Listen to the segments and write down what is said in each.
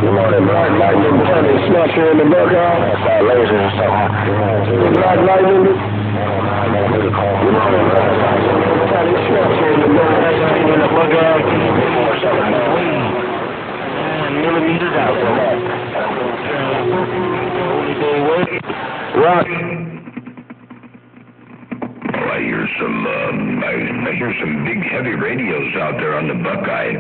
Good morning, Black Lightning. County Snatcher in the Buckeye. That's our lasers or something. Black Lightning. Good morning, Black Lightning. County Snatcher in the Buckeye. Millimeters out. Rock. I hear some big heavy radios out there on the Buckeye.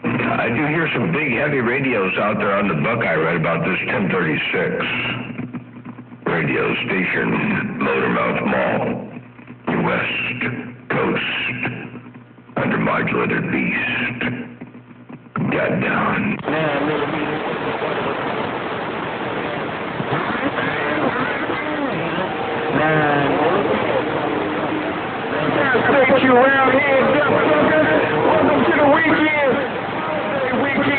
I do hear some big heavy radios out there on the Buckeye right about this 1036. Radio station, Motormouth Mall, West Coast, under modulated beast. Got down. Take you around here, welcome to the weekend.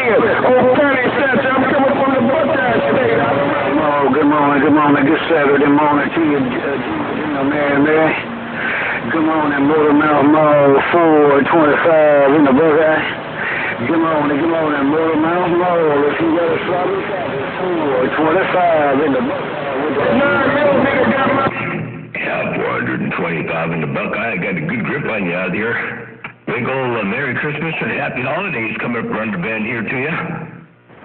On Friday, Saturday, I'm coming from the Buckeye State. Oh, good morning. Good Saturday morning to you, Mary. Good morning, Motormouth Mall, 425 in the Buckeye. Good morning, Motormouth Mall. If you got a sloppy, 425 in the Buckeye. Yeah, 425 in the Buckeye. I got a good grip on you out here. Big old Merry Christmas and Happy Holidays coming up around the bend here to you.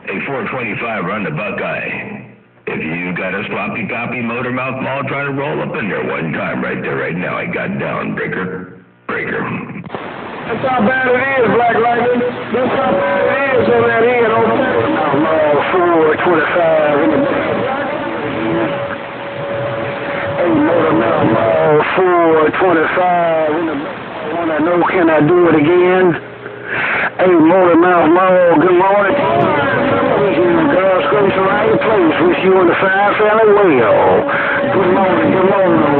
Hey, 425 around the Buckeye. If you got a sloppy copy Motormouth Mall, try to roll up in there one time right there, right now. I got down, breaker. That's how bad it is, Black Lightning. That's how bad it is on that end, okay? Mall 425 in the Hey, Motormouth Mall 425 in the I know, can I do it again? Hey, Motormouth Mall, good morning. God's grace and right place. Wish you in the fire fairly well. Good morning,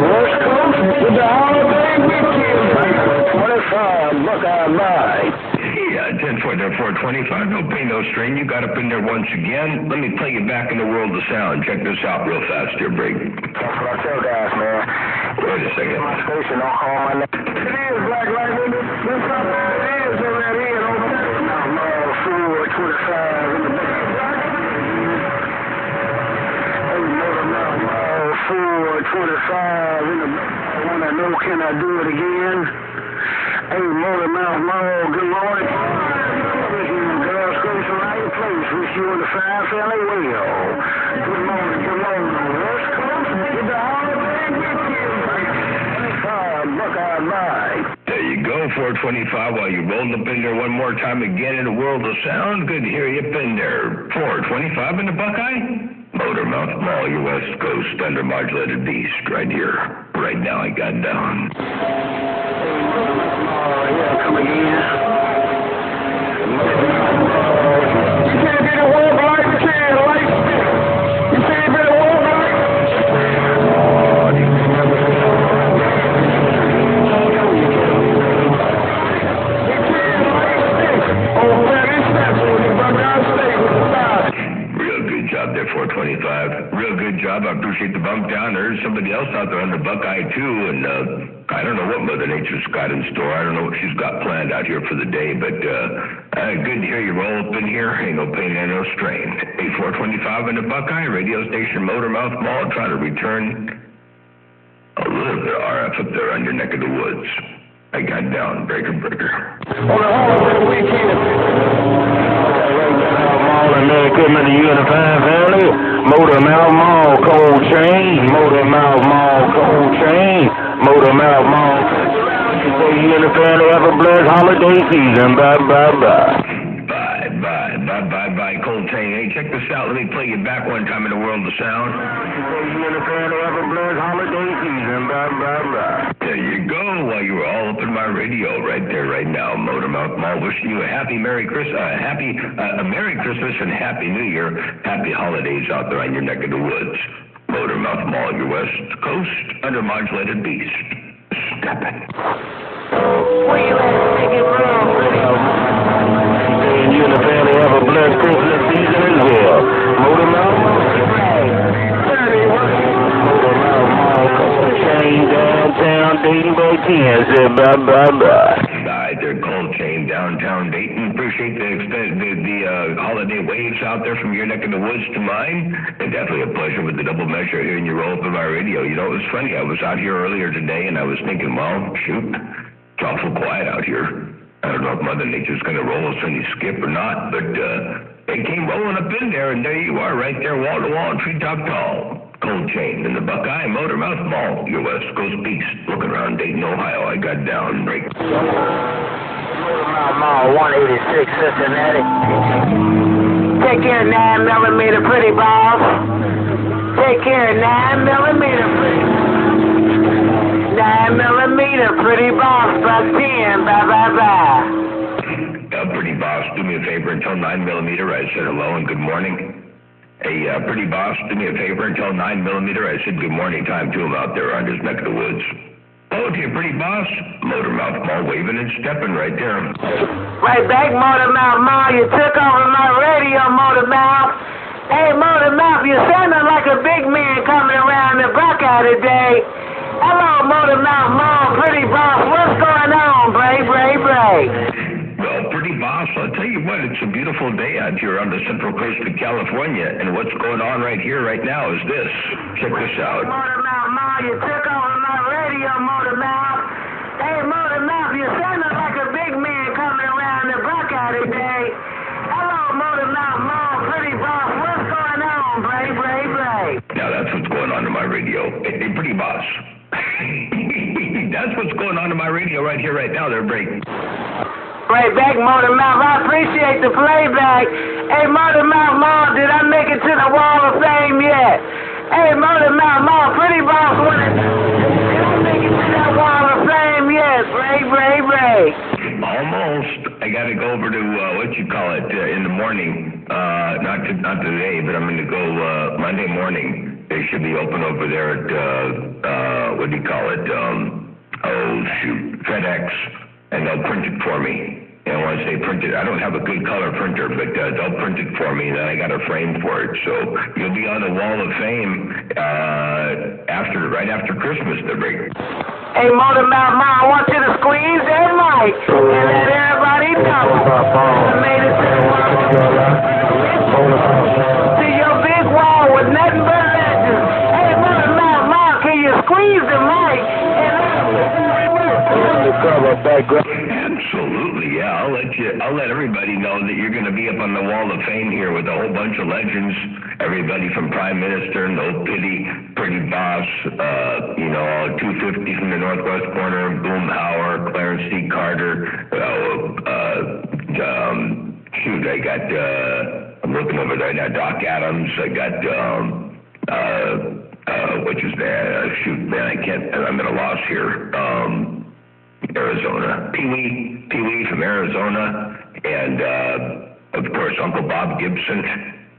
West Coast. With the holiday weekend. 25, Buckeye bye. Yeah, 10 for there, 425. No pain, no strain. You got up in there once again. Let me play you back in the world of sound. Check this out real fast here, Break. That's what I tell guys, man. Wait a second. My station, don't call my name. It is, Black Lightning. That's how bad it is on that end, okay? Mall 425 in the Hey, Motormouth Mall 425 in the I know, can I do it again? Hey, Motormouth Mall, good morning. God's grace and right place. Wish you in the fire fairly well. Good morning, West Coast. With the holiday weekend. Buckeye bye. There you go, 425. While you rolled up in there one more time again in the world of sound. Good to hear you up in there. 425 in the Buckeye? Motormouth Mall, your West Coast under modulated beast right here. Right now I got down. Yeah, come again. You can't be the world like you can, like you can't be the world like Real good job there, 425. Real good job. I appreciate the bump down. There's somebody else out there on the Buckeye too, and I don't know what Mother Nature's got in store. I don't know what she's got planned out here for the day, but good to hear you roll up in here. Ain't no pain and no strain. 425 in the Buckeye, radio station Motormouth Mall, trying to return a little bit of RF up there on your neck of the woods. I got down, breaker. on the holiday weekend. Mall and Merry Christmas to you and the fine family. Motormouth Mall, cold chain. Motormouth Mall, cold chain. Motormouth Mall. You and the family have a blessed holiday season. Bye. Bye, Cold Chain. Hey, check this out. Let me play you back one time in the world of sound. You and the family have a blessed holiday season. Bye. There you go. While you were all up in my radio right there, right now, Motormouth Mall, wishing you a happy Merry Christmas, Merry Christmas and Happy New Year. Happy holidays out there on your neck of the woods. Motormouth Mall, your West Coast, under modulated beast. Step it. Where you at? Make it wrong, You and the family have a blessed Christmas season as well. Motormouth Mall. Cold chain downtown Dayton by 10. Said bye. Alright, they're Cold Chain downtown Dayton. Appreciate the holiday holiday waves out there from your neck of the woods to mine. And definitely a pleasure with the double measure hearing you roll up on my radio. You know, it was funny. I was out here earlier today, and I was thinking, well, shoot, it's awful quiet out here. I don't know if Mother Nature's going to roll us any skip or not, but they came rolling up in there, and there you are, right there, wall to wall, treetop tall. Cold Chain in the Buckeye Motormouth Mall, your West Coast beast. Looking around Dayton, Ohio, I got down break. Motormouth Mall, 186 Cincinnati. Take care, 9mm pretty boss. Take care, 9mm pretty. 9mm pretty boss, buck 10, bye. Pretty boss, do me a favor and tell 9mm I said hello and good morning. Hey, pretty boss, do me a favor and tell 9mm I said good morning time to him out there on his neck of the woods. Oh, to you, pretty boss. Motormouth Mall waving and stepping right there. Right back, Motormouth Mall. You took over my radio, Motormouth. Hey, Motormouth, you're sounding like a big man coming around the Buckeye today. Hello, Motormouth Mall, pretty boss. What's going on, Bray? Well, pretty boss, I'll tell you what, it's a beautiful day out here on the central coast of California, and what's going on right here, right now, is this. Check this out. Motormouth Mall, you took over my radio, Motormouth. Hey, Motormouth, you're sounding like a big man coming around the Buckeye today. Hello, Motormouth Mall, pretty boss. What's going on, Bray? Now, that's what's going on in my radio. Hey, pretty boss. That's what's going on in my radio right here, right now. They're breaking. Right back, Motormouth. I appreciate the playback. Hey, Motormouth Mall, did I make it to the Wall of Fame yet? Hey, Motormouth Mall, pretty boss. Did I make it to that Wall of Fame yet? Bray. Almost. I got to go over to in the morning. Not today, but I'm going to go Monday morning. They should be open over there at FedEx, and they'll print it for me. And when I say print it, I don't have a good color printer, but they'll print it for me, and then I got a frame for it. So you'll be on the Wall of Fame right after Christmas, the break. Hey, Motormouth Mall, I want you to squeeze that mic and let everybody know I made it to the wall. See your big wall with nothing but legends. Hey, Motormouth Mall, can you squeeze the mic and Absolutely, yeah. I'll let everybody know that you're going to be up on the Wall of Fame here with a whole bunch of legends. Everybody from Prime Minister, No Pity, Pretty Boss, 250 from the Northwest Corner, Boomhauer, Clarence C. Carter. I'm looking over there now. Doc Adams. I got which is that? I'm at a loss here. Arizona. Pee Wee from Arizona, and of course Uncle Bob Gibson,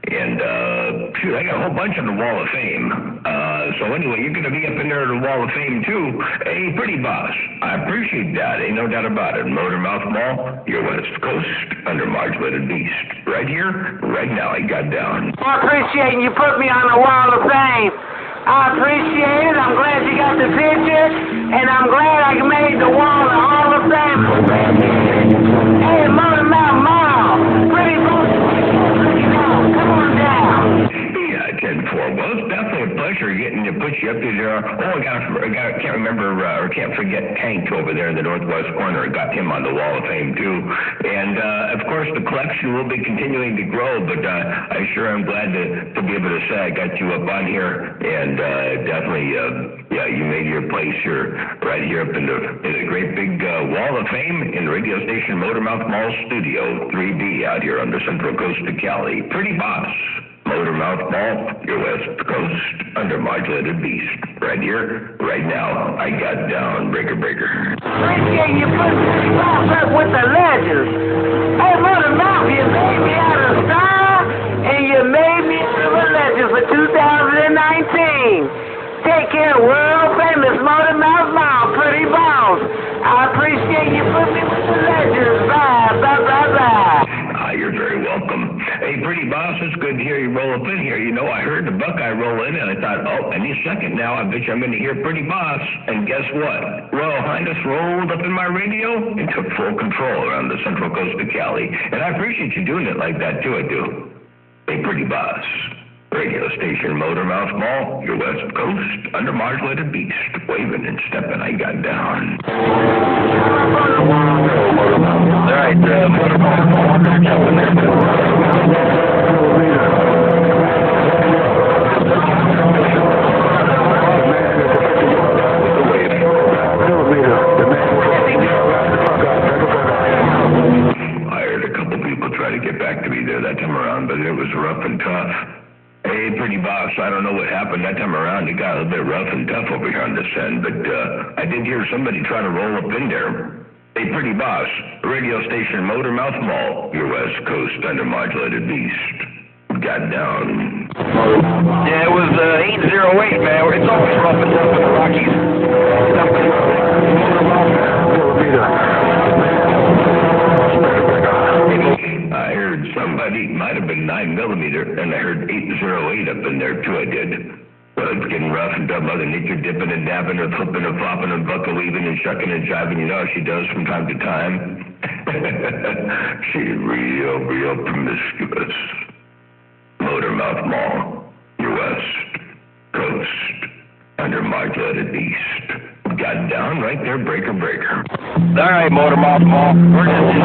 and I got a whole bunch on the Wall of Fame. So anyway, you're going to be up in there at the Wall of Fame too. Hey, pretty boss, I appreciate that. Ain't no doubt about it. Motormouth Mall, your West Coast under Margelated Beast, right here, right now. I got down. I appreciate you put me on the Wall of Fame. I appreciate it. I'm glad you got the picture, and I'm glad I made the Wall of Hall of Fame. Hey, Motormouth Mall, pretty boss. Come on down. Yeah, 10-4. Well, it's definitely a pleasure getting to put you up there. Oh, I can't remember or can't forget Tank over there in the Northwest Corner. I got him on the Wall of Fame too. And of course, the collection will be continuing to grow. But I sure am glad to be able to say I got you up on here, and definitely, you made your place here, right here up in the great big Wall of Fame in the radio station Motormouth Mall Studio 3B out here on the Central Coast of Cali. Pretty boss. Motormouth Mall, your West Coast under Modulated Beast. Right here, right now, I got down. Breaker. Appreciate you putting me up with the legends. Hey, Motormouth, you made me out of star, and you made me out of a legend for 2019. Take care, world famous Motormouth Mall, pretty boss. I appreciate you putting me with the legends. Bye. You're very welcome. Hey, Pretty boss, it's good to hear you roll up in here. You know, I heard the Buckeye roll in, and I thought, oh, any second now, I bet you I'm going to hear Pretty Boss. And guess what? Royal Highness rolled up in my radio and took full control around the central coast of Cali. And I appreciate you doing it like that, too, I do. Hey, Pretty Boss. Radio station Motormouth Mall, your west coast, under modulated beast, waving and stepping, I got down. All right, Motormouth Mall, they're jumping there. I heard a couple people try to get back to me there that time around, but it was rough and tough. Hey, Pretty Boss, I don't know what happened that time around. It got a little bit rough and tough over here on this end, but I did hear somebody try to roll up in there. Hey, Pretty Boss, radio station Motormouth Mall, your west coast under modulated beast. Got down. Yeah, it was 808, man. It's always rough and tough in the Rockies. I heard somebody, might have been 9mm, and I heard 808 up in there too, I did. Well, it's getting rough and tough. Mother Nature dipping and dabbing and flipping and flopping and buckle weaving and shucking and jiving. You know how she does from time to time. She's real promiscuous. Motormouth Mall, your west coast, under modulated beast. Got down right there, breaker. All right, Motormouth Mall. We're just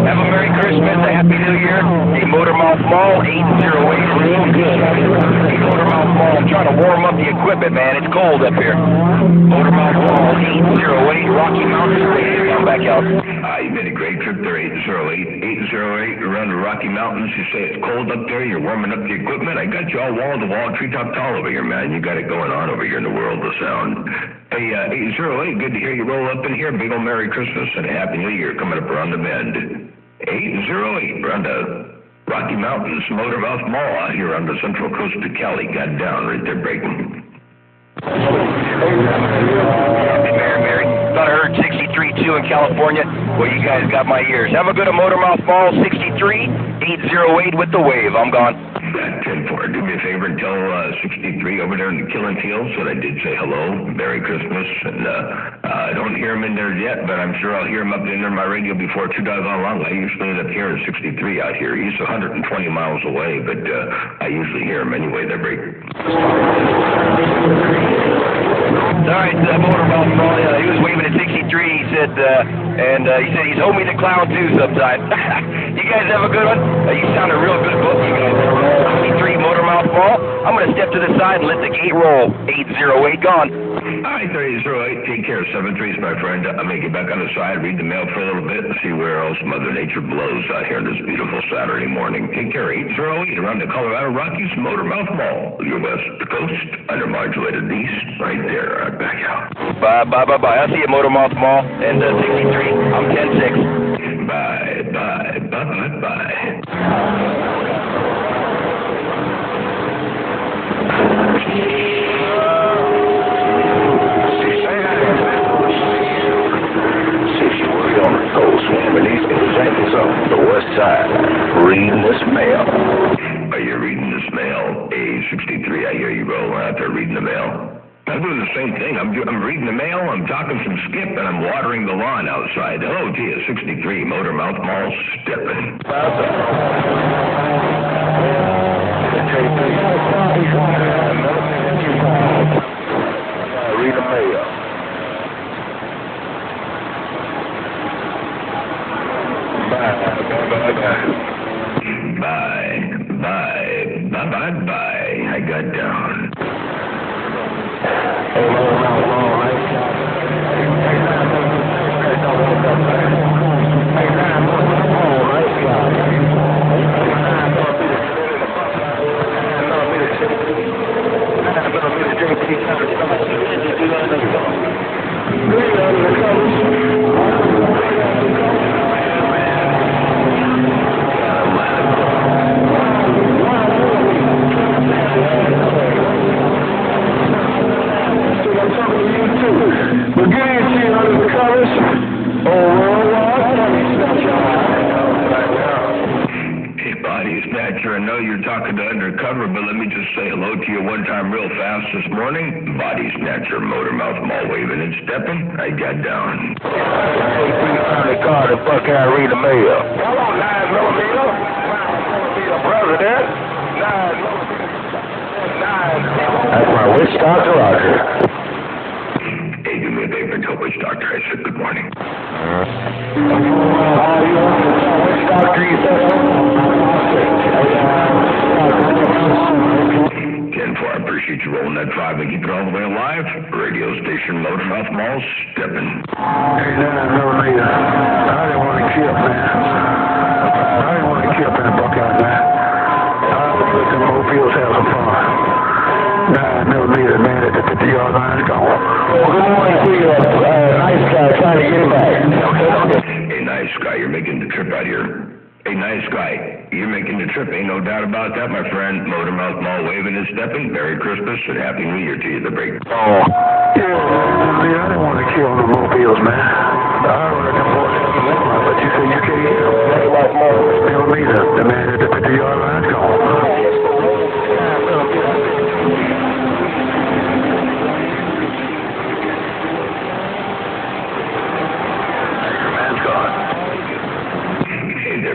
have a Merry Christmas, a Happy New Year. Hey, Motormouth Mall, 808. Real good. Hey, Motormouth Mall, I'm trying to warm up the equipment, man. It's cold up here. Motormouth Mall, 808. Rocky Mountain Station. Come back out. You made a great trip there, 808. 808 around the Rocky Mountains. You say it's cold up there. You're warming up the equipment. I got you all wall-to-wall, treetop tall over here, man. You got it going on over here in the world of sound. Hey, 808, good to hear you roll up in here. Big old Merry Christmas and a Happy New Year coming up around the bend. 808 around the Rocky Mountains, Motormouth Mall out here on the central coast of Cali. Got down right there breaking. Mary. Thought I heard 63.2 in California. Well, you guys got my ears. Have a good Motormouth Mall, 63, 808 with the wave. I'm gone. 10-4. Do me a favor and tell 63 over there in the Killing Fields that I did say hello, Merry Christmas, and I don't hear him in there yet, but I'm sure I'll hear him up in there on my radio before 2 days on long. I usually end up hearing 63 out here. He's 120 miles away, but I usually hear him anyway. They're break. All right, Motormouth Mall, he was waving at 63, he said, and he said he's homie the clown too sometime. You guys have a good one? You sound a real good book, you guys. 63 Motormouth Mall. I'm going to step to the side and let the gate roll. 808 gone. All right, 808. Take care. 73's my friend. I'm going to get back on the side, read the mail for a little bit, and see where else Mother Nature blows out here this beautiful Saturday morning. Take care. 808 around the Colorado Rockies, Motormouth Mall. Your west coast, under modulated east, right there. Right back out. Bye. I'll see you at Motormouth Mall. And 63, I'm 10-6. Bye. The west side, reading this mail. Are you reading this mail? A63, I hear you rolling out there reading the mail. I'm doing the same thing. I'm reading the mail, I'm talking some skip, and I'm watering the lawn outside. Hello to you, 63, Motormouth Mall, stepping. Read the mail. Bye. I got down. know you're talking to Undercover, but let me just say hello to you one time real fast this morning. Body Snatcher, Motormouth Mall, waving and stepping. I got down. Hey, car, the Buckeye Rita Mayor. Hello, 9mm. 9mm president. 9mm. That's my witch doctor out here. Hey, do me a favor and tell Witch Doctor I said good morning. Witch doctor, you said? 10-4, I appreciate you rolling that 5 and keep it all the way alive. Radio station, Motormouth Mall, stepping. Hey, 9mm. I didn't want to kill, man. I didn't want to kill in the Buckeye, man. I want to let them mobiles have some fun. 9mm, man, at the 50-yard line is gone. Well, good morning to you, nice guy trying to get it back. Hey, nice guy, you're making the trip out here. Hey, nice guy, you're making the trip. Ain't no doubt about that, my friend. Motormouth Mall, waving and stepping. Merry Christmas and Happy New Year to you, the break. Oh. Yeah, I didn't want to kill the mobiles, man. I don't let them boys have some fun, but you say you can't hear them. Tell me the man at the 50-yard line is gone.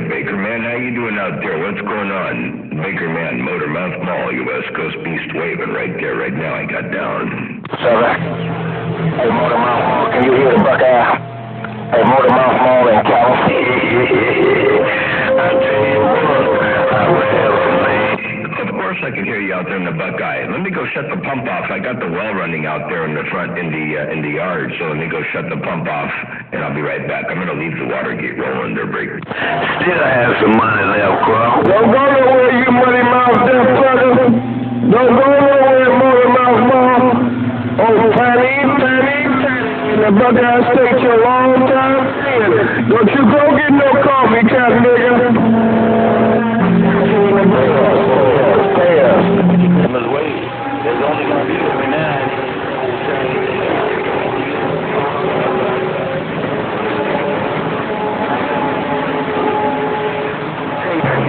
Baker Man, how you doing out there? What's going on? Baker Man, Motormouth Mall, you West Coast Beast waving right there, right now. I got down. 7. Hey, Motormouth Mall, can you hear the Buckeye? Hey, Motormouth Mall in California. I tell you what, of course I can hear you out there in the Buckeye. Let me go shut the pump off. I got the well running out there in the front in the yard, so let me go shut the pump off, and I'll be right back. I'm going to leave the water gate rolling there, break. Still have some money left, Crow. Don't go nowhere, you money mouth deaf brother. Don't go nowhere, Motormouth Mall. Oh, Penny. In the Buckeye State, your long time friend. Don't you go get no coffee, cat nigga. There's only going to be 59.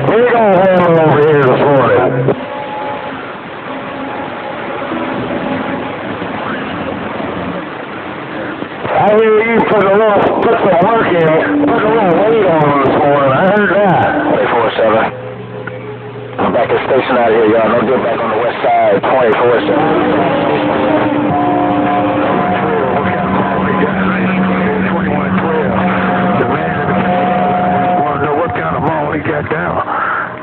We're going to handle over here this morning. I hear you put some work in, put a little weight on them this morning. I heard that. 24/7. I'm back at the station out here, y'all. No good back on the west side, 24/7. Down.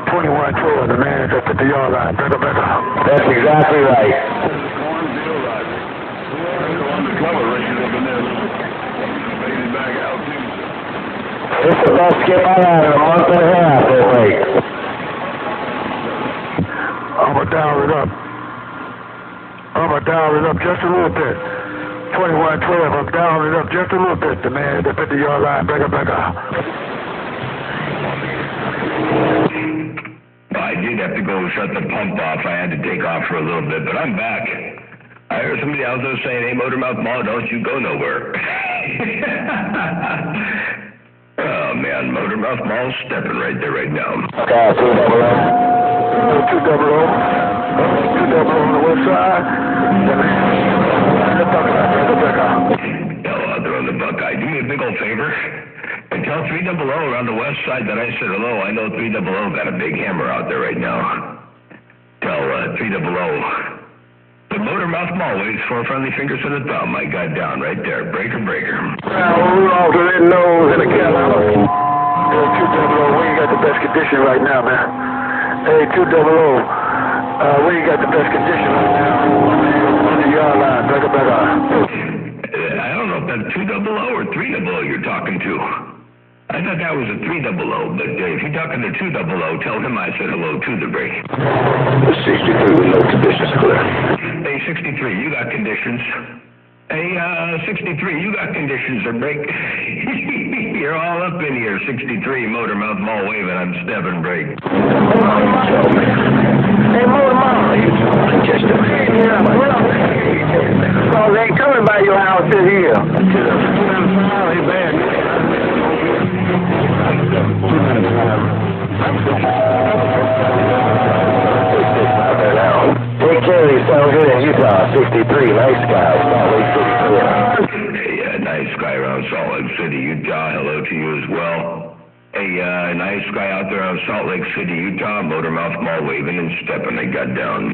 21-12, the man is at the DR line. Better. That's exactly right. It's the best skip I had in a month and a half, I think. I'm going to dial it up just a little bit. 21-12, I'm dialing it up just a little bit. The man at the 50-yard line. Better. I did have to go shut the pump off. I had to take off for a little bit, but I'm back. I heard somebody else was saying, hey, Motormouth Mall, don't you go nowhere. Oh, man, Motormouth Mall's stepping right there right now. Okay, 200. 200 on the west side. Hell, out there on the Buckeye. Do me a big old favor. And tell 300 around the west side that I said hello. I know 300 got a big hammer out there right now. Tell 300. The Motormouth Mall waves 4 friendly fingers and a thumb. I got down right there. Breaker. Rudolph, the red nose and a Carolina. Hey, 200, we ain't got the best condition right now, man. Hey, 200, we ain't got the best condition right now. On the yard line, better. I don't know if that's 200 or 300 you're talking to. I thought that was a 300, but if you're talking to 200, tell him I said hello to the break. 63 with no conditions clear. Hey, 63, you got conditions. Hey, 63, you got conditions to break. You're all up in here, 63, Motormouth Mall waving, I'm stepping break. Hey, Motormouth, you just a Oh, they ain't coming by your house in here. Hey, man. Sounds good in Utah, 63, nice guy, Salt Lake City, Hey, nice guy around Salt Lake City, Utah. Hello to you as well. Hey, nice guy out there on Salt Lake City, Utah. Motormouth Mall waving and stepping. They got down.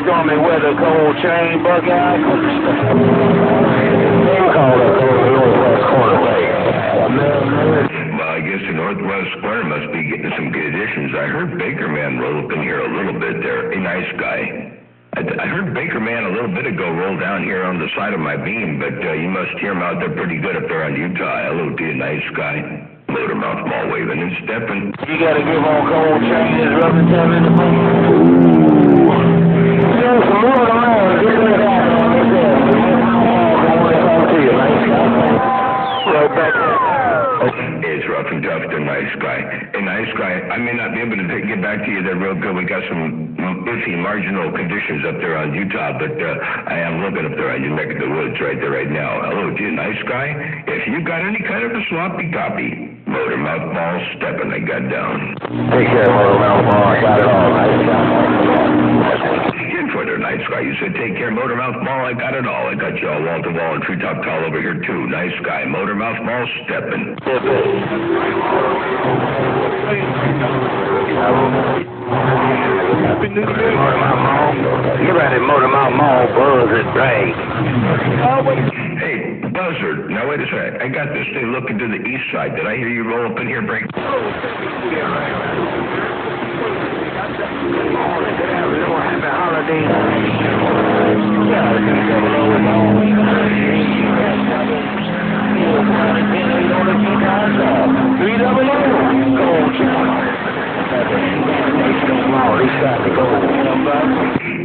Stormy weather, cold chain, Buckeye. Call it Northwest Corner Lake. Well, I guess the Northwest Corner must be getting some good additions. I heard Baker Man roll up in here a little bit there. A nice guy. I heard Baker Man a little bit ago roll down here on the side of my beam, but you must hear him out there pretty good up there on Utah. Hello to you, nice guy. Motormouth Mall waving and stepping. You gotta give on cold chains, rubbing time in the boat. It's rough and tough, the nice guy. A nice guy. I may not be able to get back to you there real good. We got some iffy marginal conditions up there on Utah, but I am looking up there on your neck of the woods right there right now. Hello to you, nice guy. If you got any kind of a sloppy copy, Motormouth Mall stepping, I got down. Take care, Motormouth Mall. I got it all. For their nice guy. You said, take care, Motormouth Mall. I got it all. I got you all wall to wall and treetop tall over here, too. Nice guy. Motormouth Mall stepping. Happy New Year. Motormouth Mall. Get ready, Motormouth Mall. Buzz and brag. Hey, Buzzard. Now, wait a second. I got this thing looking to the east side. Did I hear you roll up in here, break? Happy holidays.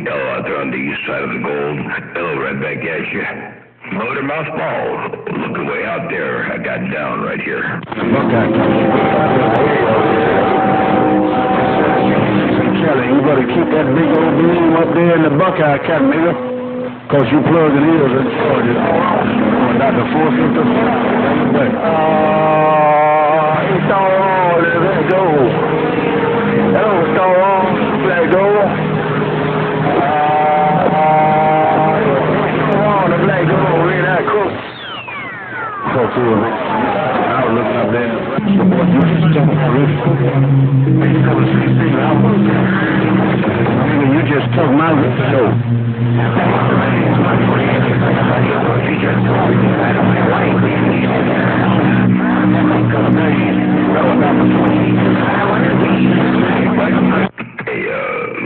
Hello out there on the east side of the gold. Hello, right back at you. Motormouth Mall. Looking way out there. I got down right here. Kelly, you better keep that big old beam up there in the Buckeye Cat, nigga. Cause you plugging ears in Georgia. Not the 4th of It's all on. Let's go. Hello, it's all on. Let's go. The black dog, really that cool. Talk to him. I was looking up there. You just jumped already. You just took my show. Hey,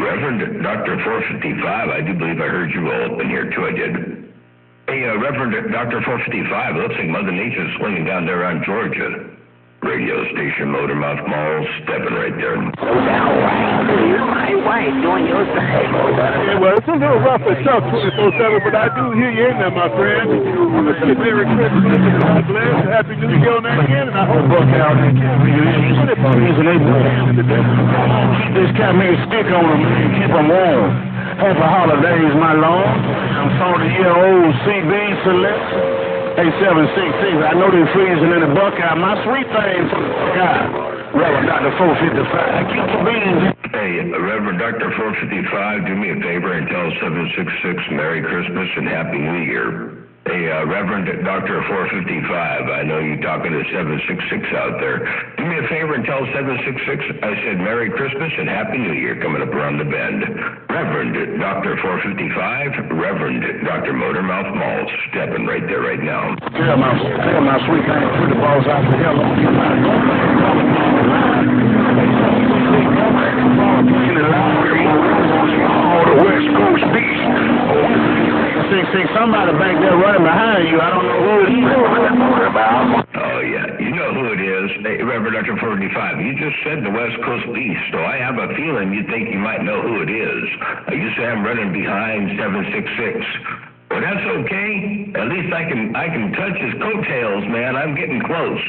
Reverend Dr. 455, I do believe I heard you all up in here, too. I did. Hey, Reverend Dr. 455, it looks like Mother Nature's swinging down there around Georgia. Radio station, Motormouth Mall, stepping right there. My wife doing your thing. Yeah, well, it's a little rough and tough 24/7, but I do hear you in there, my friend. I want to say Merry Christmas and God bless. Happy New Year on that again, and I hope Keep this Camellia stick on them and keep them warm. Happy holidays, my lord. I'm 40-year-old CB Select. 8766. I know they're freezing in the Buckeye. My sweet thing for the Buckeye. Reverend Dr. 455. Keep the beans. Hey, Reverend Dr. 455, do me a favor and tell 766 Merry Christmas and Happy New Year. Hey, Reverend Dr. 455, I know you're talking to 766 out there. Do me a favor and tell 766 I said Merry Christmas and Happy New Year coming up around the bend. Reverend Dr. 455, Reverend Dr. Motormouth Mall, stepping right there right now. Tell my sweet thing, put the balls out the hell on the West Coast beast. See, somebody back there running behind you. I don't know who it is. Oh, yeah. You know who it is. Hey, Reverend Dr. 455, you just said the West Coast Beast, so I have a feeling you think you might know who it is. You say I'm running behind 766. Well, that's okay. At least I can touch his coattails, man. I'm getting close.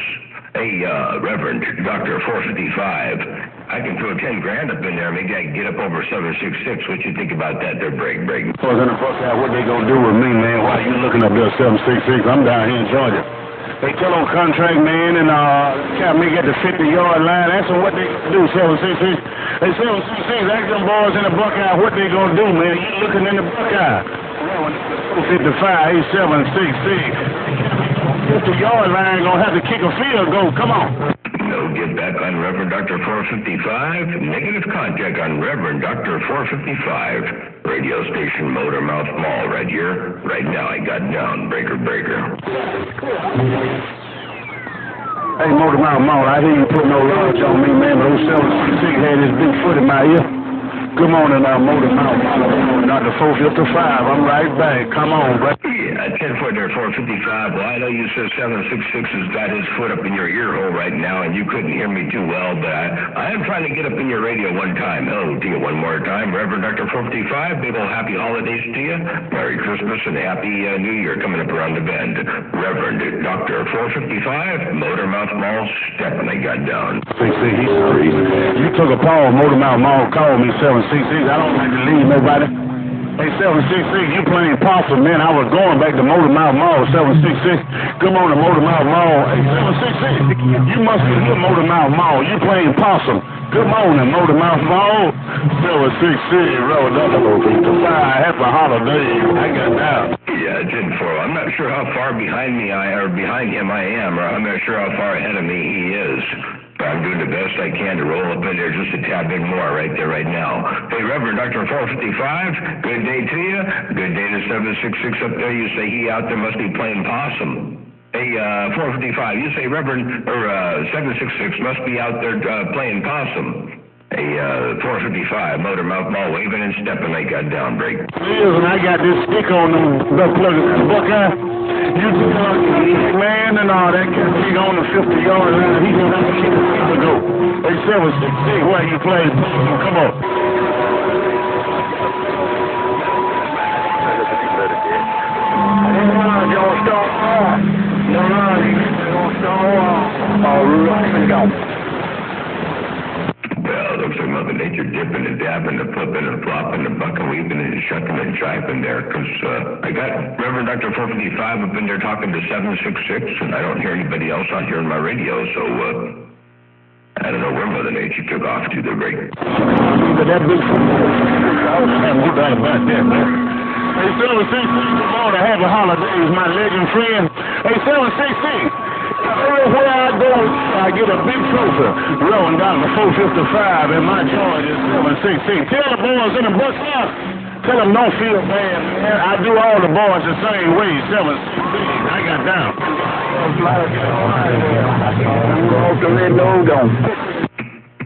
Hey, Reverend Dr. 455, I can throw 10 grand up in there. Maybe I can get up over 766. What you think about that there, break? Boys in the Buckeye, what they gonna do with me, man? Why you looking up there 766? I'm down here in Georgia. They tell on contract, man, and cap me at the 50-yard line. That's what they do, 766. Hey, 766, ask them boys in the Buckeye what they gonna do, man. You looking in the Buckeye. 55, he's 766. 50-yard line gonna have to kick a field goal. Come on. No get back on Reverend Dr. 455. Negative contact on Reverend Dr. 455. Radio station Motor Mouth Mall right here. Right now I got down. Breaker. Hey, Motor Mouth Mall, I hear you put no lodge on me, man, but 766 had his big foot in my ear. Good morning, Motor Mouth Mall. Dr. 455, I'm right back. Come on, bro. Yeah, 10 foot there, 455. Well, I know you said 766 has got his foot up in your ear hole right now, and you couldn't hear me too well, but I am trying to get up in your radio one time. Hello to you one more time. Reverend Dr. 455, big old happy holidays to you. Merry Christmas and Happy New Year coming up around the bend. Reverend Dr. 455, Motor Mouth Mall, stepping I got down. He's crazy. You took a pause, Motor Mouth Mall called me 766. I don't like to leave nobody. Hey, 766, you playing possum, man. I was going back to Motor Mouth Mall, 766. Good morning, Motor Mouth Mall. Hey, 766, you must be here, Motor Mouth Mall. You playing possum. Good morning, Motor Mouth Mall. 766, roll up a little bit. Happy holidays. I got down. Yeah, 10-4. I'm not sure how far behind him I am, or I'm not sure how far ahead of me he is. But I'm doing the best I can to roll up in there just a tad bit more right there, right now. Hey, Reverend Dr. 455, good day to you. Good day to 766 up there. You say he out there must be playing possum. Hey, 455, you say Reverend, or 766 must be out there playing possum. Hey, 455, Motor Mouth Mall, waving and stepping, I got down, break. And I got this stick on them, the plug in the Buckeye. You man and all that can be on the 50-yard line. He's gonna have to kick a field goal. Hey, 766, where you playing? Come on. Well, looks like Mother Nature dipping and dabbing and flipping and flopping and bucking, weaving and shucking and jiving there, because I got Reverend Dr. 455 up in there talking to 766, and I don't hear anybody else on here on my radio, so I don't know where Mother Nature took off to. They're great. But that big I don't have no doubt about that, man. Hey, 766, come on to Happy Holidays, my legend friend. Hey, 766. Everywhere I go, I get a big trophy. Rolling down to 455, and my charge is 766. Tell the boys in the bus stop, tell them don't feel bad, man. I do all the boys the same way. 766, I got down.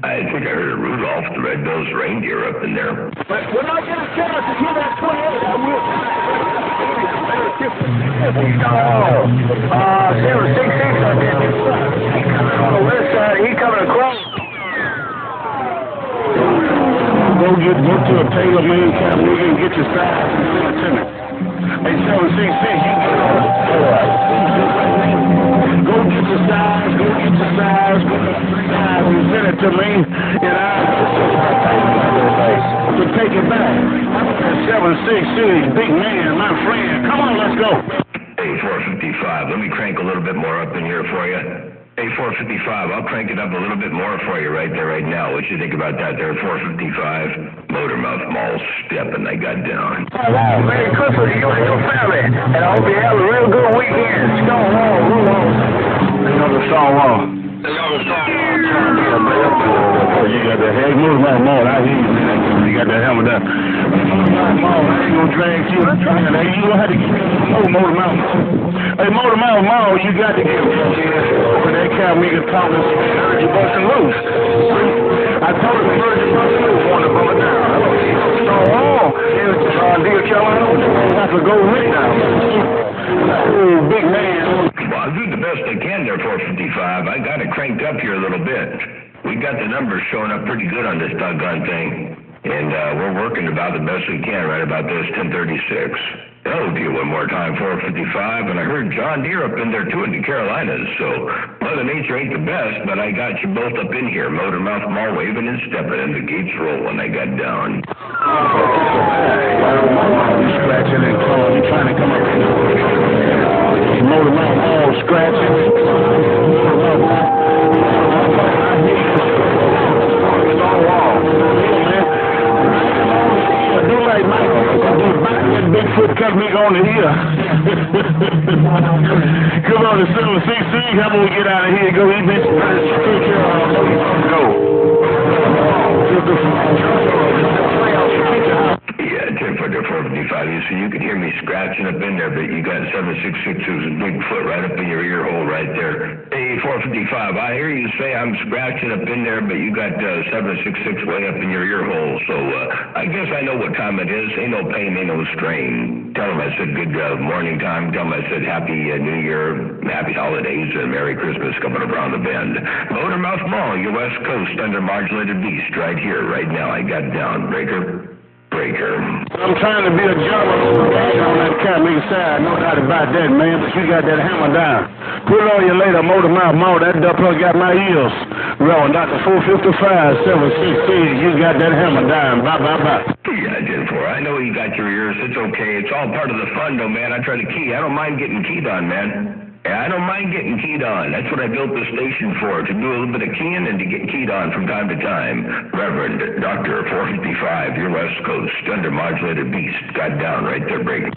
I think I heard Rudolph the Red-Nosed Reindeer up in there. But when I get a chance to hear that 28, I will. 766 up there. He coming on the west side. He coming across. Go to a Taylor man camp, nigga, and get your size and send it to me. Hey, 766, you get on. Go get your size, and send it to me, and to take it back. 766, big man, my friend. Come on, let's go. Hey, 455, let me crank a little bit more up in here for you. Hey, 455, I'll crank it up a little bit more for you right there, right now. What you think about that there, 455? Motor Mouth Mall stepping, I got down. Wow, Merry Christmas to you and your family. And I hope you have a real good weekend. Stonewall, Rudolph. Another Stonewall. You got the head Motor Mouth Mall. I hear you, man. You got that helmet down. Motor Mouth Mall, I ain't gonna drag you. Hey, you gonna have to get Motor Mouth Mall. Hey, Motor Mouth Mall, you got to get when that cow nigga talking, you busting loose. I told him first you busting loose, want to bum it down. Stonewall, Deer Carolina, you have to go right now. Oh, big man. Well, I'll do the best I can there, 455. I got it cranked up here a little bit. We got the numbers showing up pretty good on this doggone thing. And we're working about the best we can right about this, 1036. Oh, to you one more time, 455, and I heard John Deere up in there too in the Carolinas, so Mother Nature ain't the best, but I got you both up in here, Motormouth Mall waving and stepping, and the gates rolling. I got down. Scratching and clawing, you trying to come up in there. Motormouth Mall scratching. Do like Bigfoot cut me on the ear. Come on, the 766. How about we get out of here? Go eat this. Go. Yeah, 10-455. You see, you can hear me scratching up in there, but you got 766's Bigfoot right up in your ear hole right there. Hey, 455. I hear you say I'm scratching up in there, but you got 766 way up in your ear hole. So I guess I know what time it is. Ain't no pain, ain't no strain. Tell them I said good morning time. Tell them I said happy New Year, happy holidays, and Merry Christmas coming around the bend. Motormouth Mall, your West Coast under modulated beast right here, right now. I got down. Breaker. I'm trying to be a gentleman on that Catholic side. No doubt about that, man, but you got that hammer down. Put it on you later, Motormouth Mall. That duck got my ears. Rolling Dr. 455, 716. You got that hammer down. Bye. Yeah, 10-4. I know you got your ears. It's okay. It's all part of the fun, though, man. I try to key. I don't mind getting keyed on, man. Yeah, I don't mind getting keyed on. That's what I built the station for, to do a little bit of keying and to get keyed on from time to time. Reverend Dr. 455, your West Coast, under modulated beast. Got down right there, breaking.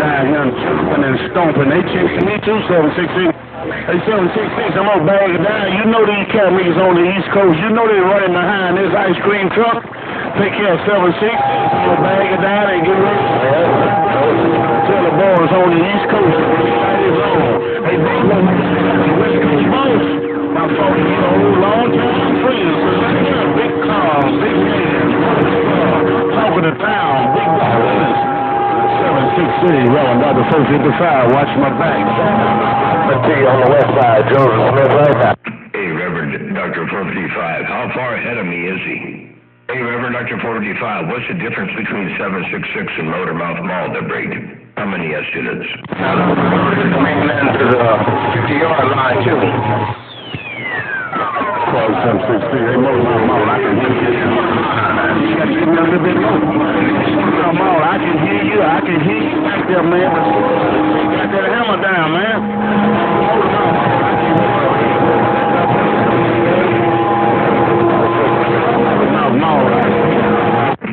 Down here and stomping. They chasing me too, 716. Hey, 766, I'm gonna bag it down. You know these cat niggas on the East Coast. You know they're running behind this ice cream truck. Take care of 766. I'm gonna bag it down and get ready. Tell the boys on the East Coast. Hey, big one, West Coast boss. My 40-year-old long-time friends. Big cars, big man. Talk of the town, big business. 766, rolling down the 455. Watch my back. On the west side, Joseph Smith right now. Hey, Reverend Dr. 455, how far ahead of me is he? Hey, Reverend Dr. 455, what's the difference between 766 and Motormouth Mall, the break? How many S units? To the 50-yard line, too. 716, hey, Motormouth Mall, I can hear you. You got to give me a little bit more. Motormouth Mall, I can hear you back there, man. You got that hammer down, man.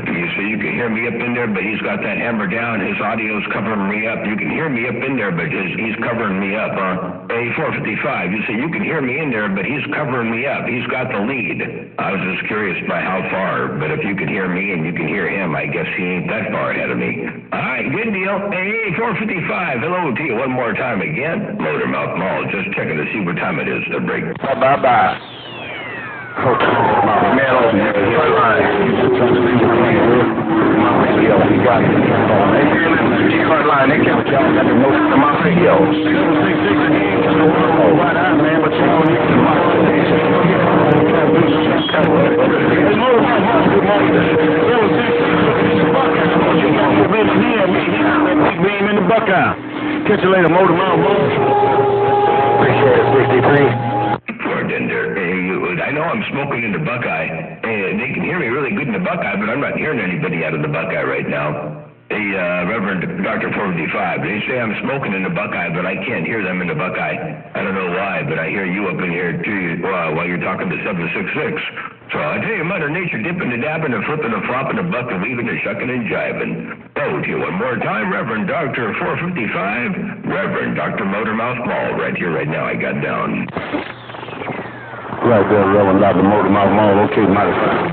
You see, you can hear me up in there, but he's got that hammer down. His audio's covering me up. You can hear me up in there, but he's covering me up, huh? Hey, 455, you see, you can hear me in there, but he's covering me up. He's got the lead. I was just curious by how far, but if you can hear me and you can hear him, I guess he ain't that far ahead of me. All right, good deal. Hey, 455, hello to you one more time again. Motormouth Mall, just checking to see what time it is to break. Bye. Man, on the front line. My radio, we got it. Front line, they kept y'all got the most of my radio. 766, right out, man, but you don't need to watch it. Hey, Motormouth Mall, good morning. 766, Buckeye. You got to really hear me. That big beam in the Buckeye. Catch you later, Motormouth Mall. Appreciate it, 63. I know I'm smoking in the Buckeye, and they can hear me really good in the Buckeye, but I'm not hearing anybody out of the Buckeye right now. Hey, Reverend Dr. 455, they say I'm smoking in the Buckeye, but I can't hear them in the Buckeye. I don't know why, but I hear you up in here, too, while you're talking to 766. So I tell you, Mother Nature dipping and dabbing and flipping and flopping and bucking, weaving and shucking and jiving. Oh, to you one more time, Reverend Dr. 455, Reverend Dr. Motormouth Mall, right here, right now, I got down. Right there, Reverend Dr. Motormouth Mall, okay, mighty fine.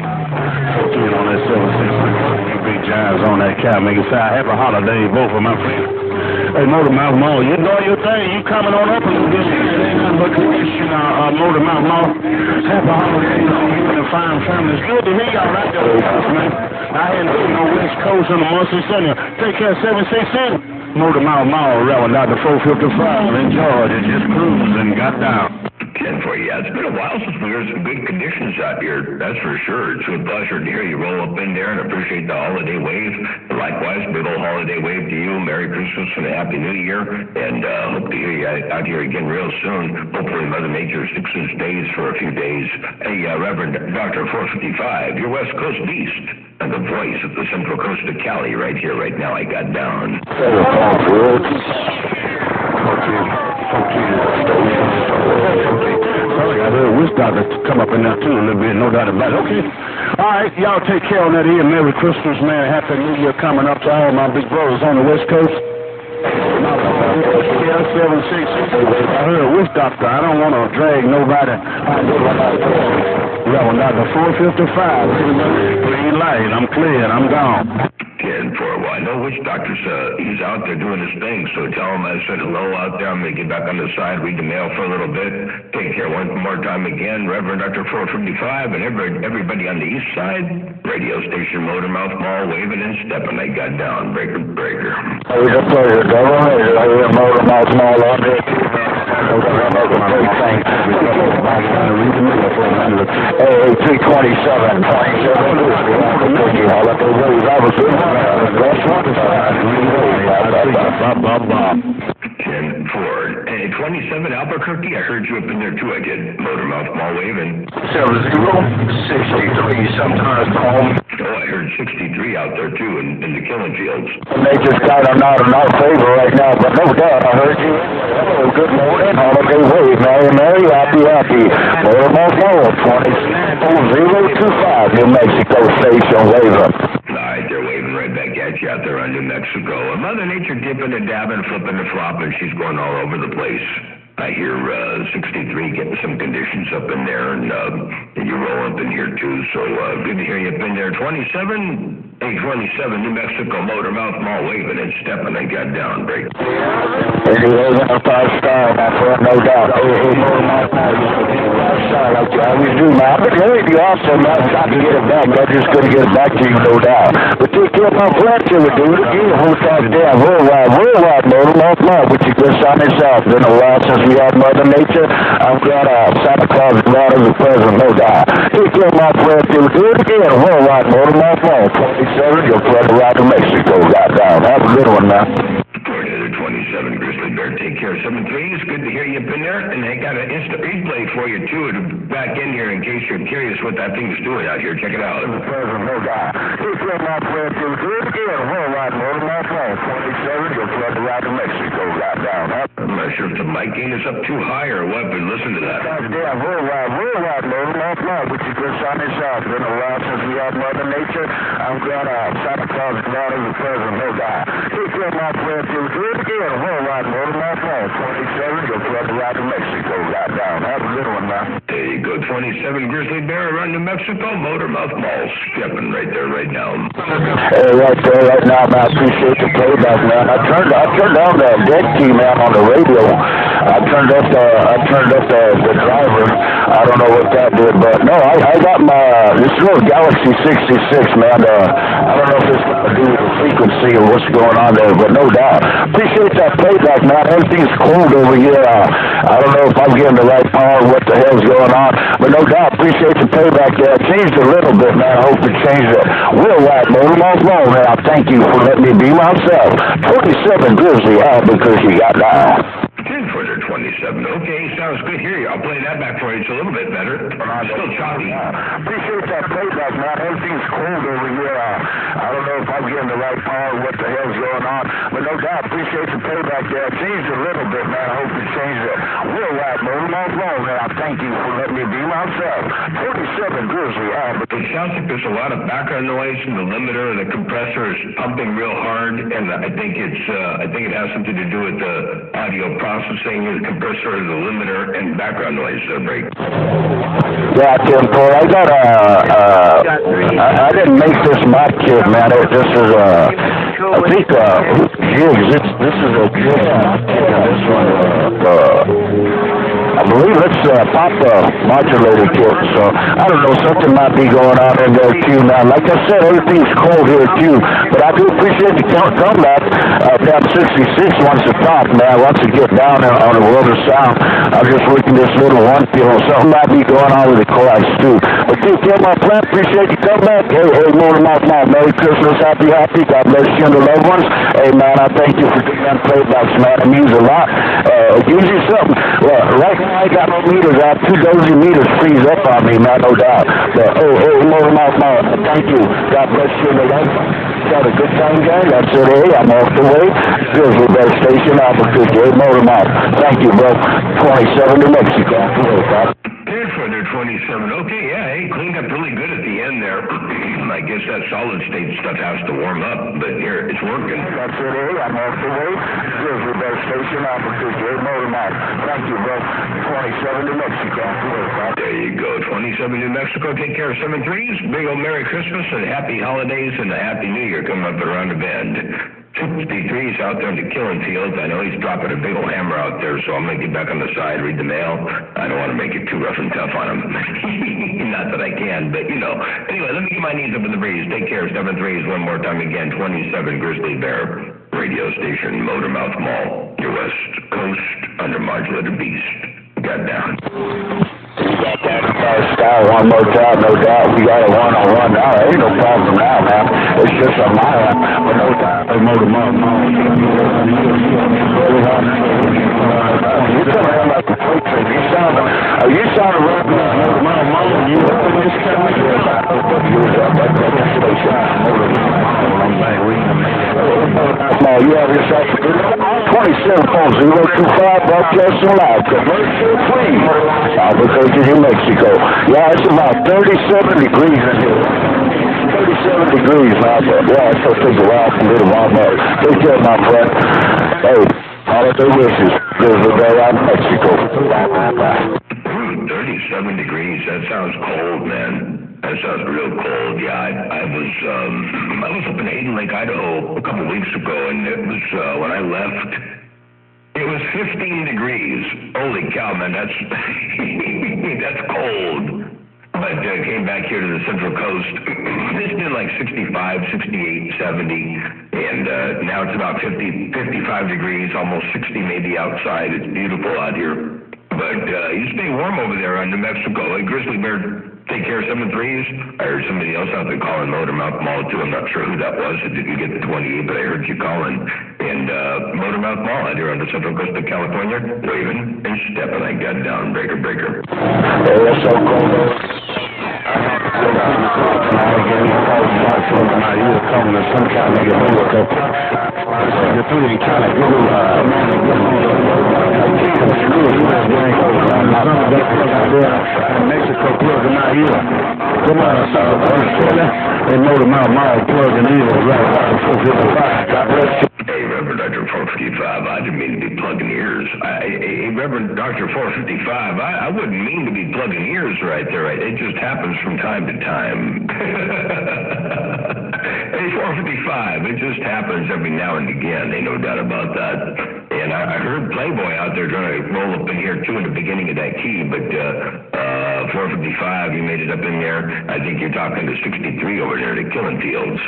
Okay, on that 766, you big giants on that cow, make it sound happy holiday, both of my friends. Hey, Motormouth Mall, you doing your thing, you coming on up a little bit. It ain't nothing but condition, Motormouth Mall. Happy holiday, you and the fine family. It's good to hear y'all right there, man. I hadn't been on West Coast in the months of summer. Take care, 766. Motormouth Mall, Reverend Dr. 455 in Georgia, just cruising, got down. 10-4, yeah. It's been a while since we heard some good conditions out here, that's for sure. It's a pleasure to hear you roll up in there and appreciate the holiday wave. Likewise, big old holiday wave to you. Merry Christmas and a Happy New Year. And hope to hear you out here again real soon. Hopefully Mother Nature sticks his days for a few days. Hey, Reverend Dr. 455, your West Coast beast. And the voice of the Central Coast of Cali right here, right now, I got down. I heard Wish Doctor come up in there too a little bit, no doubt about it. Okay. All right, y'all take care on that here. Merry Christmas, man. Happy New Year coming up to all my big brothers on the West Coast. 766. I heard Wish Doctor. I don't want to drag nobody. Yeah, well, Dr. 455. Clean light. I'm clear. I'm gone. 10-4. Well, I know Witch Doctor's, he's out there doing his thing, so tell him I said hello out there. I'm going to get back on the side, read the mail for a little bit. Take care one more time again. Reverend Dr. 455 and everybody on the east side. Radio station Motormouth Mall, waving and stepping. I got down. Breaker. It was a pleasure, Governor. I hear Motormouth Mall on there, too, man. Hey, 327, 10-4. Hey, 27 Albuquerque. I heard you up in there too. I did. Motormouth Mall waving. 70-63. Sometimes home. Oh, I heard 63 out there too in the killing fields. Nature's kind of not in our favor right now, but no doubt I heard you. Hello, good morning. Holiday wave, Mary, happy. Motormouth Mall, 20025, New Mexico Station waving. All right, they're waving right back at you out there on New Mexico. And Mother Nature dipping and dabbing, flipping and flopping. She's going all over the place. I hear 63 getting some conditions up in there, and you roll up in here too. So good to hear you up in there. 27, 827 New Mexico Motormouth Mall waving and stepping. I got down. Break. Anyway, a 5-star, my friend, no doubt. Hey, Motormouth Mall, like you always do, man. I've been hearing you also, man. I tried to get it back. I just couldn't get it back to you, no doubt. But take care of my friend till we do it again. Whole time down. Worldwide, Motormouth Mall. But you just on yourself. Been a while since we had Mother Nature. I'm glad Santa Claus brought us a present, no doubt. Take care of my friend till we do it again. Worldwide, Motormouth Mall. 27, your friend right to Mexico. Got down. Have a good one, man. 27 Grizzly Bear, take care. 7-3, it's good to hear you up in there. And they got an instant replay for you, too, to back in here in case you're curious what that thing's doing out here. Check it out. No doubt. Take care of my friend till we do it again. Worldwide, Motormouth Mall. 27, your friend right to Mexico. Got down. I'm not sure if the mic gain is up too high or what, but listen to that. Goddamn, worldwide, Motormouth Mall. But you just on yourself. Been a while since we had Mother Nature. I'm glad Santa Claus brought us a present, no doubt. Take care of my friend till we do it again. Worldwide, Motormouth Mall. 27, your friend right to Mexico. Got down. Have a good one, man. There you go. 27 Grizzly Bear around New Mexico. Motormouth Mall stepping right there, right now. Hey, right there, right now, man. I appreciate the playback, man. I turned down the dead key, man, on the radio. I turned up the driver. I don't know what that did, but no, I got my this little Galaxy 66, man. I don't know if it's got to do with the frequency or what's going on there, but no doubt. Appreciate that playback, man. Everything's cold over here. I don't know if I'm getting the right power, what the hell's going on, but no doubt. Appreciate the playback there. Changed a little bit, man. I hope it changed it. Worldwide, Motormouth Mall, man. I thank you for letting me be myself. 27 Grizzly Albuquerque got down. 10-4, 27. Okay, sounds good. Here, I'll play that back for you. It's a little bit better. Still choppy. Appreciate that playback, man. Everything's cold over here. I don't know if I'm getting the right power, what the hell's going on, but no doubt. Appreciate the playback there. Changed a little bit, man. I hope it changed it. Worldwide, Motormouth Mall, man. I thank you for letting me be myself. 27 Grizzly Albuquerque. It sounds like there's a lot of background noise from the limiter and the compressor is pumping real hard, and I think it has something to do with the audio processing, the compressor, the limiter, and background noise break. Yeah, Tim Paul, I got I didn't make this my kid, man. This is I think jigs. This is a jig. This one. I believe it's pop modulator kit. So I don't know, something might be going on in there too now. Like I said, everything's cold here too. But I do appreciate the comeback. Down 66 wants to talk, man. Wants to get down there on the world of sound. I'm just looking this little one field. Something might be going on with the coax too. But take care of my plan. Appreciate you coming back. Hey, Motor Mouth Mall. Merry Christmas. Happy. God bless you and the loved ones. Hey, man, I thank you for doing that playbox, man. It means a lot. It gives you something. Well, right now I got no meters. I have 2 dozen meters freeze up on me, man, no doubt. But, hey, Motor Mouth Mall. Thank you. God bless you and the loved ones. Got a good time, gang. That's it. Hey, I'm off the way. Grizzly Bear Station, Albuquerque. Hey, Motor Mouth. Thank you, bro. 27 New Mexico. For their 27. Okay, yeah, hey, cleaned up really good at the end there. I guess that solid state stuff has to warm up, but here, it's working. That's it, hey, I'm off the way. Grizzly Bear Station, Albuquerque. Hey, Motor Mouth. Thank you, bro. 27 New Mexico. There you go. 27 New Mexico. Take care of 7-3s. Big old Merry Christmas and Happy Holidays and a Happy New Year coming up around the bend. 63's out there in the killing fields. I know he's dropping a big old hammer out there, so I'm going to get back on the side, read the mail. I don't want to make it too rough and tough on him. Not that I can, but, you know. Anyway, let me get my knees up in the breeze. Take care. 7-3's one more time again. 27 Grizzly Bear Radio Station, Motor Mouth Mall, your West Coast under modulator beast. Got down. Got that style one more time, no doubt. We got a one-on-one now. Ain't no problem now, man. It's just a mile, but no doubt. Hey, Motor Mouth Mall. You coming out like a freight train. You sound right now. Motor Mouth Mall. You just coming out. You have yourself a good 27-025 broadcasting live. Commercial free. Albuquerque, New Mexico. Yeah, it's about 37 degrees in here. 37 degrees now, but yeah, it's going to take a while for me to warm up. Take care, my friend. Hey, holiday wishes. Grizzly Bear out in Mexico. 37 degrees. That sounds cold, man. That sounds real cold. Yeah, I was up in Hayden Lake, Idaho a couple weeks ago, and it was when I left. It was 15 degrees. Holy cow, man, that's that's cold. But came back here to the Central Coast. It's been like 65, 68, 70, and now it's about 50, 55 degrees, almost 60 maybe outside. It's beautiful out here. But you stay warm over there on New Mexico. Hey, Grizzly Bear, take care of 7-3s. I heard somebody else out there calling Motor Mouth Mall, too. I'm not sure who that was. I didn't get the 28, but I heard you calling. And Motor Mouth Mall out here on the Central Coast of California, waving and stepping like that down, breaker. Hey, what's up, Cold? Mexico plugging out here. Come on, they Motor Mouth Mall plugging in right 455. God bless you. Hey, Reverend Dr. 455, I didn't mean to be plugging ears. Hey, Reverend Dr. 455, I wouldn't mean to be plugging ears right there. It just happens from time to time. Hey, 455, it just happens every now and again. Ain't no doubt about that. And I heard Playboy out there trying to roll up in here, too, in the beginning of that key, but 455, you made it up in there. I think you're talking to 63 over there, the Killing Fields.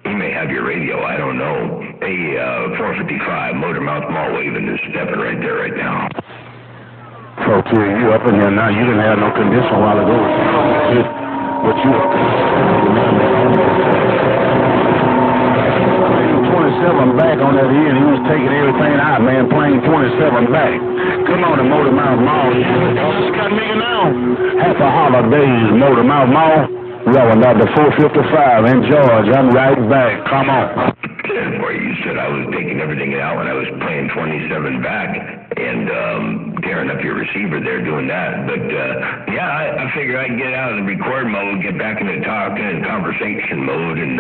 He may have your radio, I don't know. Hey, 455, Motor Mouth Mall waving is stepping right there right now. Folks, you up in here now. You didn't have no condition a while ago. But you 27 back on that end. He was taking everything out, man. Playing 27 back. Come on to Motor Mouth Mall. Just got me now. Happy holidays, Motor Mouth Mall. Reverend Dr. 455 in George. I'm right back. Come on. Where you said I was taking everything out when I was playing 27 back and tearing up your receiver there doing that. But, yeah, I figure I'd get out of the record mode, get back into talking and conversation mode, and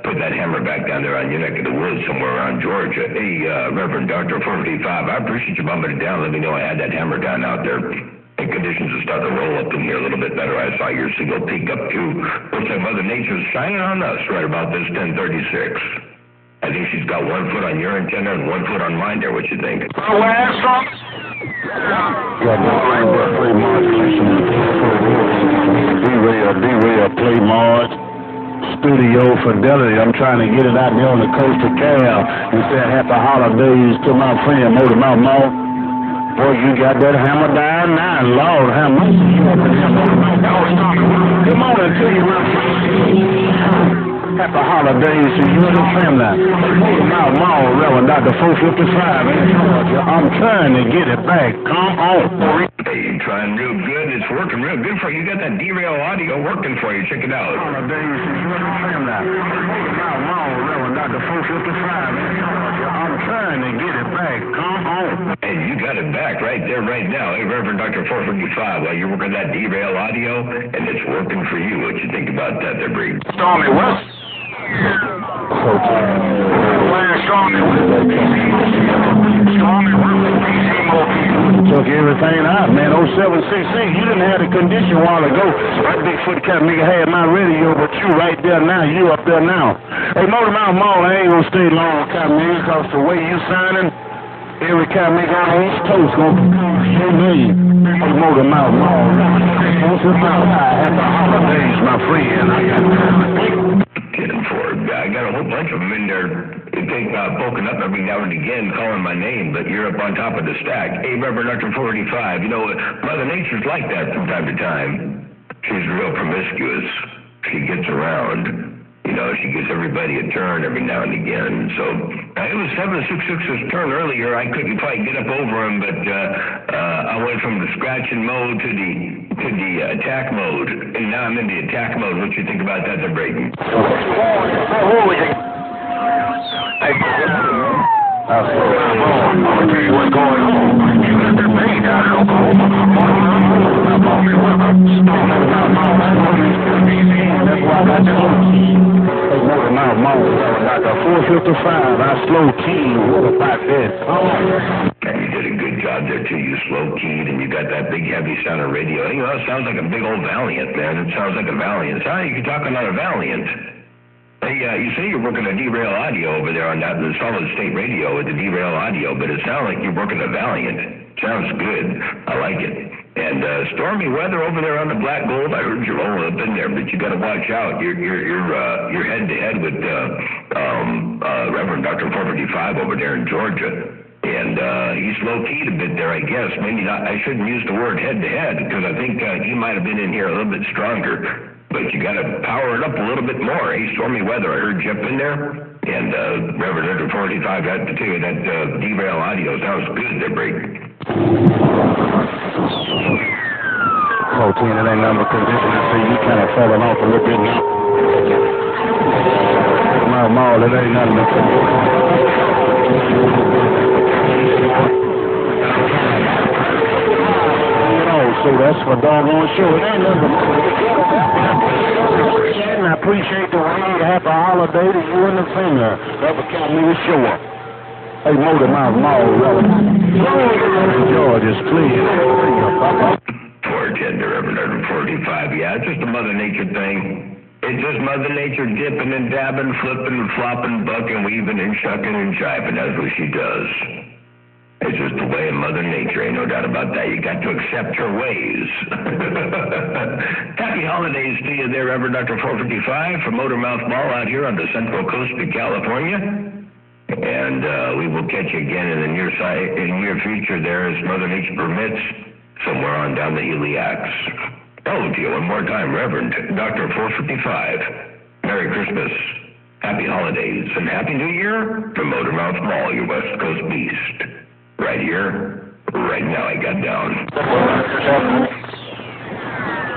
put that hammer back down there on your neck of the woods somewhere around Georgia. Hey, Reverend Dr. 455, I appreciate you bumping it down. Let me know I had that hammer down out there. And conditions will start to roll up in here a little bit better. I saw your signal peak up too. Looks like Mother Nature's shining on us right about this 1036. I think she's got 1 foot on your antenna and 1 foot on mine there. What you think? Got my friend there, Play March, D-Rail, Play March, Studio Fidelity. I'm trying to get it out there on the coast of Cal. And say happy holidays to my friend Motor Mouth Mall. Boy, you got that hammer down now, Lord, how much you got that hammer down? Good morning to you, my friend. Happy holidays to you and the family. Motor Mouth Mall, Reverend Dr. 455 in Georgia. I'm trying to get it back. Come on. Hey, you're trying real good. It's working real good for you. You got that derail audio working for you. Check it out. Holidays to you and the family. Motor Mouth Mall, Reverend Dr. 455 in Georgia. I'm trying to get it back. Come on. Hey, you got it back right there, right now. Hey, Reverend Dr. 455, while you're working that derail audio, and it's working for you. What you think about that there, Bree? Stormy West. Took everything out, man. 0766, you didn't have the condition a while ago. That Bigfoot cat nigga had my radio, but you right there now. You up there now. Hey, Motor Mouth Mall, I ain't gonna stay long, cat man, because the way you signing, every cat nigga on the East Coast gonna show me. Hey, Motor Mouth Mall. Happy holidays, my friend. I got a whole bunch of them in there. They take poking up every now and again, calling my name, but you're up on top of the stack. Hey, Reverend Dr. 485, you know, Mother Nature's like that from time to time. She's real promiscuous. She gets around. You know, she gives everybody a turn every now and again. So it was 766's turn earlier. I couldn't quite get up over him, but I went from the scratching mode to the attack mode, and now I'm in the attack mode. What you think about that, there, Brayton? I'll tell you what's going on. You got that pain down in Oklahoma. That's why I got that. Hey, Motor Mouth Mall, like a 455. I slow key. What about that? And you did a good job there too. You slow keyed and you got that big heavy sounding radio. You know, it sounds like a big old Valiant, man. It sounds like a Valiant. It's how you can talk on a Valiant. Hey, you say you're working a derail audio over there on that the solid state radio with the derail audio, but it sounds like you're working a Valiant. Sounds good. I like it. And stormy weather over there on the Black Gold. I heard you rolling up in there, but you got to watch out. You're head to head with Reverend Dr. 455 over there in Georgia. And he's low-keyed a bit there, I guess. Maybe not. I shouldn't use the word head-to-head because I think he might have been in here a little bit stronger. But you got to power it up a little bit more. Hey, stormy weather. I heard you up in there. And Reverend Dr. 455, I have to tell you that derail audio sounds good there, Break. 14, it ain't number condition. I see you kind of falling off a little bit now. Mouth Mall, it ain't nothing but so that's for doggone sure. It ain't nothing but I appreciate the rain. Happy holiday to you and the family. That would count me to show up. Hey, Motor Mouth Mall, Georgia's please. 410 to Reverend 45. Yeah, it's just a Mother Nature thing. It's just Mother Nature dipping and dabbing, flipping and flopping, bucking, weaving and shucking and jiving. That's what she does. It's just the way of Mother Nature, ain't no doubt about that. You got to accept her ways. Happy holidays to you there, Reverend Dr. 455 from Motor Mouth Mall out here on the Central Coast of California. And we will catch you again in the near future there as Mother Nature permits, somewhere on down the Iliacs. Oh, to you one more time, Reverend Dr. 455. Merry Christmas, Happy Holidays, and Happy New Year from Motor Mouth Mall, your West Coast beast. Right here, right now, I got down.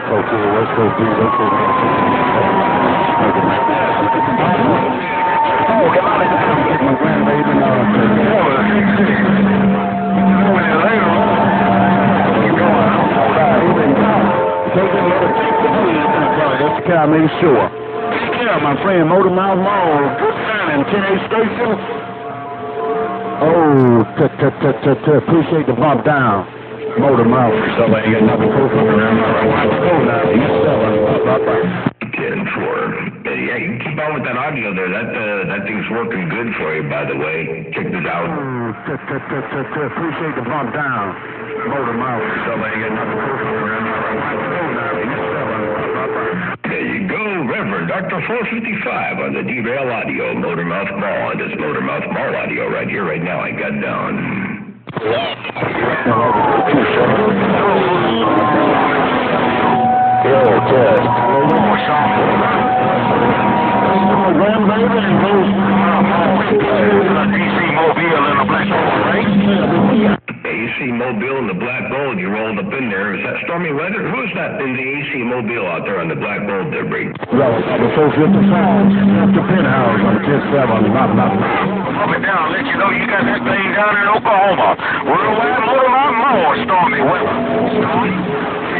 Okay, West Coast beast, my grandbaby, that's the kind of make sure. Take care, my friend. Motor Mouth Mall, good signing, 10A station. Oh, appreciate the bump down. Motor Mouth, so I ain't got nothing cool for around now. You selling. 10-4. Yeah, you keep on with that audio there. That thing's working good for you, by the way. Check this out. Appreciate the bump down. Motor Mouth. Somebody get nothing around. There you go, Reverend Dr. 455 on the Derail Audio Motormouth Mall. This Motormouth Mall audio right here, right now. I got down. DC Mobile in the Black Gold, right? AC Mobile and the Black Gold, you rolled up in there. Is that stormy weather? Who's that in the AC Mobile out there on the Black Gold there, Bree? The 455, the penthouse on 10-7, Up and down, let you know you got that thing down in Oklahoma. Worldwide Motormouth Mall, stormy weather.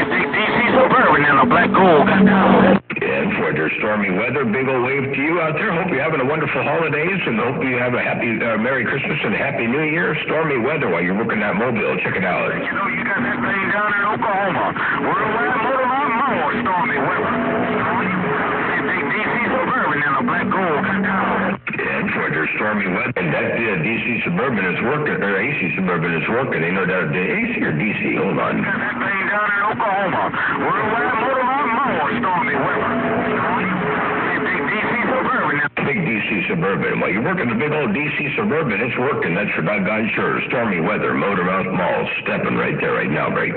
DC Suburban in the Black Gold got down. And for their stormy weather, big old wave to you out there. Hope you're having a wonderful holidays and hope you have a happy Merry Christmas and Happy New Year. Stormy weather while you're working that mobile. Check it out. You know you got that thing down in Oklahoma. Worldwide Motormouth Mall, stormy weather. DC Suburban in the Black Gold got down. And for their stormy weather, that DC Suburban is working, or AC Suburban is working. They know that the AC or DC. Hold on. You got that thing down in Oklahoma. Worldwide Motormouth Mall, stormy weather. DC Suburban. Big DC Suburban. While you're working the big old DC Suburban, it's working. That's for doggone sure. Stormy weather, Motormouth Mall, stepping right there right now, Bree.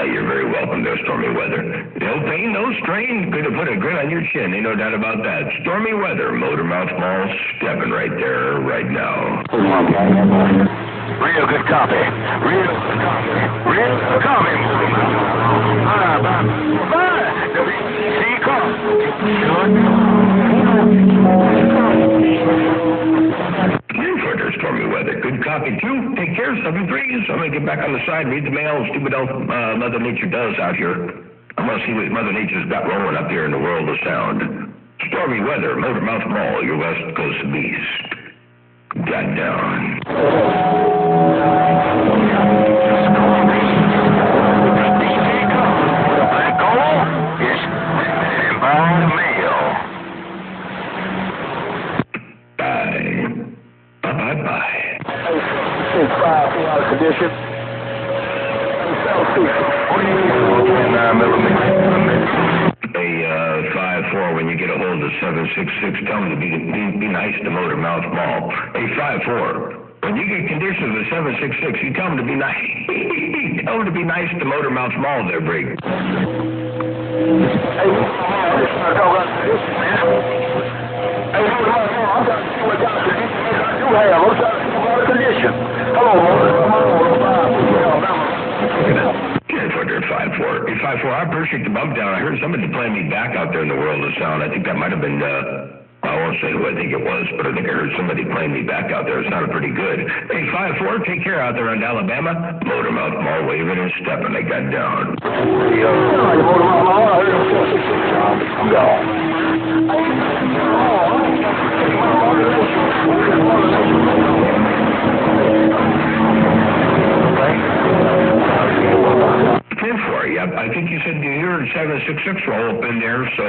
You're very welcome there, stormy weather. No pain, no strain. Could have put a grin on your chin. Ain't no doubt about that. Stormy weather, Motormouth Mall, stepping right there, right now. Real good copy. Real good copy. Real good copy. Stormy weather. Good copy, too. Take care, 7-3. So I'm going to get back on the side, read the mail, stupid elf Mother Nature does out here. I want to see what Mother Nature's got rolling up here in the world of sound. Stormy weather, Motormouth Mall, your West Coast beast. Got down. Black Gold is by the mail. Bye. Bye-bye-bye. Condition. Hey, 5-4, when you get a hold of 766, tell them to be nice to Motormouth Mall. Hey, 5-4, when you get conditions of 766, you tell them to be nice. Tell them to be nice to Motormouth Mall there, Brig. Condition. Hello, Footer 5-4. Hey, 5-4, I appreciate the bump down. I heard somebody playing me back out there in the world of sound. I think that might have been, I won't say who I think it was, but I think I heard somebody playing me back out there. It sounded pretty good. Hey, 5-4, take care out there in Alabama. Motormouth Mall waving and stepping. I got down. Yeah, I think you said you heard 766 roll up in there, so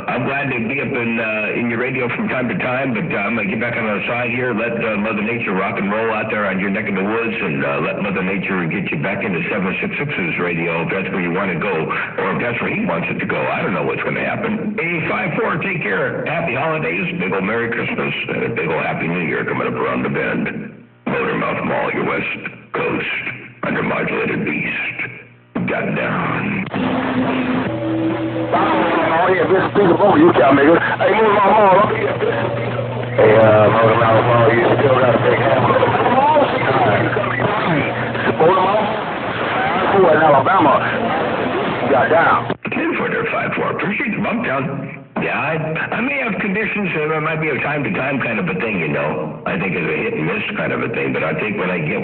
I'm glad to be up in your radio from time to time, but I'm going to get back on the side here, let Mother Nature rock and roll out there on your neck of the woods, and let Mother Nature get you back into 766's radio if that's where you want to go, or if that's where he wants it to go. I don't know what's going to happen. Hey, 5-4, take care. Happy holidays, big old Merry Christmas, and a big old Happy New Year coming up around the bend. Motormouth Mall, your West Coast, under modulated beast. Got down. Oh, yeah, this big of you got me. Hey, Motormouth Mall, up here. Hey, Motormouth Mall, you still got a big hammer. Motormouth? Oh, in Alabama. Got down. 10-footer, 5-4. Appreciate the bump down. Yeah, I may have conditions, so it might be a time-to-time kind of a thing, you know. I think it's a hit-and-miss kind of a thing, but I take what I get.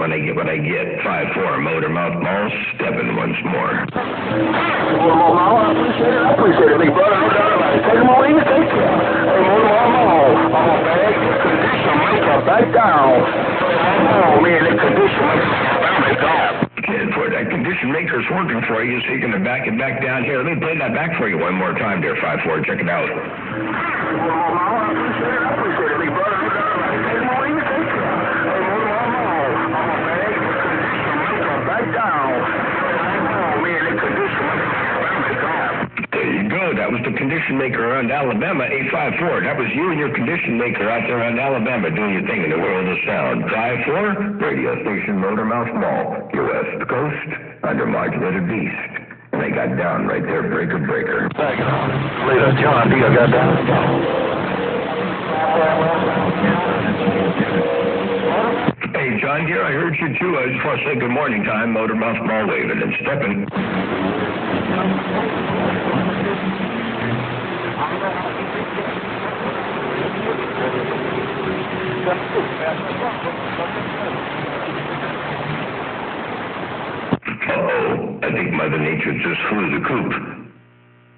5-4, Motormouth Mall, stepping once more. Motormouth Mall, I appreciate it, big brother. No doubt about it. Take them away, you take care. Hey, Motormouth Mall. I'm a bag. condition maker's working for you, so you're going to back it back down here. Let me play that back for you one more time there, 5-4. Check it out. I appreciate it, big brother. Back down. There you go. That was the condition maker around Alabama, 854. That was you and your condition maker out there around Alabama doing your thing in the world of sound. 5-4, radio station Motormouth Mall, your West Coast, under Modulated Beast. And they got down right there, breaker. Later, John D. I got down. Hey, John Deere, I heard you too. I just want to say good morning time, Motormouth Mall waving and stepping. Uh-oh, I think Mother Nature just flew the coop.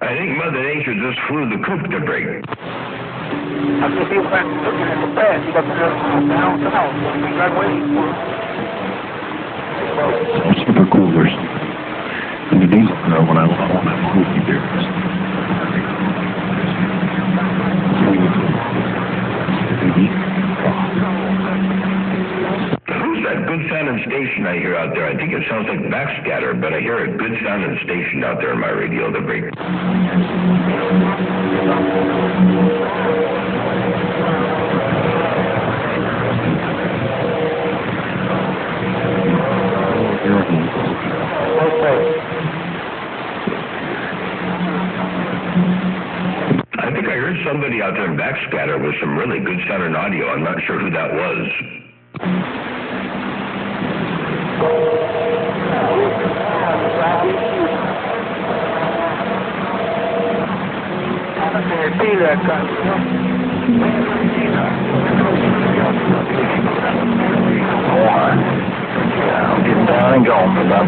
I think Mother Nature just flew the coop to break. I think he went looking at the bed. He got the down south. He's right waiting for him. Super coolers. And the diesel, when I want that movie there. Who's that good sounding station I hear out there? I think it sounds like backscatter, but I hear a good sounding station out there in my radio to break. I think I heard somebody out there in backscatter with some really good sounding audio. I'm not sure who that was. I'm getting down and going for that.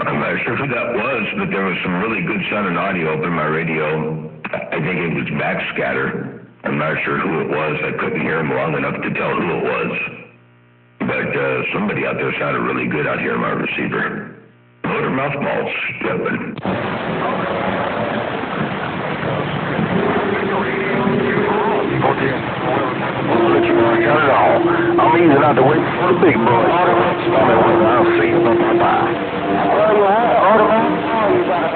I'm not sure who that was, but there was some really good sounding audio up in my radio. I think it was backscatter. I'm not sure who it was. I couldn't hear him long enough to tell who it was. But somebody out there sounded really good out here in my receiver. Motormouth Mall stepping. I'm easing out the way for the big boy. I'll see you on my bye. Well, you have Motormouth. You got a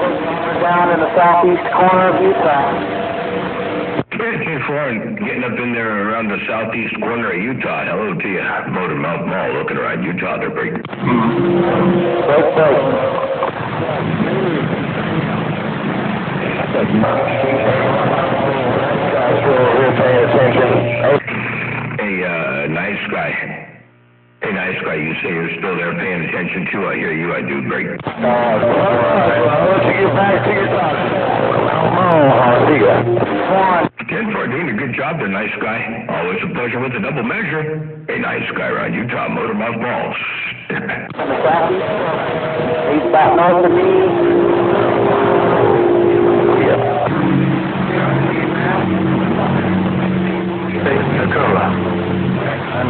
down in the southeast corner of Utah. Getting up in there around the southeast corner of Utah. Hello to you. Motormouth Mall looking around Utah. They're breaking. Hey, nice guy. Hey, nice guy, you say you're still there paying attention too. I hear you. I do. Great. I'll let you get back to your doctor. 1014, a good job there, nice guy. Always a pleasure with the double measure. Hey, nice guy around Utah, Motormouth Mall. He's back north of me.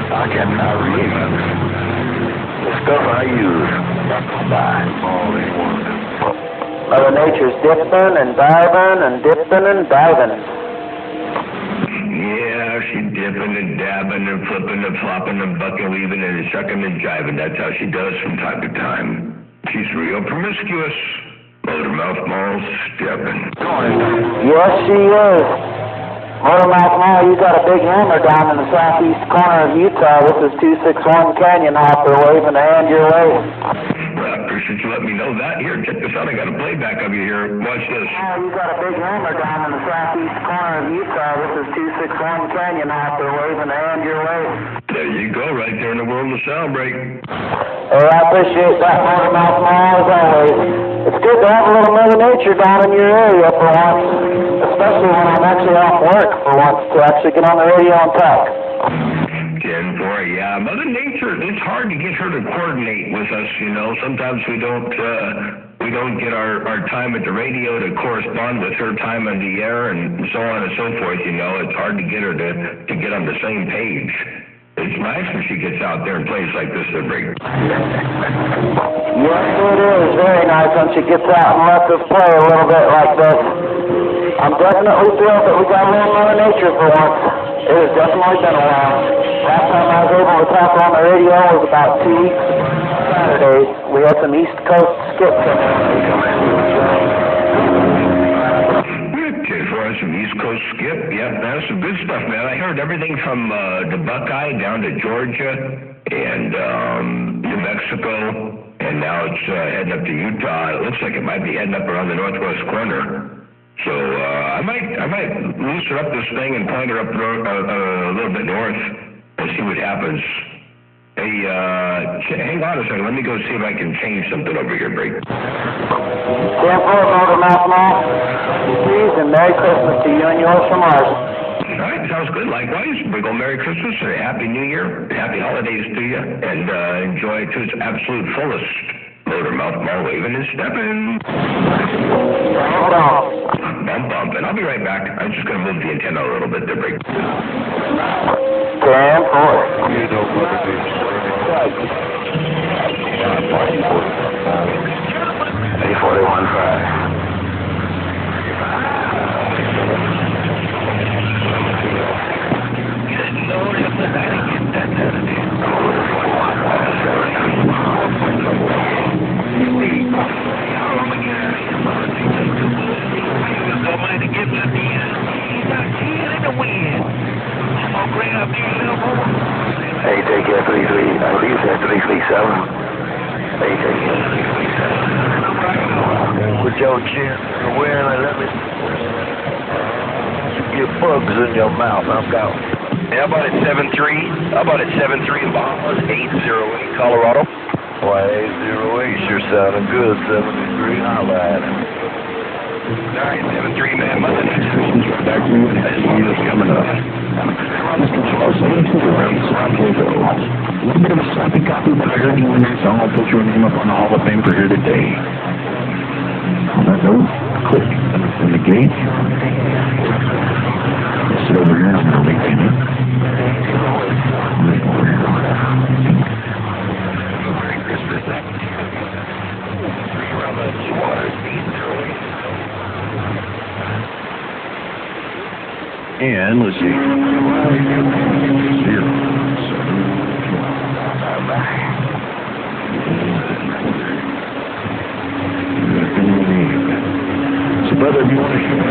I cannot read the stuff I use. Mother Nature's dipping and diving and dipping and diving. Yeah, she's dipping and dabbing and flipping and flopping and bucking, weaving and shucking and jiving. That's how she does from time to time. She's real promiscuous. Motormouth Mall stepping. Yes, she is. Motormouth Mall, you got a big hammer down in the southeast corner of Utah. This is 261 Canyon Hopper waving a hand your way. Well, I appreciate you letting me know that. Here, check this out. I got a playback of you here. Watch this. Oh, you got a big hammer down in the southeast corner of Utah. This is 261 Canyon Hopper waving a hand your way. There you go, right there in the world of sound break. Hey, I appreciate that, Motormouth Mall, as always. It's good to have a little Mother Nature down in your area for once, especially when I'm actually off work for once, to actually get on the radio and talk. 10-4, yeah. Mother Nature, it's hard to get her to coordinate with us, you know. Sometimes we don't we don't get our time at the radio to correspond with her time on the air and so on and so forth, you know. It's hard to get her to get on the same page. It's nice when she gets out there and plays like this at break. Yes, it is very nice when she gets out and lets us play a little bit like this. I'm definitely thrilled that we got a little Mother Nature for once. It has definitely been a while. Last time I was able to talk on the radio was about 2 weeks Saturday. We had some East Coast skips in there. For us, some East Coast skip. Yep, that's some good stuff, man. I heard everything from the Buckeye down to Georgia and New Mexico, and now it's heading up to Utah. It looks like it might be heading up around the northwest corner. So I might loosen up this thing and point her up a little bit north and see what happens. Hey, hang on a second. Let me go see if I can change something over here, Break. Stand for it, Motor Mouth Mall. Please, and Merry Christmas to you and yours from us. All right, sounds good. Likewise, we go Merry Christmas and a Happy New Year, Happy Holidays to you, and enjoy to its absolute fullest. Motor Mouth Mall waving and stepping. Hold on. Bump, and I'll be right back. I'm just going to move the antenna a little bit to Break. Stand for it. You know what it is. 841.5. Hey, take care, 33. I believe you said 337. Hey, take care, 337. Put your chin where and let me get bugs in your mouth. I'm out. How about at 7-3? How about at 7-3 in Bahamas? 808 Colorado? Why, 808 sure sounding good. 73, I lied. All right, 7-3, man. Mother Nature. Back to you. I just knew this coming up. Mr. Charles, I'm going to a little bit of a sloppy copy, but I heard you in your song. I'll put your name up on the Hall of Fame for here today. On that note, click in the gate. Sit over here and I'm going to wait for you. Right over here. Merry Christmas. And let's see. 0, 7, 12. So, brother, if you want to shoot me,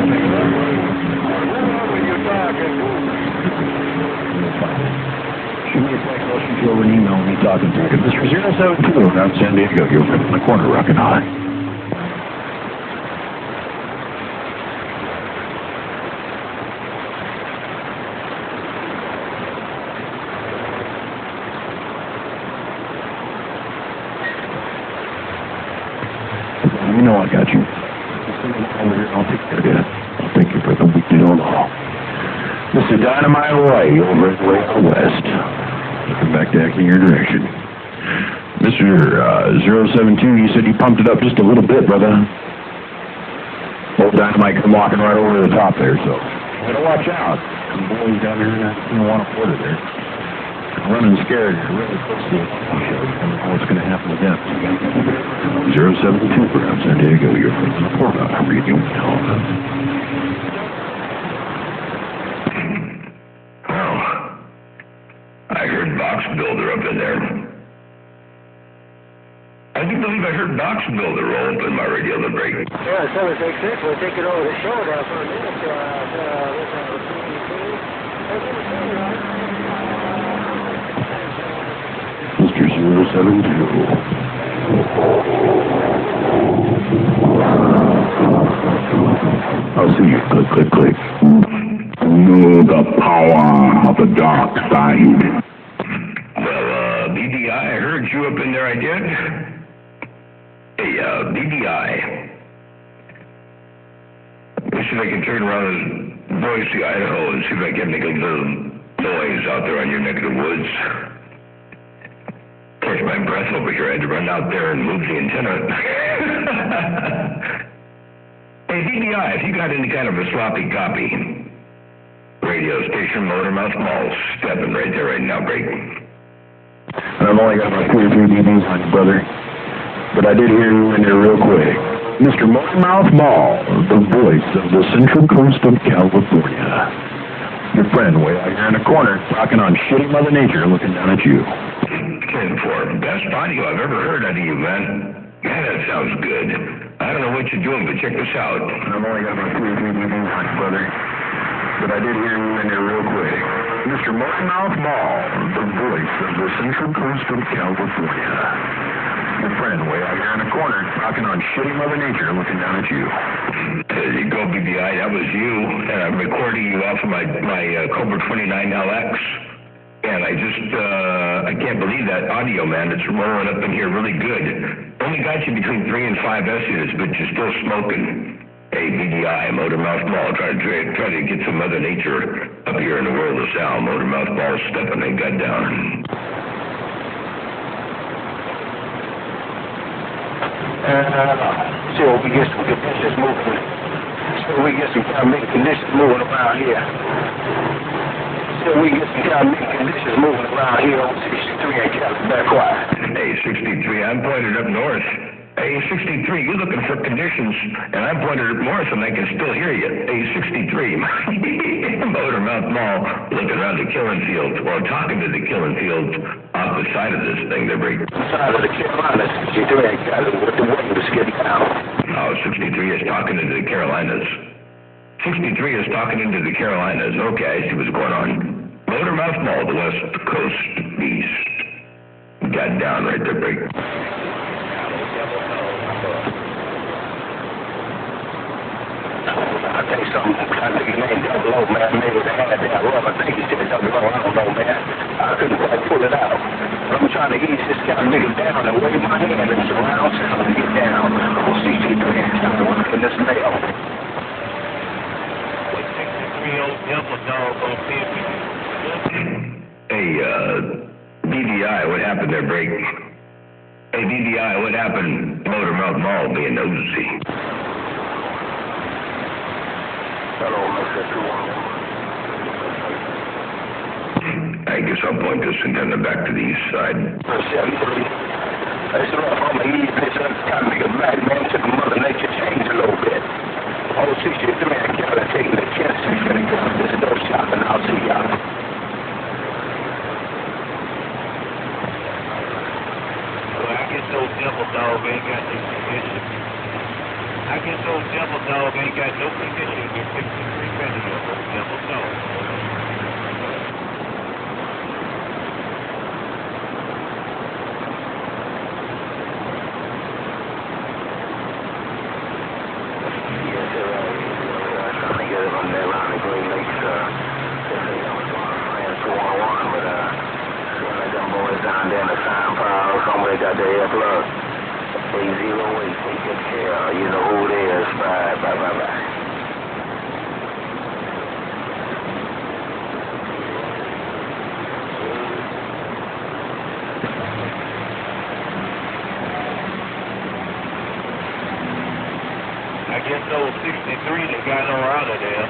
shoot me a text, I'll shoot you over an email and me talking to you. This is 072 around San Diego. You're in the corner, rockin' high. You know I got you. I'll take care of you. I'll take you for the week to know all. Mr. Dynamite White over at Way Out West. Looking back to in your direction. Mr. 072, you said you pumped it up just a little bit, brother. Old Dynamite come walking right over to the top there, so you gotta watch out. Some boys down there don't want to put it there. Running scared, really close to it. What's going to happen with them? 072 around San Diego, you're from the Florida. I'm reading you. Well, I heard Box Builder up in there. I do believe I heard Box Builder roll up in my radio the break. Yeah, 766. We'll take it over the show now for a minute. Mr. 072. I'll see you. Click, click, click. Know the power of the dark side. Well, BDI, I heard you up in there, I did. Hey, BDI. Let me see if I can turn around this Boise, Idaho, and see if I can make a little noise out there on your neck of the woods. Catch my breath over here. I had to run out there and move the antenna. Hey, BDI, if you got any kind of a sloppy copy, radio station, Motormouth Mall, stepping right there right now, break. And I've only got about 2 or 3 DVDs on you, brother. But I did hear you in there real quick. Mr. Motormouth Mall, the voice of the Central Coast of California. Your friend way out here in the corner, talking on shitty Mother Nature, looking down at you. 10-4, best audio I've ever heard out of you, man. Man, that sounds good. I don't know what you're doing, but check this out. I've only got about 2 or 3 DVDs on you, brother. But I did hear you in there real quick. Mr. Motormouth Mall, the voice of the Central Coast of California. Your friend way out here in the corner, talking on shitty Mother Nature, looking down at you. There you go, BBI. That was you. And I'm recording you off of my Cobra 29LX. And I can't believe that audio, man. It's rolling up in here really good. Only got you between 3 and 5 S units, but you're still smoking. Hey, BDI, Motormouth Mall, try to get some Mother Nature up here in the world of sound. Motormouth Mall stepping they got down. So we get some conditions moving. So we get some kind of big conditions moving around here. So we get some kind of big conditions moving around here on 63 and Cali. Back quiet. Hey, 63, I'm pointed up north. Hey, 63, you're looking for conditions, and I'm pointed up north, and I can still hear you. Hey, 63, Motormouth Mall, looking around the killing fields, or talking to the killing fields off the side of this thing. They're breaking. Side of the Carolinas, 63 and Cali, with the wind is getting down. Oh, 63 is talking into the Carolinas. 63 is talking into the Carolinas. Okay, I see what's going on. Motormouth Mall, the West Coast Beast. Got down right there, break. I think something, I think his name Double O, man, maybe they had that rub. I think he said Double O, I don't know, man. I couldn't quite pull it out. I'm trying to ease this kind of nigga down and wave my hand and surround sound to get down. We'll see you and trying to work in this mail. Hey, BDI, what happened there, break? Hey, BDI, what happened? Motormouth Mall being nosy. Hello, Mr. 211. I guess I'll point this antenna back to the east side. It's rough on the east, bitch. I'm trying to make a black man took Mother Nature change a little bit. Oh, 63 and Cali taking the chance to get it going. This door shop and I'll see y'all. Well, I guess those devil dog ain't got no condition. I guess those devil dog ain't got no condition to 63 pennies of those devil dog. Got the air plug. 808, take good care. You know who it is. Bye. I guess those 63 that got on out of there.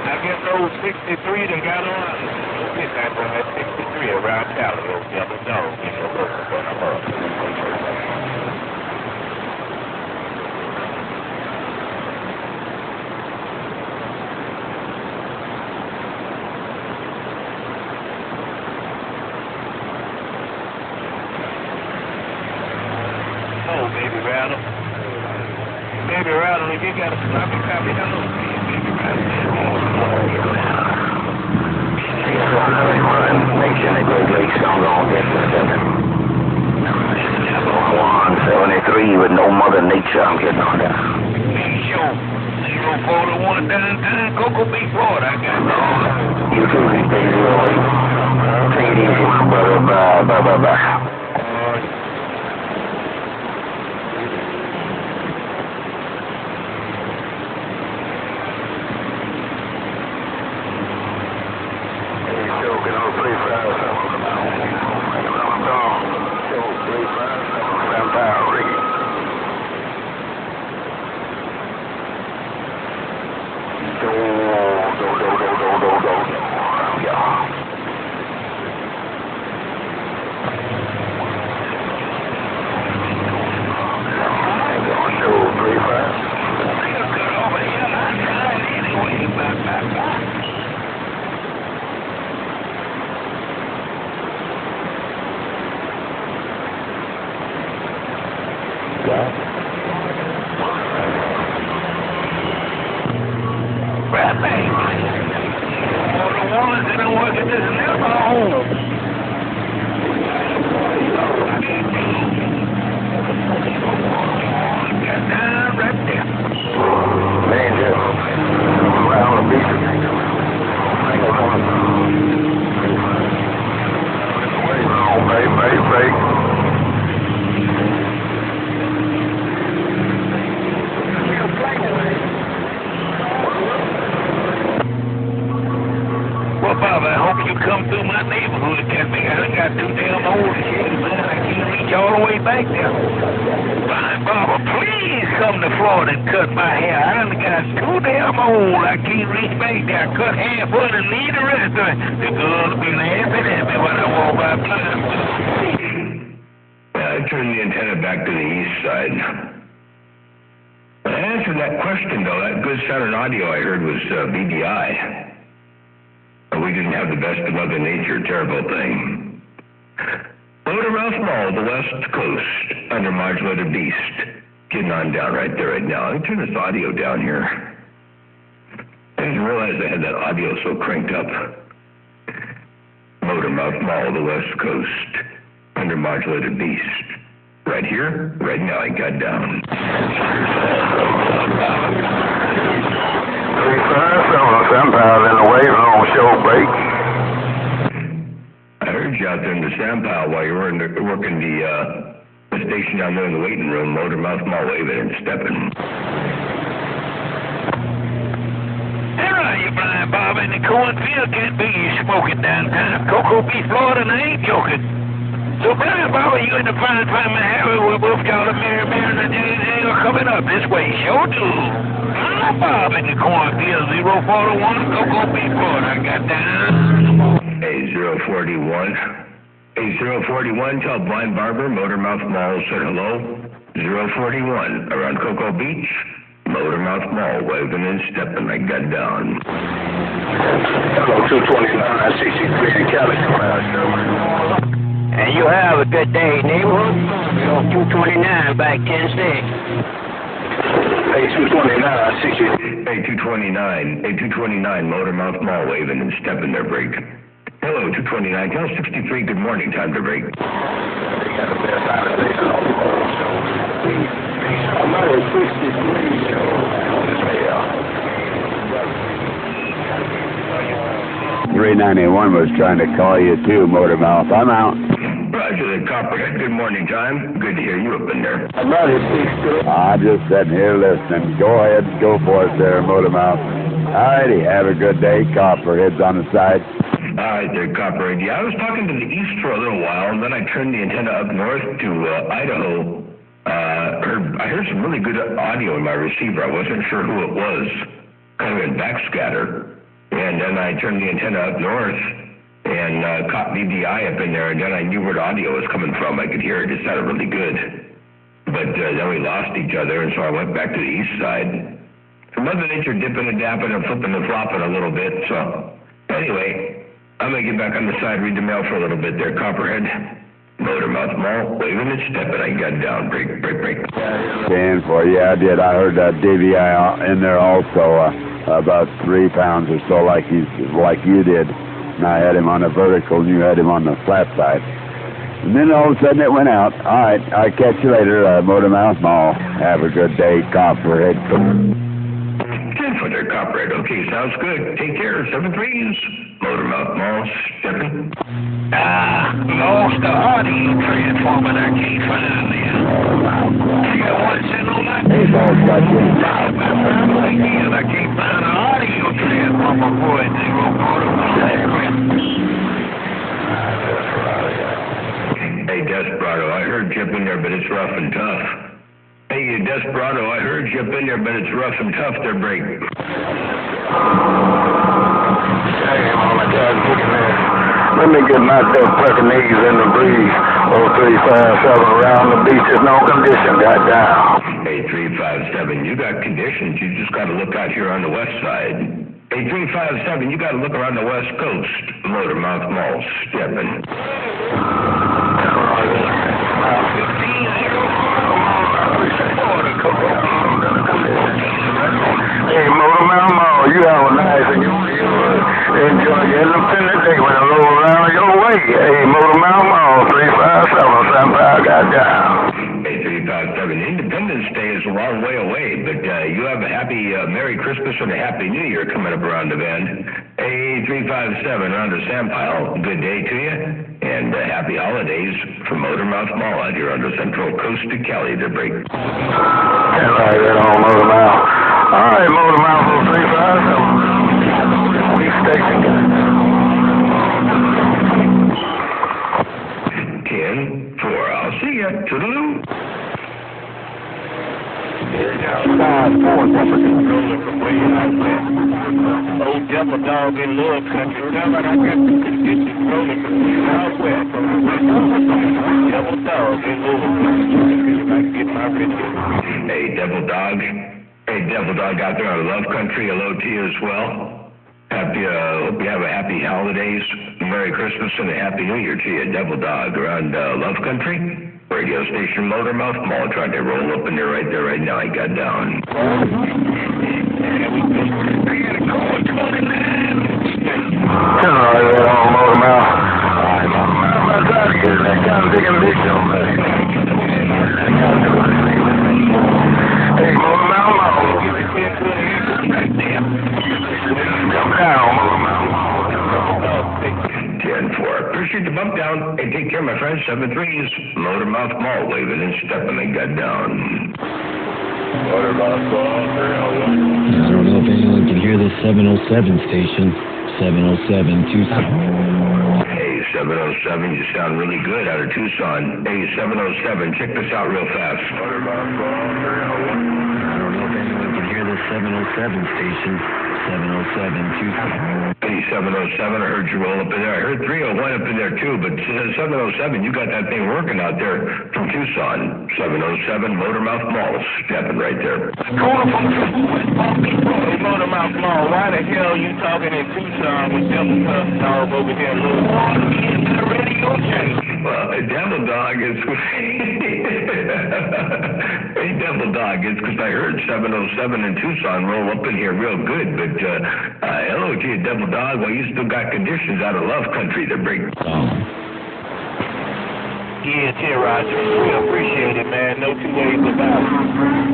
I guess those 63 that got on out of there. Don't get back on that 63 around Cali, those devil dog. You know what I'm up. Oh, baby rattle. Baby rattle, if you got a sloppy copy, hello to you, baby rattle. Make sure they go Lake Song on this and 173 with no Mother Nature. I'm getting on that. Make sure 041 downtown Cocoa Beach Road. I got that. You too, stay 08. Take it easy, my brother. Bye. They don't work at this never home. Right there. Man, just around the beach. Break. Well, Bob, I hope you come through my neighborhood, Captain. I done got too damn old shit, man. I can't reach all the way back there. Fine, Barbara, please come to Florida and cut my hair. I done got too damn old. I can't reach back there. Cut half of it and leave the rest of it. The girls be laughing at me when I walk by time. I turned the antenna back to the east side. I answered that question, though. That good sounding audio I heard was BDI. We didn't have the best of Mother Nature, terrible thing. Low to Ralph Mall, the West Coast, under Modulated Beast. Getting on down right there right now. Let me turn this audio down here. I didn't realize I had that audio so cranked up. Motormouth Mall, the West Coast, under Modulated Beast. Right here, right now, I got down. 357, Sampao in the wave on show break. I heard you out there in the Sampao while you were working the station down there in the waiting room, Motormouth Mall, waving and stepping. There you blind Bob in the cornfield can't be smoking downtown Cocoa Beach, Florida, and I ain't joking. So blind Bob, you in the fine Harry, we both got a Mary and they are coming up this way, sure do. Blind Bob in the cornfield, 041, Cocoa Beach, Florida, I got down. Hey, 041. Hey, 041, tell Blind Barber, Motormouth Mall said hello. 041, around Cocoa Beach. Motormouth Mall, waving and stepping, I got down. Hello, 229, 63 in Cali. And you have a good day, neighborhood. 229 back 10-6. Hey, 229, 60. Hey, 229. Hey, 229, Motormouth Mall, waving and stepping their break. Hello, 229, tell 63 good morning, time to break. I'm at 63. 391 was trying to call you too, Motormouth. I'm out. Roger the Copperhead, good morning, time. Good to hear you up in there. I'm at 63. I'm just sitting here listening. Go ahead, go for it there, Motormouth. Alrighty, have a good day. Copperhead's on the side. All right there, Copperhead. Yeah, I was talking to the east for a little while, and then I turned the antenna up north to Idaho. I heard some really good audio in my receiver. I wasn't sure who it was. Kind of in backscatter. And then I turned the antenna up north and caught BDI up in there, and then I knew where the audio was coming from. I could hear it. It sounded really good. But then we lost each other, and so I went back to the east side. So Mother Nature dipping and dapping and flipping and flopping a little bit. So anyway, I'm going to get back on the side, read the mail for a little bit there, Copperhead. Motormouth Mall, waving and stepping. I got down. Break. Stand for you. I did. I heard DVI in there also. About 3 pounds or so, like you did. And I had him on the vertical, and you had him on the flat side. And then all of a sudden it went out. All right, I'll catch you later, Motormouth Mall. Have a good day, Copperhead. 10 for their Copperhead. Okay, sounds good. Take care. 7-3s. Motormouth Mall, stepping. Lost the audio transformer. I can't find it. You got one sitting on that? Hey, boss, got you. I can't find an audio transformer for it. 041. Hey, Desperado, I heard you up in there, but it's rough and tough. Hey, Desperado, I heard you up in there, but it's rough and tough there, break. Hey, Mama, Dad, look in there. Let me get my Pekingese in the breeze. 0357 around the beach in no condition, got down. Hey, 357, you got conditions. You just got to look out here on the west side. Hey, 357, you got to look around the west coast. Motormouth Mall, stepping. Hey, Motormouth Mall, you have a nice and gonna get them in the day when I roll around your way. Hey, Motor Mouth Mall, 357, Sampaio got down. Hey, 357. Independence Day is a long way away, but you have a happy Merry Christmas and a Happy New Year coming up around the bend. Hey, 357, around to Sampaio, good day to you, and happy holidays from Motor Mouth Mall out here on the Central Coast of Cali to break. Can't ride that on Motor Mouth. All right, Motor Mouth, 357. We station. 10-4. I'll see ya. Toodaloo. Rolling from way out west. Old Devil Dog in Love Country. Now I got to get this rolling from way out west. Devil Dog in Love Country. If I can get my radio. Hey, Devil Dog. Hey, Devil Dog out there on Love Country. Hello to you as well. Hope you have a happy holidays, Merry Christmas, and a Happy New Year to you, Devil Dog, around Love Country. Radio station Motor Mouth Mall. Trying to roll up in there right now. I got down. I got a call at 29. Can't ride that on Motor Mouth. All right, Motor Mouth. I'm trying to get that kind of big and big on me. Hey, Motor Mouth Mall. Goddamn. Jump down, Motor Mouth. 10-4. Appreciate the bump down. Hey, take care, my friends. 7-3's Motor Mouth Mall, waving and stepping and got down. Motor Mouth Mall, 301. I don't know if anyone can hear this 707 station. 707 Tucson. Hey, 707, you sound really good out of Tucson. Hey, 707, check this out real fast. Motor Mouth Mall, 301. I don't know if anyone can hear this 707 station. 707 Tucson. Hey, 707, I heard you roll up in there. I heard 301 up in there too, but 707, you got that thing working out there from Tucson. 707 Motor Mouth Mall, stepping right there. Hey, Motor Mouth Mall, why the hell you talking in Tucson with Devil Dog over here in Louisville? The radio channel. Well, Devil Dog is... Hey, Devil Dog, it's because I heard 707 in Tucson roll up in here real good, but hello to you, Devil Dog. Well, you still got conditions out of Love Country to break. Yeah, Roger. We appreciate it, man. No two ways about it.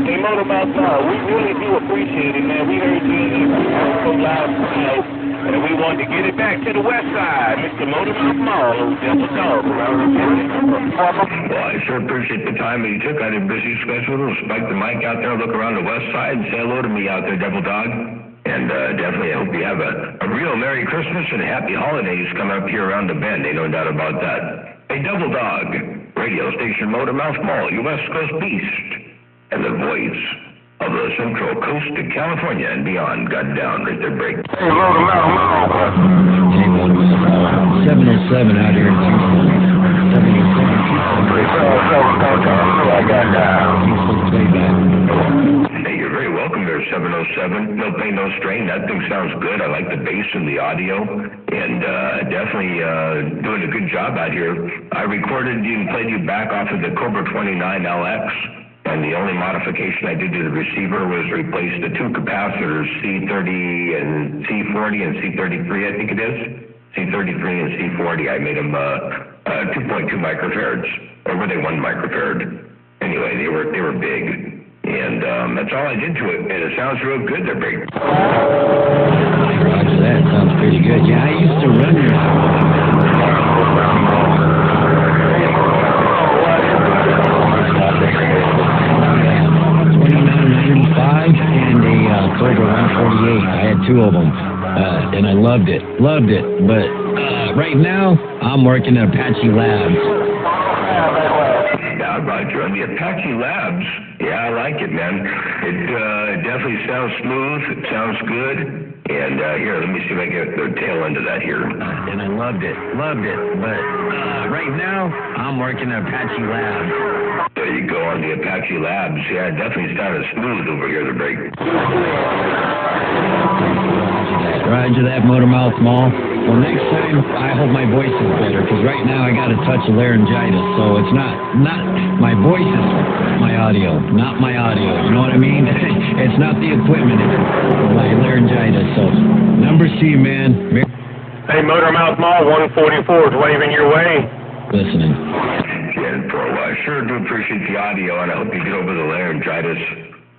Hey, Motor Mouth Mall, we really do appreciate it, man. We heard you in the so loud tonight, and we wanted to get it back to the west side. Mr. Motor Mouth Mall, old Devil Dog, around the Well, I sure appreciate the time that you took out of your busy schedule to spike the mic out there, look around the west side, and say hello to me out there, Devil Dog. And definitely, I hope you have a real Merry Christmas and happy holidays coming up here around the bend. Ain't no doubt about that. Hey, Devil Dog, radio station Motor Mouth Mall, you West Coast Beast, and the voice of the Central Coast of California and beyond. Got down right there, break. Hey, Motor Mouth Mall. Hey, Motor Mouth Mall. 707 out here in Tucson. 707 I got down. Playback. Hey, you're very welcome there, 707. No pain, no strain. That thing sounds good. I like the bass and the audio, and definitely doing a good job out here. I recorded you and played you back off of the Cobra 29 LX, and the only modification I did to the receiver was replace the two capacitors, C30 and C40 and C33, I think it is. C33 and C40, I made them 2.2 microfarads, or were they 1 microfarad? Anyway, they were big. And that's all I did to it, and it sounds real good. They're big. Roger that. Sounds pretty good. Yeah, I used to run your $29.95 and a Cobra 148. I had 2 of them, and I loved it. But right now, I'm working at Apache Labs. Yeah, Roger, on the Apache Labs. Yeah, I like it, man. It definitely sounds smooth. It sounds good. And here, let me see if I get the tail end of that here. And I loved it. But right now, I'm working at Apache Labs. There you go, on the Apache Labs. Yeah, it definitely sounded smooth over here, the break. Roger that, Motor Mouth Mall. Well, next time, I hope my voice is better, because right now I got a touch of laryngitis, so it's not my voice is my audio, not my audio, you know what I mean? It's not the equipment, it's my laryngitis, so number C, man. Hey, Motormouth Mall 144 is waving your way. Listening. And for I sure do appreciate the audio, and I hope you get over the laryngitis.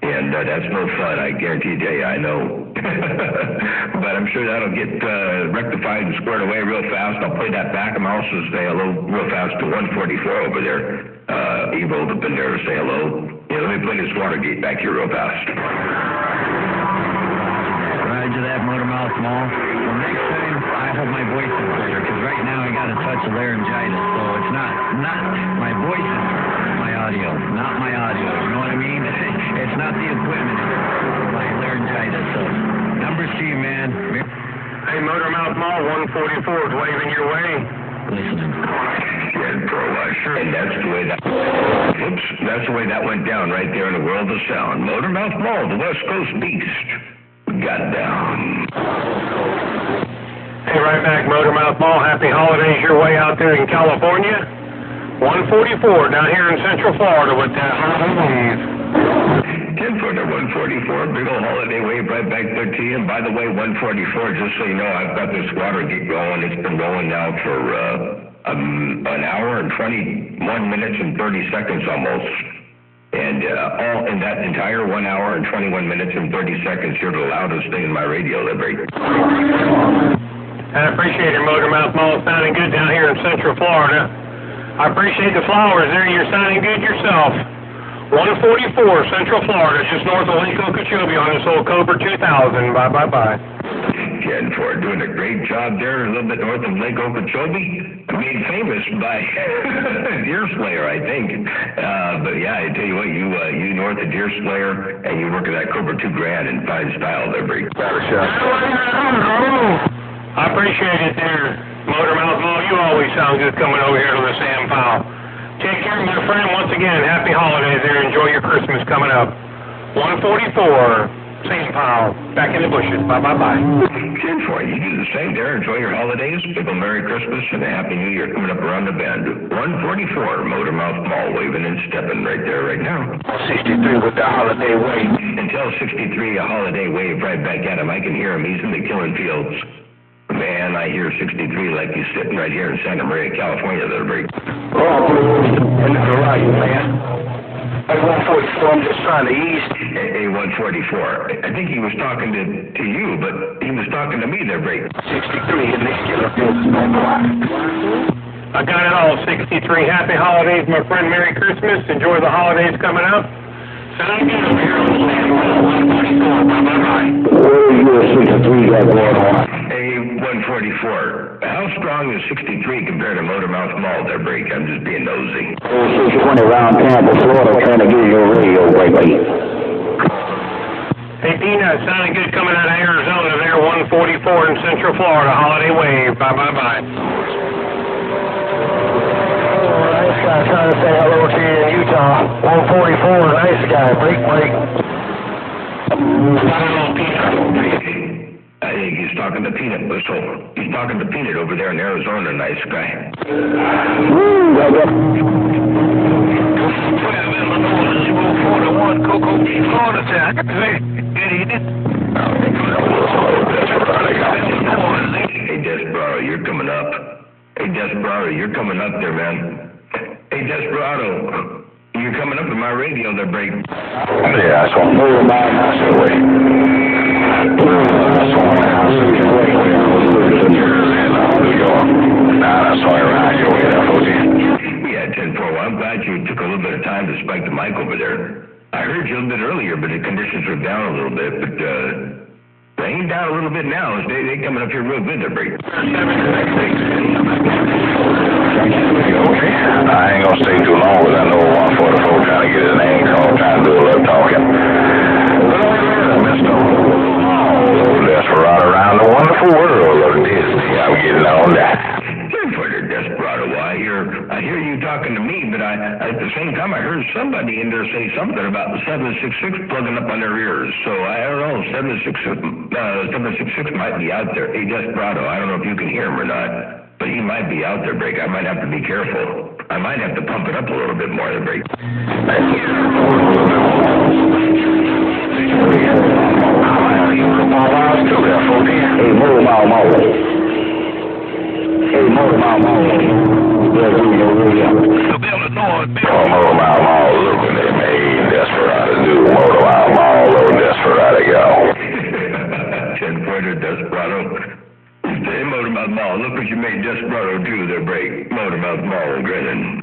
And that's no fun, I guarantee you, I know. But I'm sure that'll get rectified and squared away real fast. I'll play that back. I'm also say hello real fast to 144 over there. Evo up in there to say hello. Yeah, let me play this Watergate back here real fast. Roger that, Motormouth Mall. Well, next time, I hope my voice is better, because right now I got a touch of laryngitis, so it's not my voice is my audio, not my audio, you know what I mean? It's not the equipment, it's my laryngitis, so numbers to you, man. Hey, Motormouth Mall 144 is waving your way. Listening. And for sure, and that's the way that, that's the way that went down right there in the world of sound. Motormouth Mall, the West Coast Beast, got down. Hey, right back, Motormouth Mall. Happy holidays your way out there in California. 144 down here in Central Florida with that holidays. 10-footer 144, big old holiday wave right back there to you. And by the way, 144, just so you know, I've got this Watergate going. It's been rolling now for an hour and 21 minutes and 30 seconds almost. And all in that entire 1 hour and 21 minutes and 30 seconds, you're the loudest thing in my radio livery. I appreciate your Motormouth Mall sounding good down here in Central Florida. I appreciate the flowers there. You're sounding good yourself. 144 Central Florida, just north of Lake Okeechobee on this old Cobra 2000. Bye. 10-4, doing a great job there, a little bit north of Lake Okeechobee. Made famous by Deer Slayer, I think. But yeah, I tell you what, you north of Deer Slayer, and you work at that Cobra 2 grand in fine style there, Bree. I appreciate it there, Motormouth Mall. You always sound good coming over here to the Sam Powell. Take care, my friend. Once again, happy holidays there. Enjoy your Christmas coming up. 144, Sam Powell, back in the bushes. Bye. 10-4, you do the same there. Enjoy your holidays. Give a Merry Christmas and a Happy New Year coming up around the bend. 144, Motormouth Mall, waving and stepping right there right now. 63 with the holiday wave. Until 63, a holiday wave right back at him. I can hear him. He's in the killing fields. Man, I hear 63 like he's sitting right here in Santa Maria, California, there, Bree. Oh, in the garage, man. Hey, 144, I'm just trying to ease. Hey, 144. I think he was talking to you, but he was talking to me there, Bree. 63 in this killer business, no block. I got it all. 63. Happy holidays, my friend. Merry Christmas. Enjoy the holidays coming up. Sound good over here on the Sam Powell 144. Bye. Where you 63 got going on? Hey, 144. How strong is 63 compared to Motormouth Mall there, Bree? I'm just being nosy. 620 around Tampa, Florida, trying to get your radio baby. Hey, Dina, sounding good coming out of Arizona there. 144 in Central Florida. Holiday wave. Bye. Nice guy trying to say hello to you in Utah. 144, nice guy. Break. I think he's talking to Peanut Whistle. He's talking to Peanut over there in Arizona, nice guy. Cocoa Beach, Florida. Good evening. Hey, Desperado, you're coming up. Hey, Desperado, you're coming up there, man. Hey, Desperado, you're coming up in my radio there, Break. Yeah, so I'm moving my house away. Yeah, 10-4. Well, I'm glad you took a little bit of time to spike the mic over there. I heard you a little bit earlier, but the conditions were down a little bit. But they ain't down a little bit now. They coming up here real good, they're Break. I ain't gonna stay too long, but I know 144 trying to get his name called, trying to do a little talking. Mr. Desperado around the wonderful world of Disney. I'm getting on that. Further Desperado, I hear you talking to me, but at the same time I heard somebody in there say something about the 766 plugging up on their ears. So I don't know, 766 might be out there. Hey Desperado, I don't know if you can hear him or not, but he might be out there, Break. I might have to be careful. I might have to pump it up a little bit more, Break. Hey, move my Mouth Mall. Yeah, So Bill the North, Bill. Motor Mouth Mall, look what they made Desperado do. Motor Mouth Mall, little Desperado, go. 10-pointer Desperado. Hey, Motormouth Mall, look what you made Desperado do their break. Motormouth Mall grinning.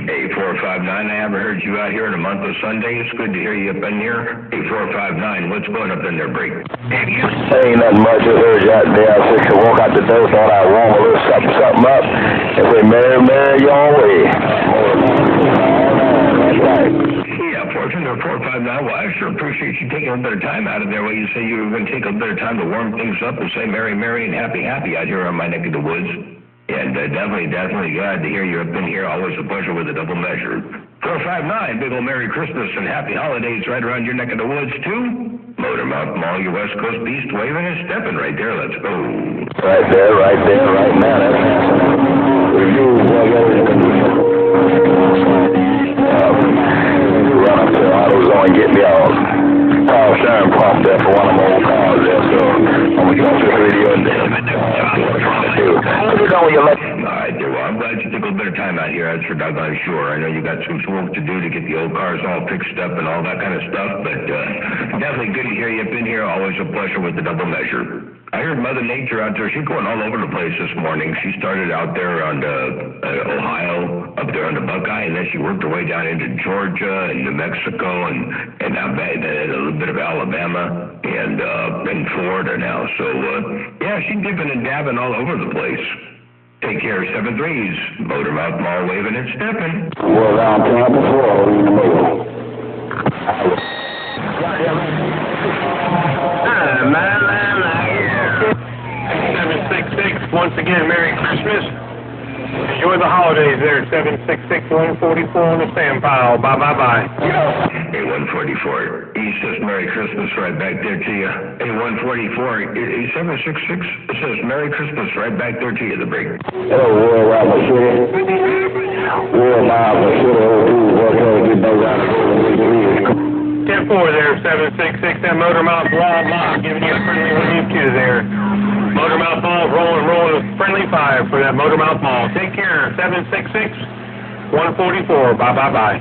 Hey, 459, I haven't heard you out here in a month of Sunday. It's good to hear you up in here. Hey, 459, what's going up in their break? Ain't nothing much. I heard you out there. I said, walk out the door, thought I'd warm a little something up, and say, Mary, your way. That's right. Yeah, 459, well, I sure appreciate you taking a bit of time out of there. Well, you say you were going to take a bit of time to warm things up and say Merry, and Happy out here on my neck of the woods. And definitely glad to hear you up in here. Always a pleasure with a double measure. 459, big old Merry Christmas and Happy Holidays right around your neck of the woods, too. Motormouth Mall, your West Coast beast, waving and stepping right there. Let's go. Right there, right now. That's awesome. Review, run up to AutoZone and get me out. Power steering pump there for one of my old cars there, so I'm gonna get off this radio and then Alright, well, I'm glad you took a little bit of time out here. That's for doggone sure. I know you got some work to do to get the old cars all fixed up and all that kind of stuff, but definitely good to hear you up in here. Always a pleasure with the double measure. I heard Mother Nature out there. She's going all over the place this morning. She started out there on Ohio, up there on the Buckeye, and then she worked her way down into Georgia and New Mexico and a little bit of Alabama and Florida now. So, yeah, she's dipping and dabbing all over the place. Take care, 7-3s. Motormouth Mall waving and stepping. Well, around Tampa, Florida, in the middle. Man. 766, once again, Merry Christmas. Enjoy the holidays there, 766-144 on the sand pile. Bye. Hey, 144. He says Merry Christmas right back there to you. Hey, 144. 766. It says Merry Christmas right back there to you, the break. Hello, World Wide City. World Wide City. What can we get those out of here? 10-4 there, 766. That Motormouth Mall giving you a friendly relief to there. Motormouth Mall rolling a friendly 5 for that Motormouth Mall. Take care, 766-144. Bye.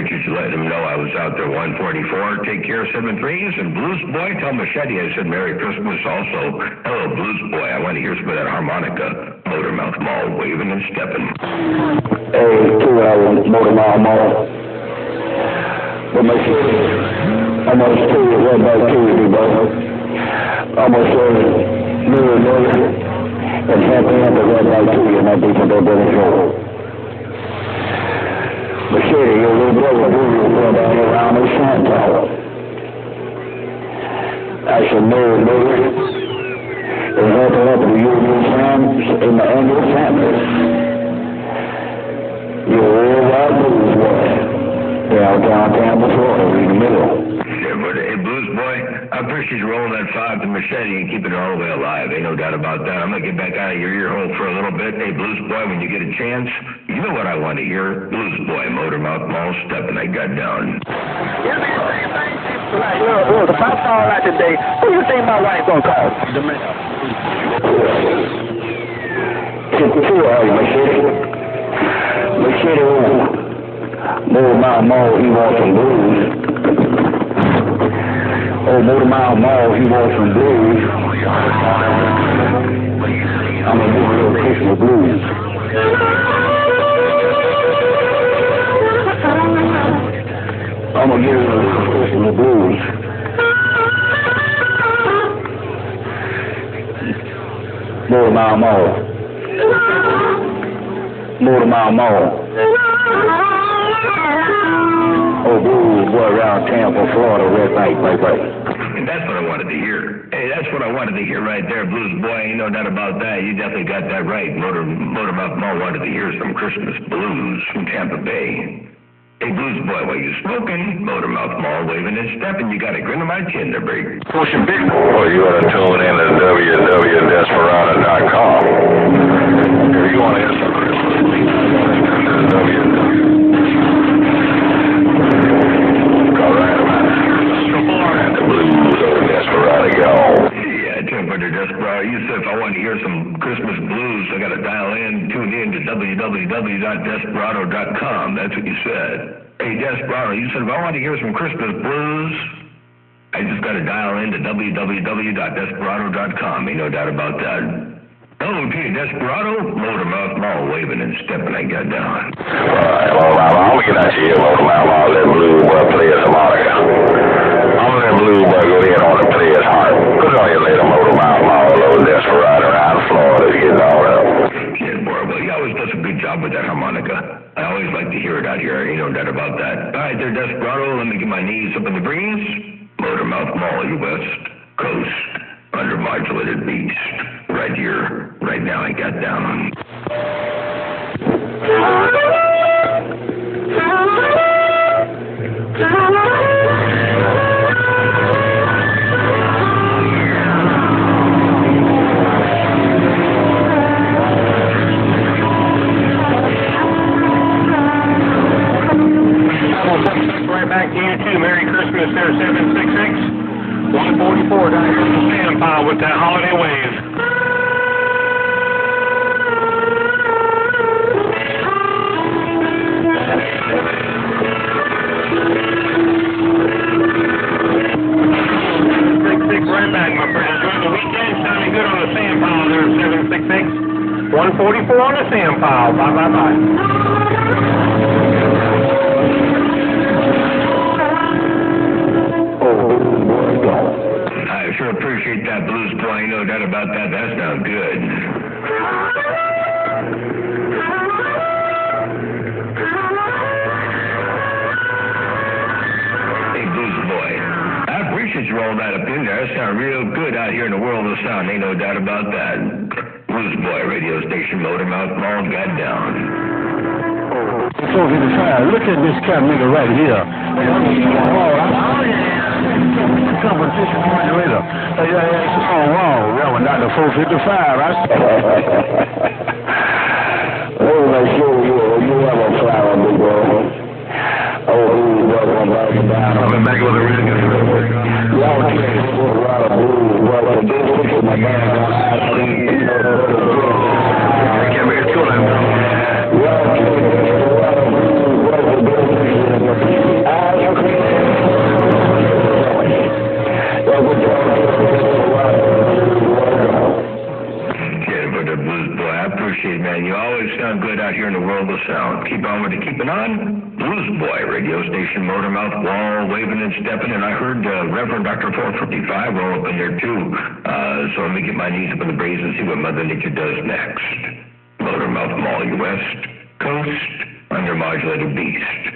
Just let him know I was out there, 144. Take care, 7-3s. And Blues Boy, tell Machete I said Merry Christmas also. Hello, Blues Boy. I want to hear some of that harmonica. Motormouth Mall waving and stepping. Hey, 2 hours, Motormouth Mall. But my shit, I'm going to tell you what about you, brother. I'm going to say, Merry, and happy right back to you, and I think you're going to show. Machete, your little brother, you're going down here around the Sand Tower. I said, Merry, and happy to you and your friends in the Annual Family. You're all right, Blues Boy. Downtown Tampa, Florida, in the middle. Hey, Blues Boy, I appreciate you rolling that 5 to Machete and keeping it all the way alive. Ain't no doubt about that. I'm going to get back out of your ear hole for a little bit. Hey, Blues Boy, when you get a chance, you know what I want to hear. Blues Boy, Motormouth Mall, stepping I got down. Look, if I call out today, who do you think my wife gonna call? The man. Machete, Motormouth Mall, he wants some blues. Oh, Motormouth Mall, he wants some blues. I'm gonna give you a little Christmas blues. I'm gonna give you a little Christmas blues. Motormouth Mall. Motormouth Mall. Oh, blues, boy, around Tampa, Florida, red light, right. And that's what I wanted to hear. Hey, that's what I wanted to hear right there, Blues Boy. Ain't no doubt about that. You definitely got that right. Motormouth Mall wanted to hear some Christmas blues from Tampa Bay. Hey, Blues Boy, while you smoking, Motormouth Mall waving and stepping, you got a grin on my chin there, big. Pushing big. Well, you ought to tune in to www.desperado.com. If you want to hear some Christmas music, All right. www.desperado.com. That's what you said. Hey, Desperado, you said if I want to hear some Christmas blues, I just got to dial into www.desperado.com. Ain't no doubt about that. Hello to you, Desperado. Motormouth Mall waving and stepping. I got down. I'm gonna get out here, Motormouth Mall. Let Blue Boy play us some harmonica. I'm gonna let Blue Boy go ahead on and play his heart. Put it on you later, Motormouth Mall. Little Desperado around Florida getting all up. Yeah, boy, well, he always does a good job with that harmonica. I always like to hear it out here. Ain't no doubt about that. All right, there, Desperado. Let me get my knees up in the breeze. Motormouth Mall, you West Coast, undermodulated beast. Right here, right now, I got down. Right back to you too. Merry Christmas there, 766. 144 down here in the stand pile with that holiday wave. Right back, my friend. Enjoy the weekend. Sounding good on the sand pile there, 766. 144 on the sand pile. Bye, bye, bye. I sure appreciate that, Blues Boy. No doubt about that. That sounds good. Hey, Blues Boy. I appreciate you rolling that up in there. That sounds real good out here in the world of sound. Ain't no doubt about that. Blues Boy radio station, Motormouth Mall, got down. 455. Look at this kind of nigga right here. Competition modulator. Hey, it's all wrong. Reverend Dr. 455. Oh, make sure you have a flower, big boy. Oh, welcome back down. I'm back with a really good Y'all can't put a lot of blues, but for this week, my man, I can't make it too loud. y'all can't put a lot of blues, but for this week, Yeah, but the Blues Boy, I appreciate it, man. You always sound good out here in the world of sound. Keep on with it, keeping on. Blues Boy radio station, Motormouth Wall, waving and stepping. And I heard Reverend Dr. 455 roll up in there too. So let me get my knees up in the breeze and see what Mother Nature does next. Motormouth Mall, you West Coast, undermodulated beast.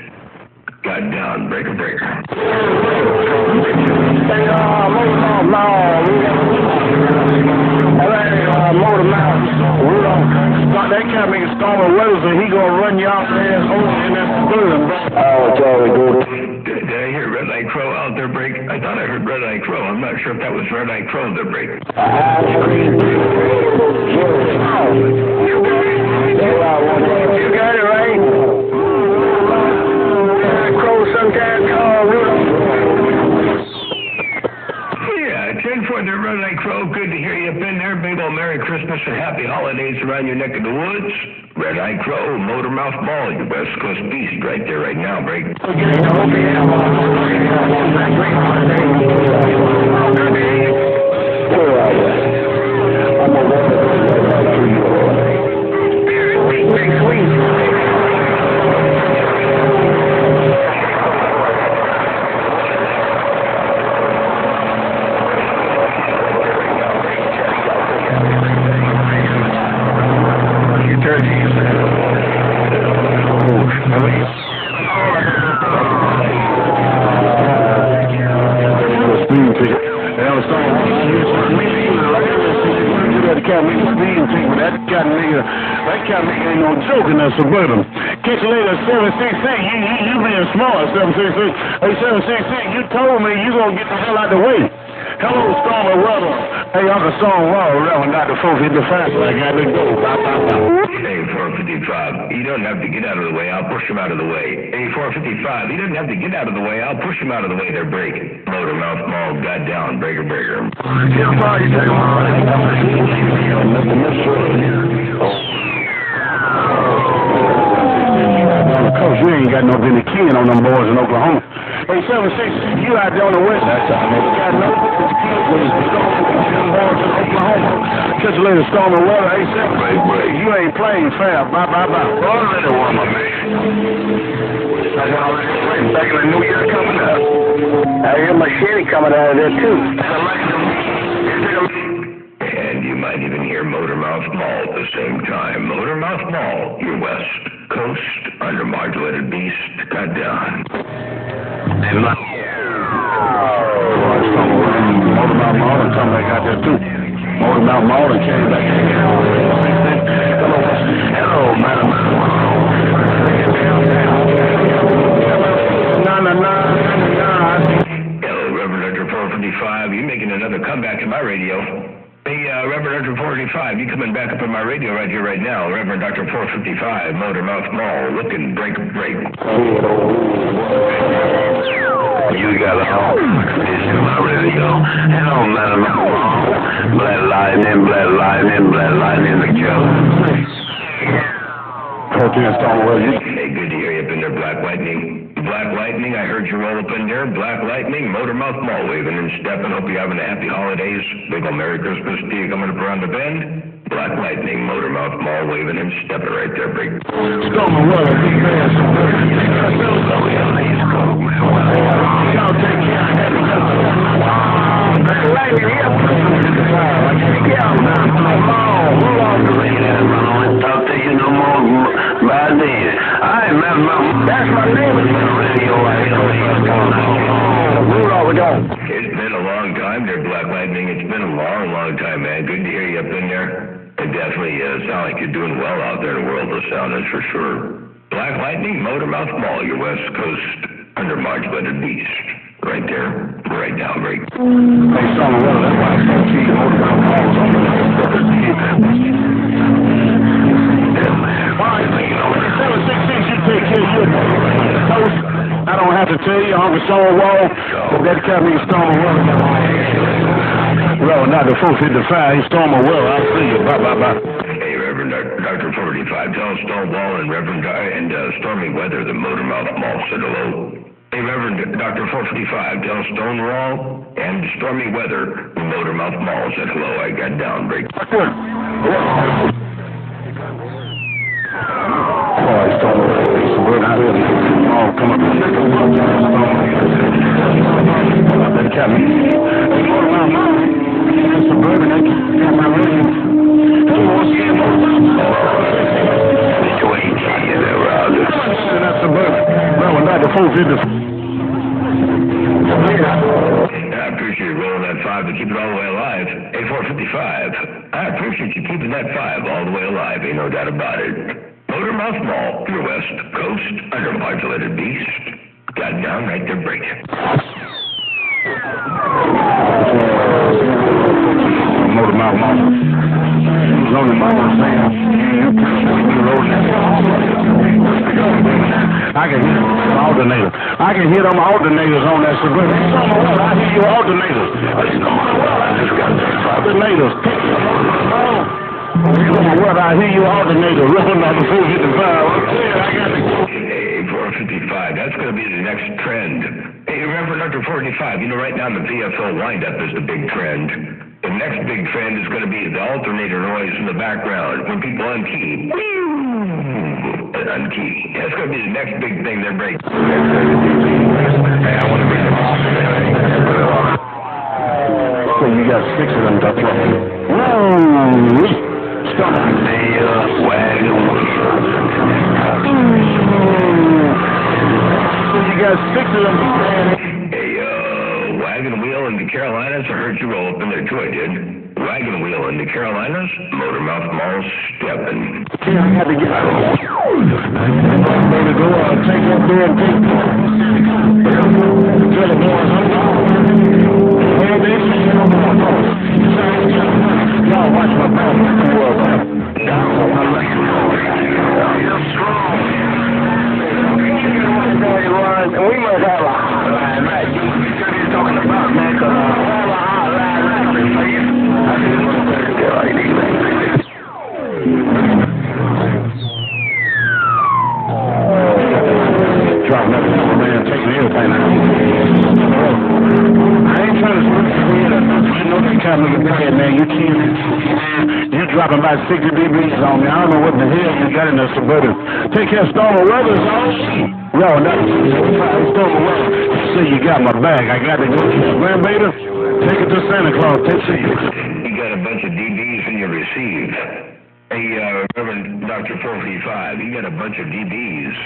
Got down, breaker. Hey, Motormouth Mall. All right, Motormouth. We're gonna start that kind of nigga Stormy Weathers, and he gonna run you off there over in that suburban, bro. Oh, Charlie, good. Did I hear Red Eye Crow out there break? I thought I heard Red Eye Crow. I'm not sure if that was Red Eye Crow that break. Ice cream. You got it right. Crow sometimes call Rudolph. Yeah, 10-4 there, Red Eye Crow. Good to hear you up in there. Big old Merry Christmas and Happy Holidays around your neck of the woods. Red Eye Crow, Motormouth Mall, your West Coast beast right there right now, break. Suburban. Catch you later, 766. You being smart, 766. Hey, 766, you told me you gonna get the hell out the way. Hello, Stormy Weather. Hey, Uncle Stormy Weather, Reverend Dr. 455. I got to go. Bye, bye, bye. Hey, 455, he doesn't have to get out of the way. I'll push him out of the way. Hey, 455, he doesn't have to get out of the way. I'll push him out of the way. They're breaking. Motormouth Mall, got down, breaker. Mr. Coach, you ain't got no Benny King on them boys in Oklahoma. Hey, 7-6, you out there on the west side. You got no Benny King on them boys in Oklahoma. Just a little storm of weather. Hey, 7, you ain't playing fair. Bye. Well, a little warmer, man. Back in the new year coming up. I hear Machete coming out of there, too. And you might even hear Motormouth Mall at the same time. Motormouth Mall, your West Coast undermodulated beast cut down. And Motormouth Mall and come back out there, too. Motormouth Mall and came back. Hello, madam. Hello, Reverend Dr. 455. You making another comeback to my radio. Hey, Reverend Dr. 455, you coming back up on my radio right here, right now. Reverend Dr. 455, Motormouth Mall, looking break. You got a this is my radio. Hello, Motormouth Mall. Black lightning, the killer. Hey, good to hear you up in there, Black Lightning. Black Lightning, I heard you roll up in there. Black Lightning, Motormouth Mall waving and stepping. Hope you're having a happy holidays. Big old Merry Christmas to you coming up around the bend. Black Lightning, Motormouth Mall waving and stepping right there, big. Talk to you no more. I remember. That's my name. It's been a long time there, Black Lightning. It's been a long time, man. Good to hear you up in there. It definitely sound like you're doing well out there in the world of sound, that's for sure. Black Lightning, Motormouth Mall, your West Coast undermodulated beast. Right there, right now, right. Hey, son, that's why I can't see Motormouth Mall on I don't have to tell you, Uncle Stonewall, but that cat me storm a well. Well, not the 455, he storm a well. I'll see you. Bye. Hey, Reverend Dr. 45, tell Stonewall and Reverend and Stormy Weather the Motormouth Mall said hello. Hey, Reverend Dr. 455, tell Stonewall and Stormy Weather the Motormouth Mall said hello. I got down, break. Come up. That cat me. Suburban, I got my radio. That's Suburban. Well, not the 450. I appreciate you rolling that 5 to keep it all the way alive. Hey, 455, I appreciate you keeping that 5 all the way alive. Ain't no doubt about it. Motormouth Mall, your West Coast undermodulated beast. Got down right there, break. Motormouth Mall. Who's on the mama saying? I can hear them alternator. I can hear them alternators on that Suburban. I hear you alternators. Alternators. I hear you alternator. Ripping on the 455. Hey, 455, that's going to be the next trend. Hey, Reverend Dr. 45, you know, right now the VFL windup is the big trend. The next big trend is going to be the alternator noise in the background when people unkey. Unkey. That's going to be the next big thing they're breaking. Hey, I want to bring them off. So you got 6 of them, Dr. Whoa! Stop. Wagon wheel. So you got 6 of them. Hey, Wagon Wheel in the Carolinas. I heard you roll up in there too, I did. Wagon Wheel in the Carolinas. Motormouth Mall stepping. Yeah, I had to get out. I'm going to go take that door and take tell the boys I'm gone. Well, they say y'all watch my back. You're strong. And we must have a hotline, right? You're talking about, man, because we have a hotline for you. I just want to tell you anything. man, taking everything out. I ain't trying to switch your head up. You know that kind of bad, man. You dropping about 60 dBs on me. I don't know what the hell you got in there, suburban. Take care, Stormy Weather's on. Yo, that's Stormy Weather. See, you got my bag. I got to go to the grandbaby. Take it to Santa Claus. Take it. You got a bunch of DBs in your receive. Hey, Reverend Dr. 455, you got a bunch of DBs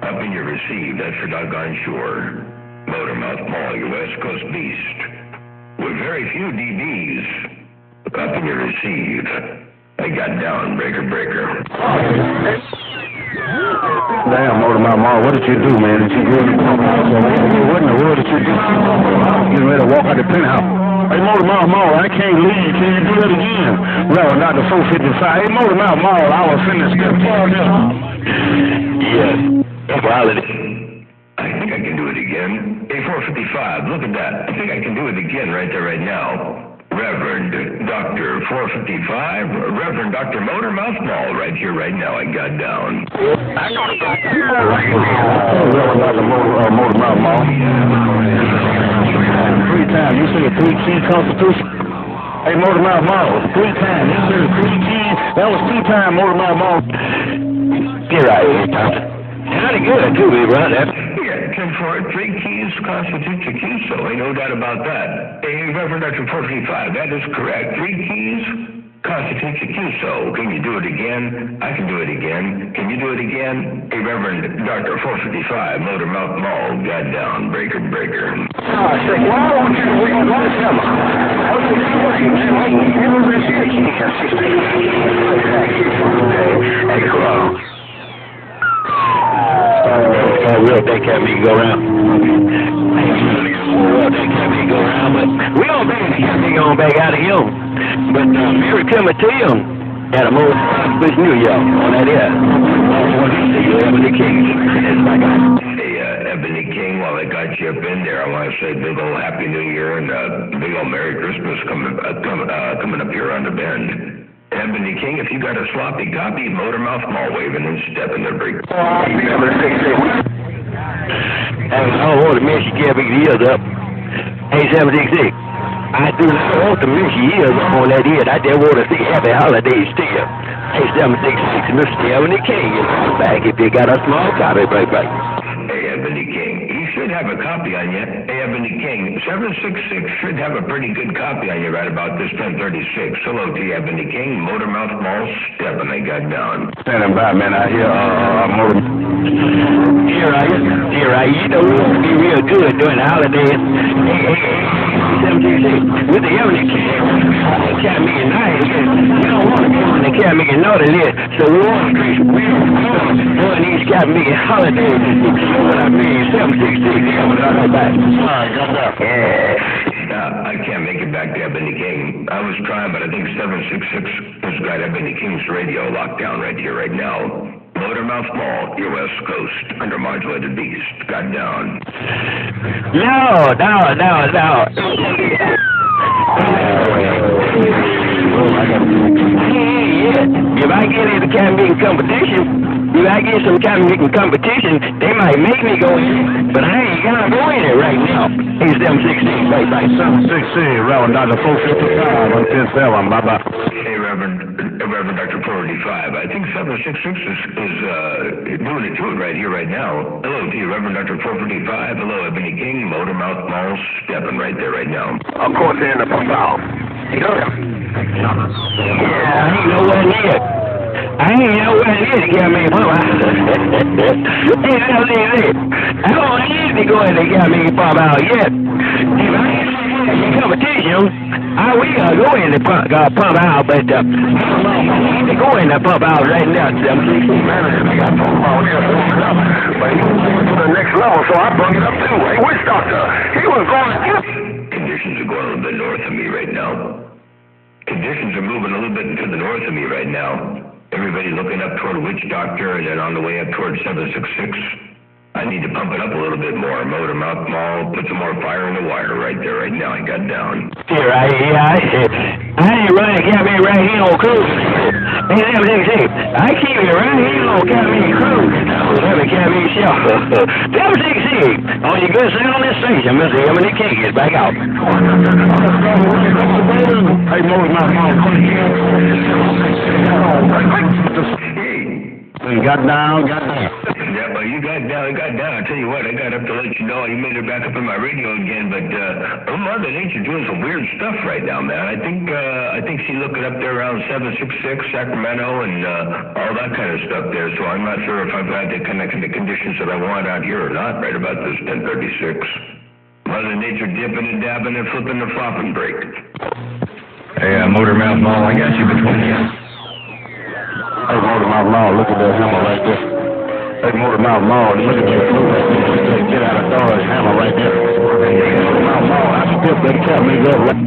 up in your receive. That's for doggone sure. Motormouth Paul, your West Coast beast. With very few DBs up in your receive. I got down, breaker. Damn, Motormouth Paul, what did you do, man? Did you go to the penthouse? What in the world did you do? I was getting ready to walk out the penthouse. Hey, Motormouth Paul, I can't leave. Can you do that again? Well, not the 455. Hey, Motormouth Paul, I was finished. Yes. I think I can do it again. Hey, 455, look at that. I think I can do it again right there, right now. Reverend Dr. 455, Reverend Dr. Motormouth Paul, right here, right now. I got down. Reverend Dr. Motormouth Paul. 3 times. You say a 3-key constitution? Hey, Motormouth Paul, 3 times. You said a 3 keys. That was 2 times, Motormouth Paul. Get right here, Thompson. Sounded good, too, right? Yeah, 10-4, 3 keys constitutes a QSO. Ain't no doubt about that. Hey, Reverend Dr. 455, that is correct. 3 keys constitutes a QSO. Can you do it again? I can do it again. Can you do it again? Hey, Reverend Dr. 455, Motormouth Mall, got down, breaker. I said, well, I want you to read what it's about. Hey, hello. We'll take care of me go around. We'll take care of me go around, but we don't think we going back out of him. But Mary Timothy had a most with New York on that air. Ebony King. Hey, Ebony King, while I got you up in there, I want to say big old Happy New Year and big old Merry Christmas coming up here on the bend. Ebony King, if you got a sloppy copy, Motormouth Mall waving and stepping the break. I don't want to mess your ears up. Hey, 766. I do not want to mess your ears up on that ear. I just want to see happy holidays still. Hey, 766, Mr. Ebony King is back if you got a small copy, right. Hey, Ebony King, you should have a copy on you. Hey, Ebony King, 766 should have a pretty good copy on you right about this 1036. Hello to you, Ebony King. Motormouth Mall stepping, I got down. Standing by, man, I hear Motor. Here I you know we want to be real good during the holidays. Hey, 766, with the Ebony King, they can't make it nice. We don't want to be on the can't make it naughty list, so we want to be real good during these can't make it holidays. What I mean, 766, I can't make it back to Ebony King. I was trying, but I think 766 has got Ebony King's radio locked down right here, right now. Motormouth Mall, your West Coast, under Modulated Beast, got down. No. If I get into camping competition, they might make me go in, but I ain't gonna go in it right now. Hey, 716, right. 716, Reverend Dr. 455, 157, bye-bye. Hey, Reverend Dr. 455, I think 766 is doing it to it right here, right now. Hello to you, Reverend Dr. 455. Hello, Ebony King, Motormouth Mall, stepping right there, right now. Of course, they're in the profile. You know them? Yeah, I ain't nowhere near it. I to get me pump out. I don't need to go in and get me pump out yet. If I ain't in competition, I will go in and pump out, but I need to go in and pump out right now. I got pump out here, but he was going to the next level, so I brought it up too. Hey, Witch Doctor, he was going to Conditions are going a little bit north of me right now. Conditions are moving a little bit to the north of me right now. Everybody looking up toward Witch Doctor and then on the way up toward 766. I need to pump it up a little bit more. Motor Mouth Mall, put some more fire in the wire right there, right now. I got down. Here, I ain't running, got me right here on cruise. Hey, I keep it right here on got me cruise. Let me got me shelter. Double 6 on your good side on this station, Mr. Emily King is back out. Hey, Motor Mouth Mall. Hey. Got down. Yeah, but you got down. I tell you what, I got up to let you know. You made it back up in my radio again, but Mother Nature doing some weird stuff right now, man. I think she's looking up there around 766 Sacramento and all that kind of stuff there. So I'm not sure if I've had the conditions that I want out here or not. Right about this 1036. Mother Nature dipping and dabbing and flipping the flopping break. Hey, Motor Mouth Mall, I got you between you. Hey, Motor Mouth Mall, look at that hammer right there. Hey, Motor Mouth Mall, look at that food. Get out of Dodge, hammer right there. Hey, Motor Mouth Mall, I still that cat me up right.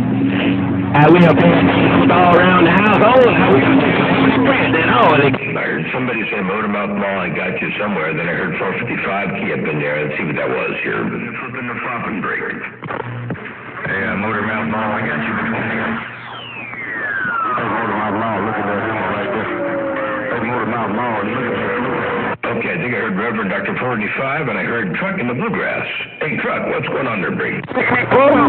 I will all around the household. I will spread that all. I heard somebody say Motor Mouth Mall, I got you somewhere. Then I heard 455 key up in there. Let's see what that was here. Flipping the flopping break. Hey, Motor Mouth Mall, I got you between you. Hey, Motor Mouth Mall, look at that hammer right there. Hey, Motor Mouth Mall, look at that food. Okay, I think I heard Reverend Dr. 45, and I heard Truck in the Bluegrass. Hey, Truck, what's going on there, Brady? Hey, Motor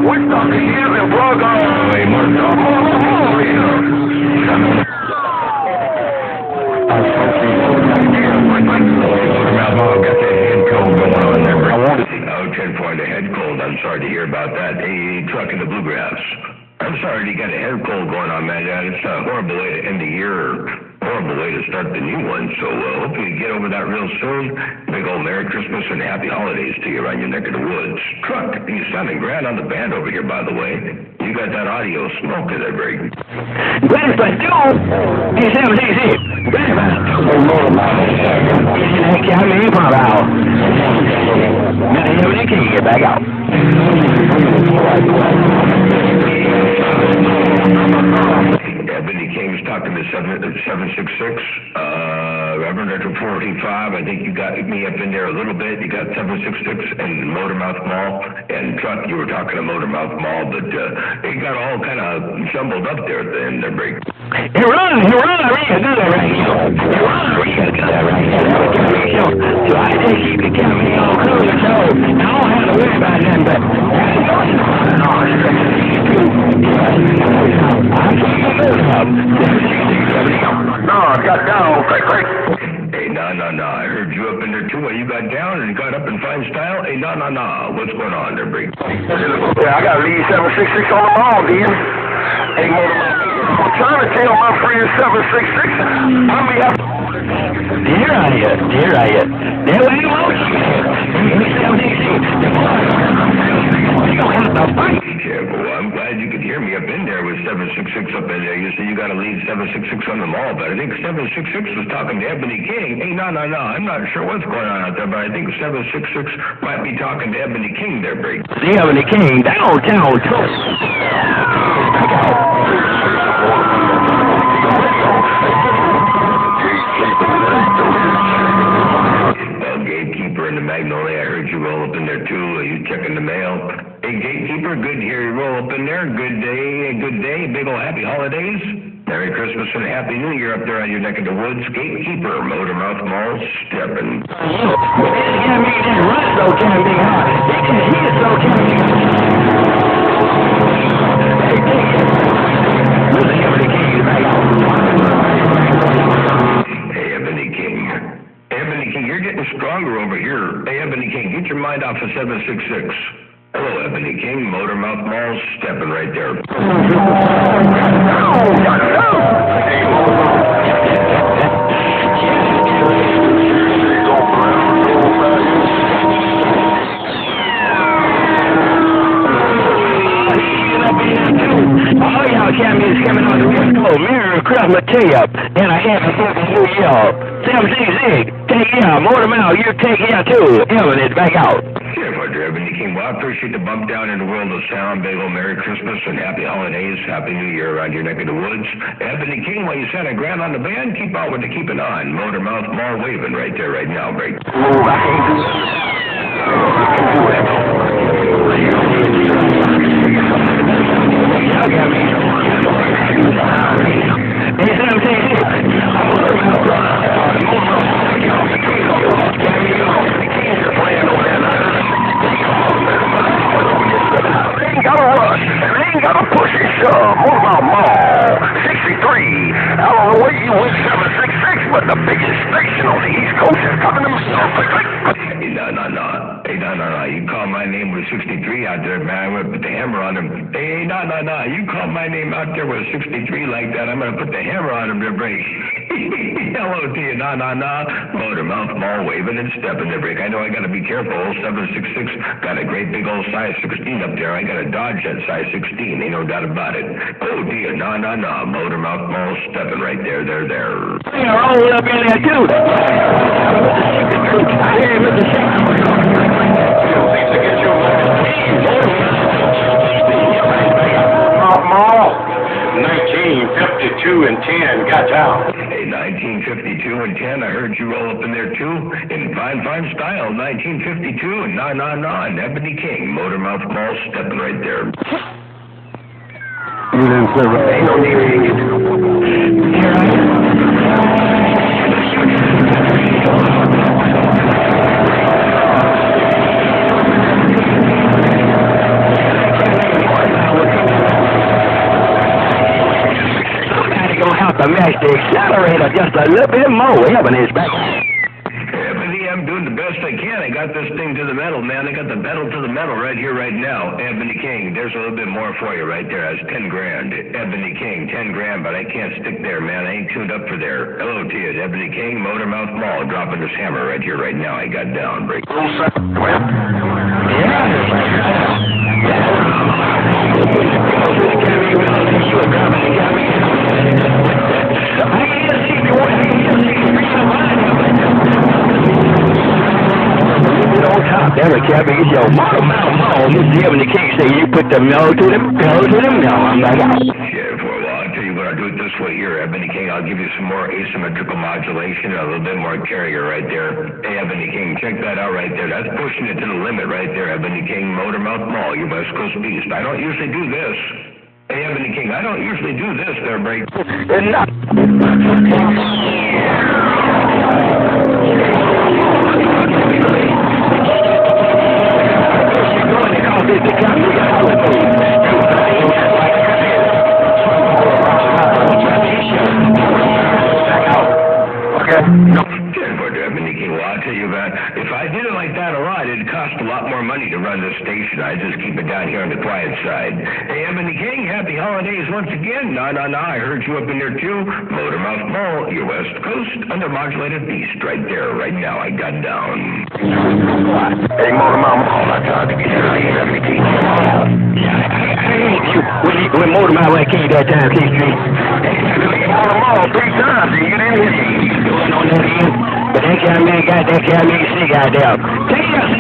Mouth Mall, got that head cold going on there, Brady. Oh, 10 point, a head cold. I'm sorry to hear about that. Hey, Truck in the Bluegrass. I'm sorry you got a head cold going on, man. It's a horrible way to end the year. Horrible way to start the new one. So hopefully you get over that real soon. Big old Merry Christmas and Happy Holidays to you around your neck of the woods. Truck, you sounding grand on the band over here, by the way. You got that audio smoking there, Greg. Grandpa, don't. Hey, Sam, Grandpa. I'm in for an hour. Now, you can get back out. Ebony King's talking to 766. Reverend Dr. 485. I think you got me up in there a little bit. You got 766 and Motor Mouth Mall. And Truck, you were talking to Motor Mouth Mall, but it got all kind of jumbled up there at the end there, break. Hey, run, I really do that right here. I really do that right here. So I just keep the camera on cruise, so I don't have to worry about nothing, but No, I got down. Quick. Hey, no. I heard you up in there too. You got down and got up in fine style. Hey, no. What's going on there, break? Yeah, I got to leave 766 on the mall, dude. Hey, I'm trying to tell my friend 766. I mean, Dear I am. There we go. Yeah, well, I'm glad you could hear me up in there with 766 up in there. You said you got to leave 766 on the mall, but I think 766 was talking to Ebony King. Hey, no. I'm not sure what's going on out there, but I think 766 might be talking to Ebony King there, Break. The Ebony King downtown. Gatekeeper in the Magnolia, I heard you roll up in there too. Are you checking the mail? Hey, Gatekeeper, good to hear you roll up in there. Good day. Big old happy holidays. Merry Christmas and Happy New Year up there on your neck of the woods. Gatekeeper, Motor Mouth Mall, stepping. Hey, Ebony King, you're getting stronger over here. Hey, Ebony King, get your mind off of 766. Hello, Ebony King, Motor Mouth Mall, stepping right there. All y'all champions coming on the West Coast. Merry Christmas to you, and a happy New Year. Sam Zig, take care. Motor Mouth, you take care too. Evan is back out. Yeah, Ebony King, I appreciate the bump down in the world of sound, Bagel. Merry Christmas and happy holidays, happy New Year around your neck of the woods. Ebony King, while you sent a grand on the band, keep on with the keeping on. Motor Mouth Mall waving right there, right now, break. Gotta push and shove. Move out, Mall. 63. I don't know where you went 766, but the biggest station on the East Coast is coming to me. No. You call my name with 63 out there, man. I'm going to put the hammer on him. Hey, no. You call my name out there with 63 like that, I'm going to put the hammer on him to break. Hello to you, no. Motor Mouth Mall waving and stepping to break. I know I got to be careful. 766 got a great big old size 16 up there. I got to dodge that size 16. Ain't no doubt about it. Oh, dear, no. Motor Mouth Mall stepping right there. You're all up in there, too. Hey, Mr. Mall, 1952 and 10, got down. Hey, 1952 and 10, I heard you roll up in there too. In fine style, 1952 and no, and Ebony King, Motor Mouth Mall stepping right there. You didn't say right. Ain't no need to get to match the accelerator just a little bit more. Ebony's back. Ebony, I'm doing the best I can. I got this thing to the metal, man. I got the pedal to the metal right here, right now. Ebony King, there's a little bit more for you right there. That's 10 grand. Ebony King, 10 grand, but I can't stick there, man. I ain't tuned up for there. Hello to you, Ebony King, Motor Mouth Mall, dropping this hammer right here, right now. I got down. Break. Every cabin is your Mall. Mr. Ebony King say you put the metal to the metal. I'm like, yeah, well, I'll tell you what, I'll do it this way here, Ebony King. I'll give you some more asymmetrical modulation and a little bit more carrier right there. Hey, Ebony King, check that out right there. That's pushing it to the limit right there, Ebony King, Motor Mouth Mall, your West Coast beast. I don't usually do this. Hey, Ebony King, I don't usually do this there, break. enough. If I did it like that a lot, it'd cost a lot more money to run this station. I just keep it down here on the quiet side. Hey, Ebony King, happy holidays once again. No, I heard you up in there too. Motor Mouth Mall, your West Coast undermodulated beast right there, right now. I got down. Hey, Motor Mouth Mall, I tried to get you out here, Ebony King. I hate you. When Motor Mouth King that time, King Street. Motor Mall 3 times, and you didn't hit me. Going on that end. But that cameraman got that cameraman sick out there. Take us,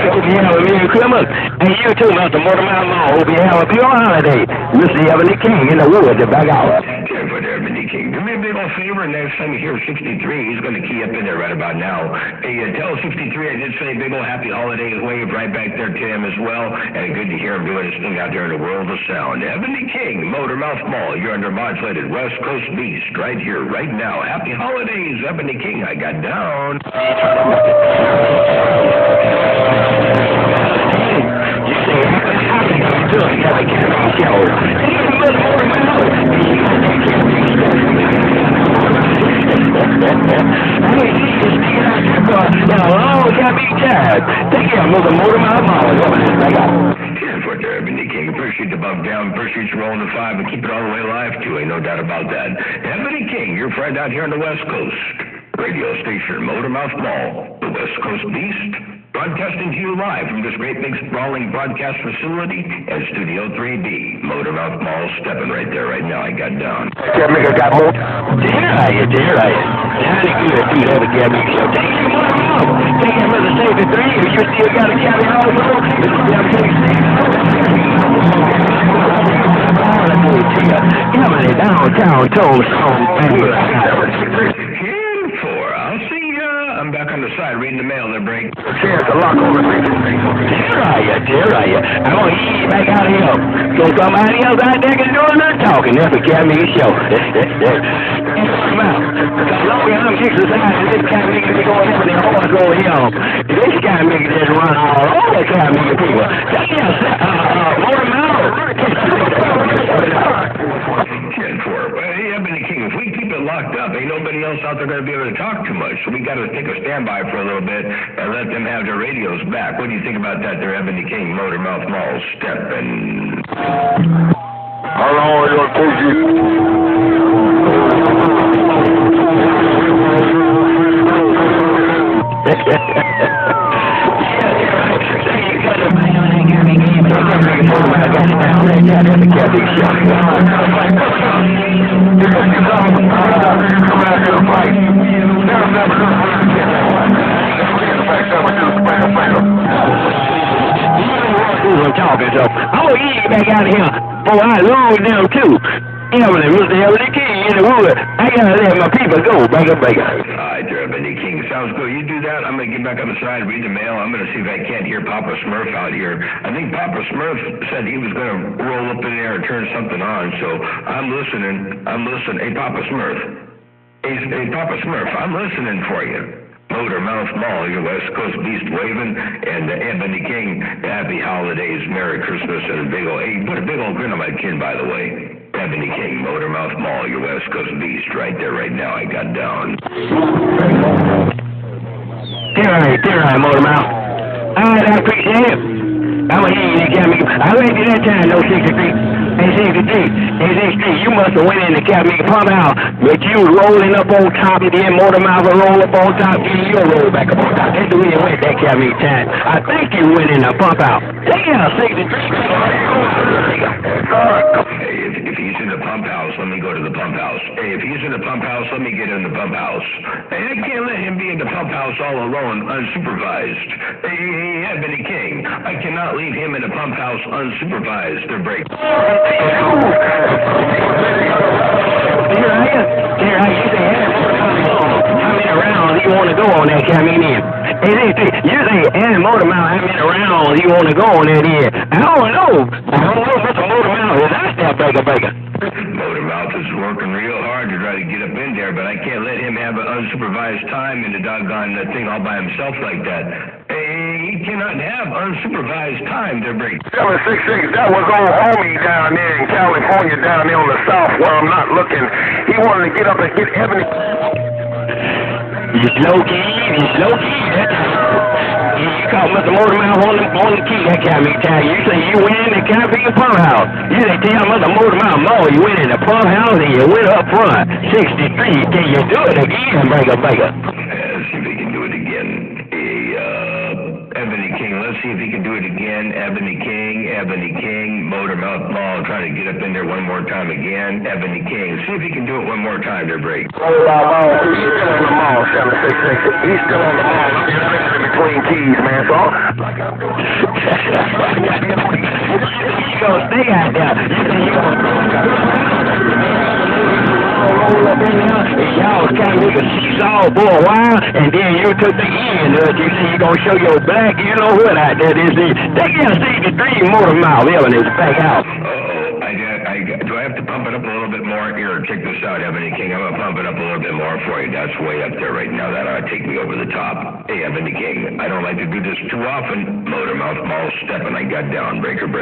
hope you have a Merry Christmas. And you too, Mr. Motor Mouth Mall. Hope you have a big holiday. Mr. Ebony King in the woods to back out. Ebony King, do me a big old favor. Next time you hear 63, he's going to key up in there right about now. Hey, tell 63 I did say big old happy holidays wave right back there to him as well. And good to hear him doing his thing out there in the world of sound. Ebony King, Motor Mouth Mall, your undermodulated West Coast beast right here, right now. Happy holidays, Ebony King. I got down. You say happy Ebony King, appreciate the bump down, appreciate you rolling the 5 and keep it all the way live too, ain't no doubt about that. Ebony King, your friend out here on the West Coast. Radio station, Motor Mouth Mall, the West Coast Beast. Broadcasting to you live from this great big sprawling broadcast facility at Studio 3D. Motor Mouth Mall stepping right there right now. I got down. Camera got more. There I am. How to do that, Ebony King. Thank you, Mother Mouth. Thank you, Mother 73. you got a cabby also. It's 766. Yeah, man, downtown town song. I'll see ya. I'm back on the side reading the mail. They're break. Chance to lock on the There are you. I'm gonna eat back out of here. So somebody else out there can do a little talking. That's a cabby show. Come out. I'm exercising. This cabby can be going up in their horse over here. This cabby can just run all over cabby people. Check it out. More mouth. 10-4. Hey, Ebony King, if we keep it locked up, ain't nobody else out there going to be able to talk too much. So we got to take a standby for a little bit and let them have their radios back. What do you think about that there, Ebony King, Motormouth Mall, Step, and... How long are you going to take you? I'm talking, so I'm gonna get back out of here. Oh, I lose them too. Emily, Mr. Ebony King in the wood. I gotta let my people go. Break up. All right, there, Ebony King. Sounds good. You do that. I'm going to get back on the side, read the mail. I'm going to see if I can't hear Papa Smurf out here. I think Papa Smurf said he was going to roll up in there and turn something on, so I'm listening. Hey, Papa Smurf. Hey, Papa Smurf, I'm listening for you. Motormouth Mall, your West Coast Beast waving, and Ebony King, happy holidays, Merry Christmas, and a big old, hey, put a big old grin on my chin, by the way. Ebony King, Motormouth Mall, your West Coast Beast, right there, right now, I got down. There I, Motormouth. All right, I appreciate it. I'm gonna hear you again. I waited you that time, no 63. Hey, 63. You must have went in the cabin pump out, but you was rolling up on top, and then Motormouth will roll up on top, and you'll roll back up on top. That's the way you went that cabin time. I think you went in the pump out. Take out 63. Hey, if he's in the pump house, let me go to the pump house. Hey, if he's in the pump house, let me get in the pump house. Hey, I can't let him be in the pump house all alone, unsupervised. Hey, Ebony King, I cannot leave him in the pump house unsupervised. They're break. Here I am. You say, I'm in around. You want to go on that cabin in? Hey, you say, Motormouth, I'm in around. You want to go on that in? I don't know, Mr. Motormouth. Is that step baker? Motormouth is working real hard to try to get up in there, but I can't let him have an unsupervised time in the doggone thing all by himself like that. He cannot have unsupervised time to break. 766, that was old homie down there in California, down there on the south where I'm not looking. He wanted to get up and get Ebony. You slow key. You caught Mr. Motormouth on the key that cabin time. You say you went in the cabin pump house. You say tell Mr. Motormouth, no, you went in the pump house and you went up front. 63, can you do it again, breaker? See if he can do it again. Ebony King, let's see if he can do it again. Ebony King, Motormouth Mall, trying to get up in there one more time again. Ebony King, see if he can do it one more time to break. He's still on the mall, 766. He's still on the mall. I'm just in between keys, man. So you gonna stay out there. You roll up in there, and y'all was kind of make a seesaw for a while, and then you took the end of it. You see, you gonna show your back, you know what out there is. Take out 63 Motormouth, Ebony, back out. Do I have to pump it up a little bit more? Here, check this out, Ebony King. I'm going to pump it up a little bit more for you. That's way up there right now. That ought to take me over the top. Hey, Ebony King, I don't like to do this too often. Motormouth Mall stepping. I got down. Breaker. You say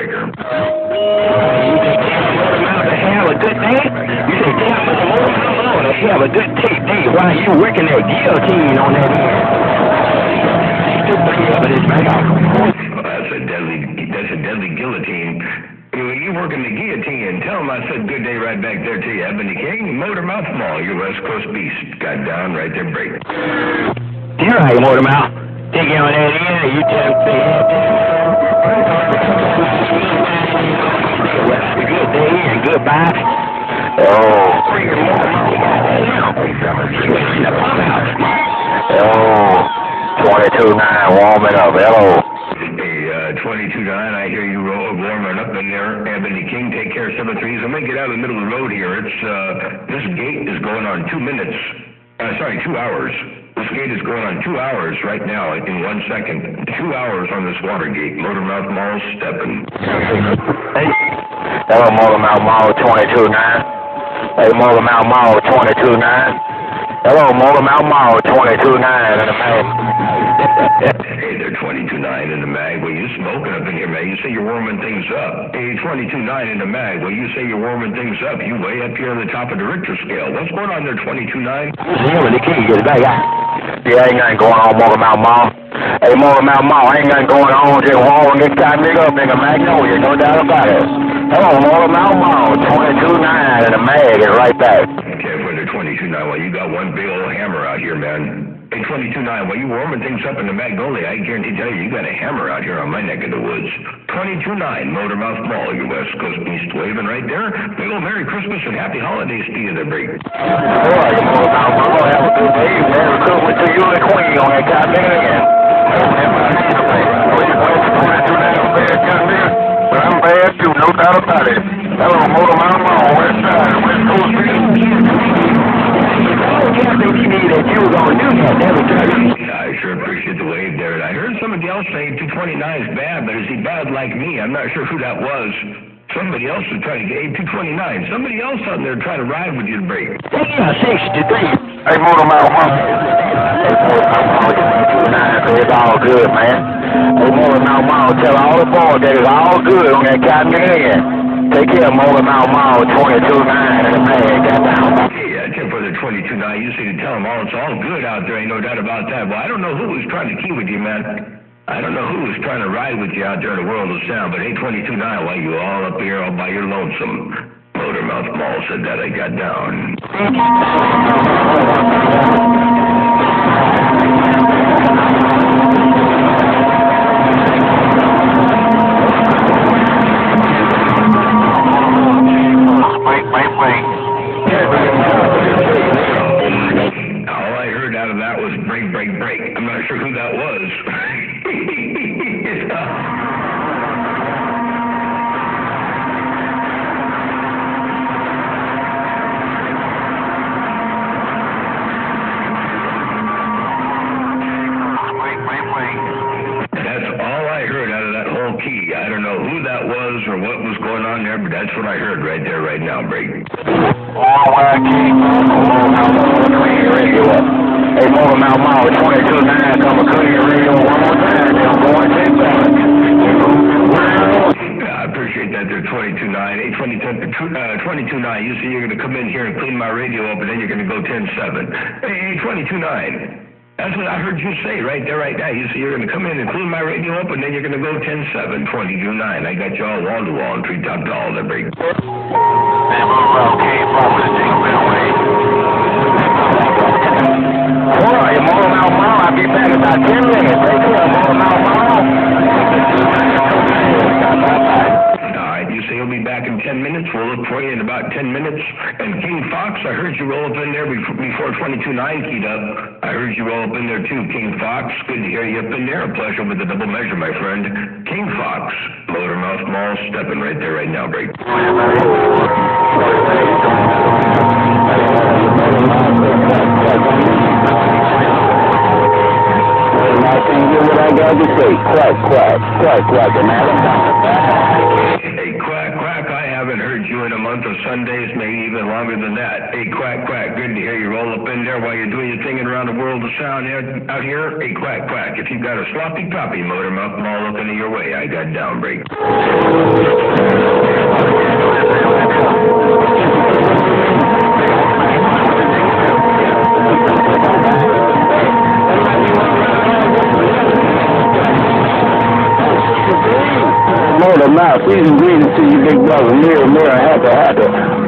Motormouth to have a good day? You say tell Mr. Motormouth to have a good day while you working that guillotine on that end. That's a deadly guillotine. You working the guillotine. Tell him I said good day right back there to you, Ebony King. Motormouth Mall, your West Coast Beast. Got down right there, break. You're right, Motormouth. Take you on that end, you tell him good day and goodbye. 22-9, warming up. Hello. Hey, 22-9, I hear you warming up in there. Ebony King, take care, 7-3. I'm going to get out of the middle of the road here. This gate is going on 2 minutes. 2 hours. This gate is going on 2 hours right now in 1 second. 2 hours on this water gate. Motormouth Mall stepping. Hey. Hello, Motormouth Mall 22-9. Hey, Motormouth Mall 22-9. Hello, Motormouth Mall 22-9 in the mag. Hey there, 22-9 in the mag. Well, you smoking up in here, man. You say you're warming things up. Hey, 22-9 in the mag. Well, you say you're warming things up. You way up here on the top of the Richter scale. What's going on there, 22-9? Yeah, the key is back. Yeah, ain't nothing going on, Motormouth Mall. Hey, Motormouth Mall, ain't nothing going on. Just warming this time, nigga up, nigga. Magnolia, no doubt about it. Hello, Motormouth Mall 22-9 in the mag is right back. Okay, for the 22-9, well, you got one big old hammer out here, man. Hey, 22-9, while you warming things up in the Magnolia, I guarantee you got a hammer out here on my neck of the woods. 22-9, Motormouth Mall, your West Coast East waving right there. Big old Merry Christmas and Happy Holidays to you there, Break. All right, Motormouth Mall, have a good day. Merry Christmas to you and Queen on that time again. But I'm bad too, no doubt about it. Hello, Motormouth Mall, West Side, West Coast I sure appreciate the wave there. I heard somebody else say 229 is bad, but is he bad like me? I'm not sure who that was. Somebody else was trying to get 229. Somebody else out there trying to ride with you to break. Yeah, 63. Hey, Motormouth Mall. Hey, Motormouth Mall, 229, it's all good, man. Hey, Motormouth Mall, tell all the boys that it's all good on that cotton again. Take care, Motormouth Mall 22-9 in the bag. Yeah, Tim, for the 22-9, you say to tell them all it's all good out there, ain't no doubt about that. Well, I don't know who was trying to key with you, man. I don't know who was trying to ride with you out there in the world of sound, but hey, 22-9, while you all up here all by your lonesome. Motormouth Mall said that I got down. All I heard out of that was break, break, break. I'm not sure who that was. That's all I heard out of that whole key. I don't know who that was or what was going on there, but that's what I heard right there, right now, Break. Hey, Motormouth Mall 22-9, come and clear your radio one more time. I'm going to I appreciate that there, 22-9. Hey, 22-9, you say you're going to come in here and clean my radio up, and then you're going to go 10-7. Hey, 22-9. That's what I heard you say right there, right now. You say you're going to come in and clean my radio up, and then you're going to go 10-7, 22-9. I got you all wall-to-wall and treetop to all that break. All right, Motormouth Mall, I'll be back in about 10 minutes. Take care, Motormouth Mall. All right, you say you'll be back in 10 minutes. We'll look for you in about 10 minutes. And King Fox, I heard you roll up in there before 22-9 keyed up. I heard you roll up in there too, King Fox. Good to hear you up in there. A pleasure with the double measure, my friend. King Fox, Motormouth Mall, stepping right there right now, break. What I got to say, quack, quack, quack, quack, and Hey, quack, quack, I haven't heard you in a month of Sundays, maybe even longer than that. Hey, quack, quack, good to hear you roll up in there while you're doing your thing around the world of sound out here. Hey, quack, quack, if you've got a sloppy copy, Motormouth Mall looking your way, I got down break. Motormouth, greetings to you, big brother. Mirror, happy.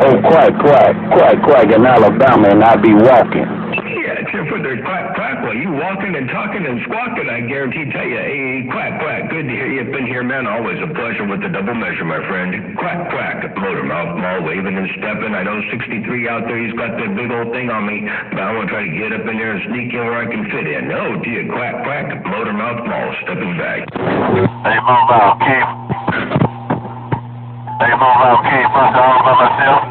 Oh, quack, quack, quack, quack in Alabama, and I be walking. Yeah, Chipper, quack, quack. Well, you walking and talking and squawking, I guarantee tell you. Hey, quack, quack. Good to hear you up in here, man. Always a pleasure with the double measure, my friend. Quack, quack. Motormouth Mall waving and stepping. I know 63 out there. He's got that big old thing on me. But I want to try to get up in there and sneak in where I can fit in. Oh, dear. Quack, quack. Motormouth Mall stepping back. Hey, Motormouth, keep. Hey, Motormouth, keep. I'm all by myself.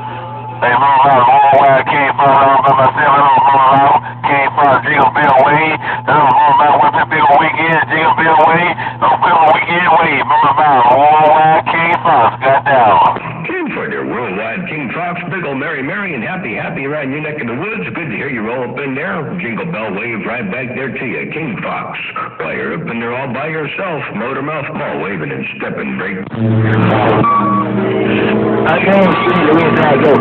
Hey, Motormouth, worldwide, keep. I'm all by myself. Hello, Motormouth. Keep. Jingle Bell Way. Hello, Motormouth. What's that big old weekend? Jingle Bell Way. No big old weekend way. Motormouth, worldwide, King Fox. Got down. King Further, worldwide King Fox, big old Mary and happy around your neck of the woods. Good to hear you roll up in there. Jingle Bell wave right back there to you. King Fox, while you're up in there all by yourself. Motormouth Mall waving and stepping break. I can't see the wind I go.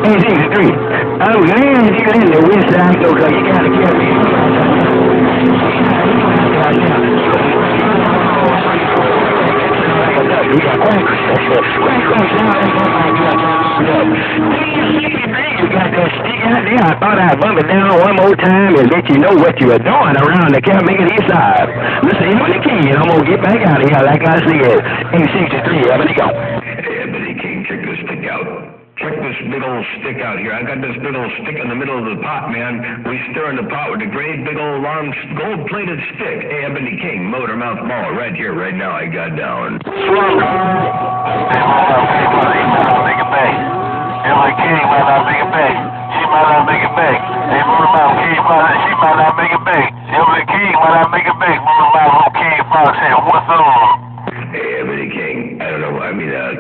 Hey, 63. I'm glad you got in the wind I go, because you got to carry me. We got quack. You got that stick out there. I thought I'd bump it down one more time and let you know what you are doing around the Campmaker East Side. Listen, you the key, and I'm going to get back out of here like I said. Hey, 63, Ebony, go. Hey, Ebony King, check this stick out. Check this big old stick out here. I got this big old stick in the middle of the pot, man. We stir in the pot with a great big old long gold-plated stick. Hey, Ebony King, Motormouth Mall, right here, right now. I got down. Hey, Motormouth, keep. Make it back. Emily King might not make it back. She might not make it back. Hey, Motormouth, King, she might not make it back. Emily King might not make it back. Motormouth, King Fox said, what's up? Hey, Ebony King. I don't know.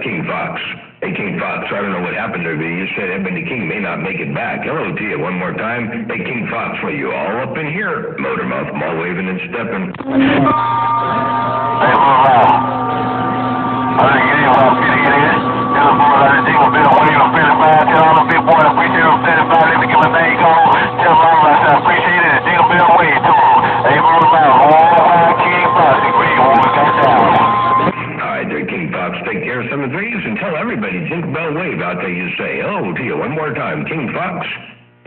King Fox. Hey, King Fox, I don't know what happened there, but you said Ebony King may not make it back. Hello to you one more time. Hey, King Fox, well, you all up in here? Motormouth Mall waving and stepping. Hey, Motormouth. I didn't get in what I'm going to get in. Tell the boys I didn't Jingle Bell Way. I'm feeling fine. Tell all the big boys I appreciate them. Satisfied. Let me get my name called. Tell them all I said I appreciate it. Jingle Bell Way, too. Hey, Motormouth, all King Fox. Agree, boys. Got down. King Fox, take care of some of these and tell everybody Jingle Bell Wave out there you say. Oh, to you one more time. King Fox,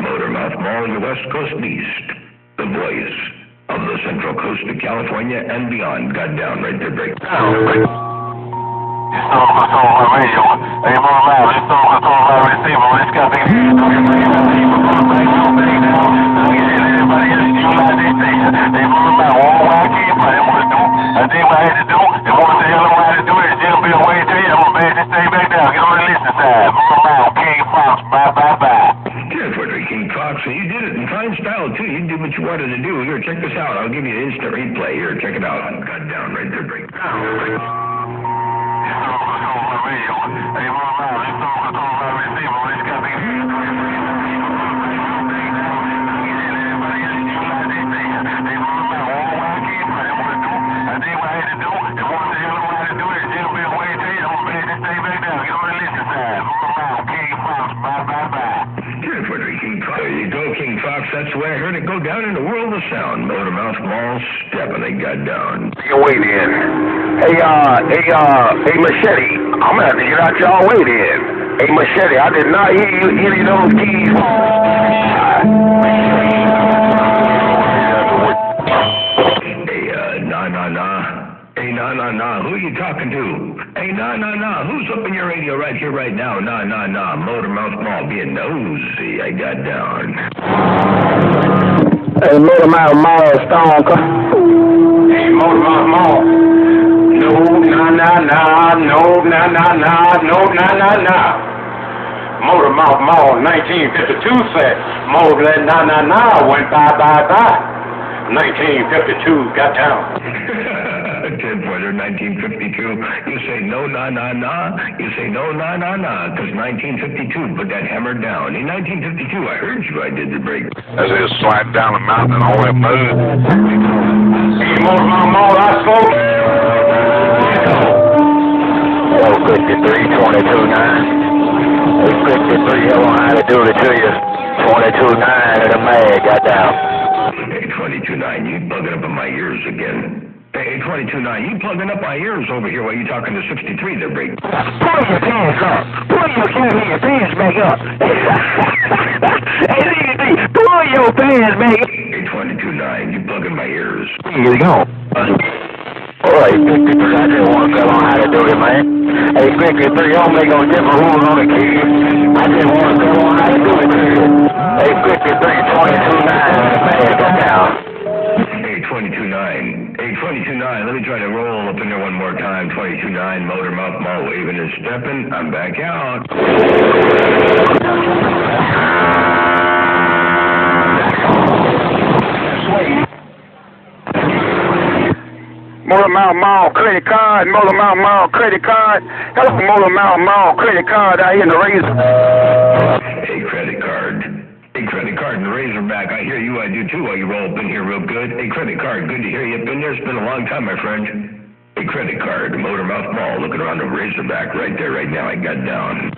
Motormouth Mall, your West Coast Beast, the voice of the Central Coast of California and beyond. Got down right there, break down. This song control my radio. Hey, Motormouth, this song control my receiver. This got big. Everybody else utilize their station. Hey, Motormouth, all I can, but they want to do. I did what I had to do. They want to tell them how to do it. Jingle Bell Way, tell you, I'm going to bang this thing back down. Get on the listen side. Motormouth, King Fox, bye. King Fox, and you did it in fine style, too. You did what you wanted to do. Here, check this out. I'll give you an instant replay. Here, check it out. Got down right there, break down. This song control my radio. Hey, Motormouth, this song control my receiver. This got big. There you go, King Fox. That's the way I heard it go down in the world of sound. Motormouth Mall stepping, they got down. Your weight in. Hey, Machete. I'm gonna have to get out y'all weight in. Hey, Machete, I did not hear you any of those keys. Hey, nah. Who you talking to? Hey, nah. Who's up in your radio right here, right now? Nah. Motormouth Mall being nosy. I got down. Hey, Motormouth Mall, Stonker. Hey, Motormouth Mall. No, nah. Motormouth Mall, 1952 set. More than nah, went bye. 1952, got down. 10-pointer, 1952. You say no, nah. You say no, nah. Because 1952 put that hammer down. In 1952, I heard you. I did the break. As it was sliding down the mountain and all that mud. Hey, Motormouth Mall, I spoke. 453, 22-9. 53, hello, how to do it to you. 22-9 and a mag, got down. Hey, 22-9, you bugging up in my ears again. Hey, Hey, 22.9, you plugging up my ears over here while you talking to 63 there, Break. Pull your pants up. Pull your pants back up. Hey, CDD, pull your pants back up. Hey, 22.9, you plugging my ears. Here we go. All right, 53, I just want to tell on how to do it, man. Hey, 53, don't make no different rules on the key. I just want to tell on how to do it, man. Hey, 53, 22.9, man, go down. Hey, 22.9. Hey, 22.9, let me try to roll up in there one more time. 22.9, motor mouth, mall waving and stepping. I'm back out. Motor Mouth Mall credit card, Motor Mouth Mall credit card. Hello, Motor Mouth Mall credit card out here in the Razor. Hey, credit card. Hey, credit card and the Razorback. I hear you, I do too, while you roll up in here real good. Hey, credit card, good to hear you up in there. It's been a long time, my friend. Hey, credit card, Motor Mouth Mall, looking around the Razorback right there, right now. I got down.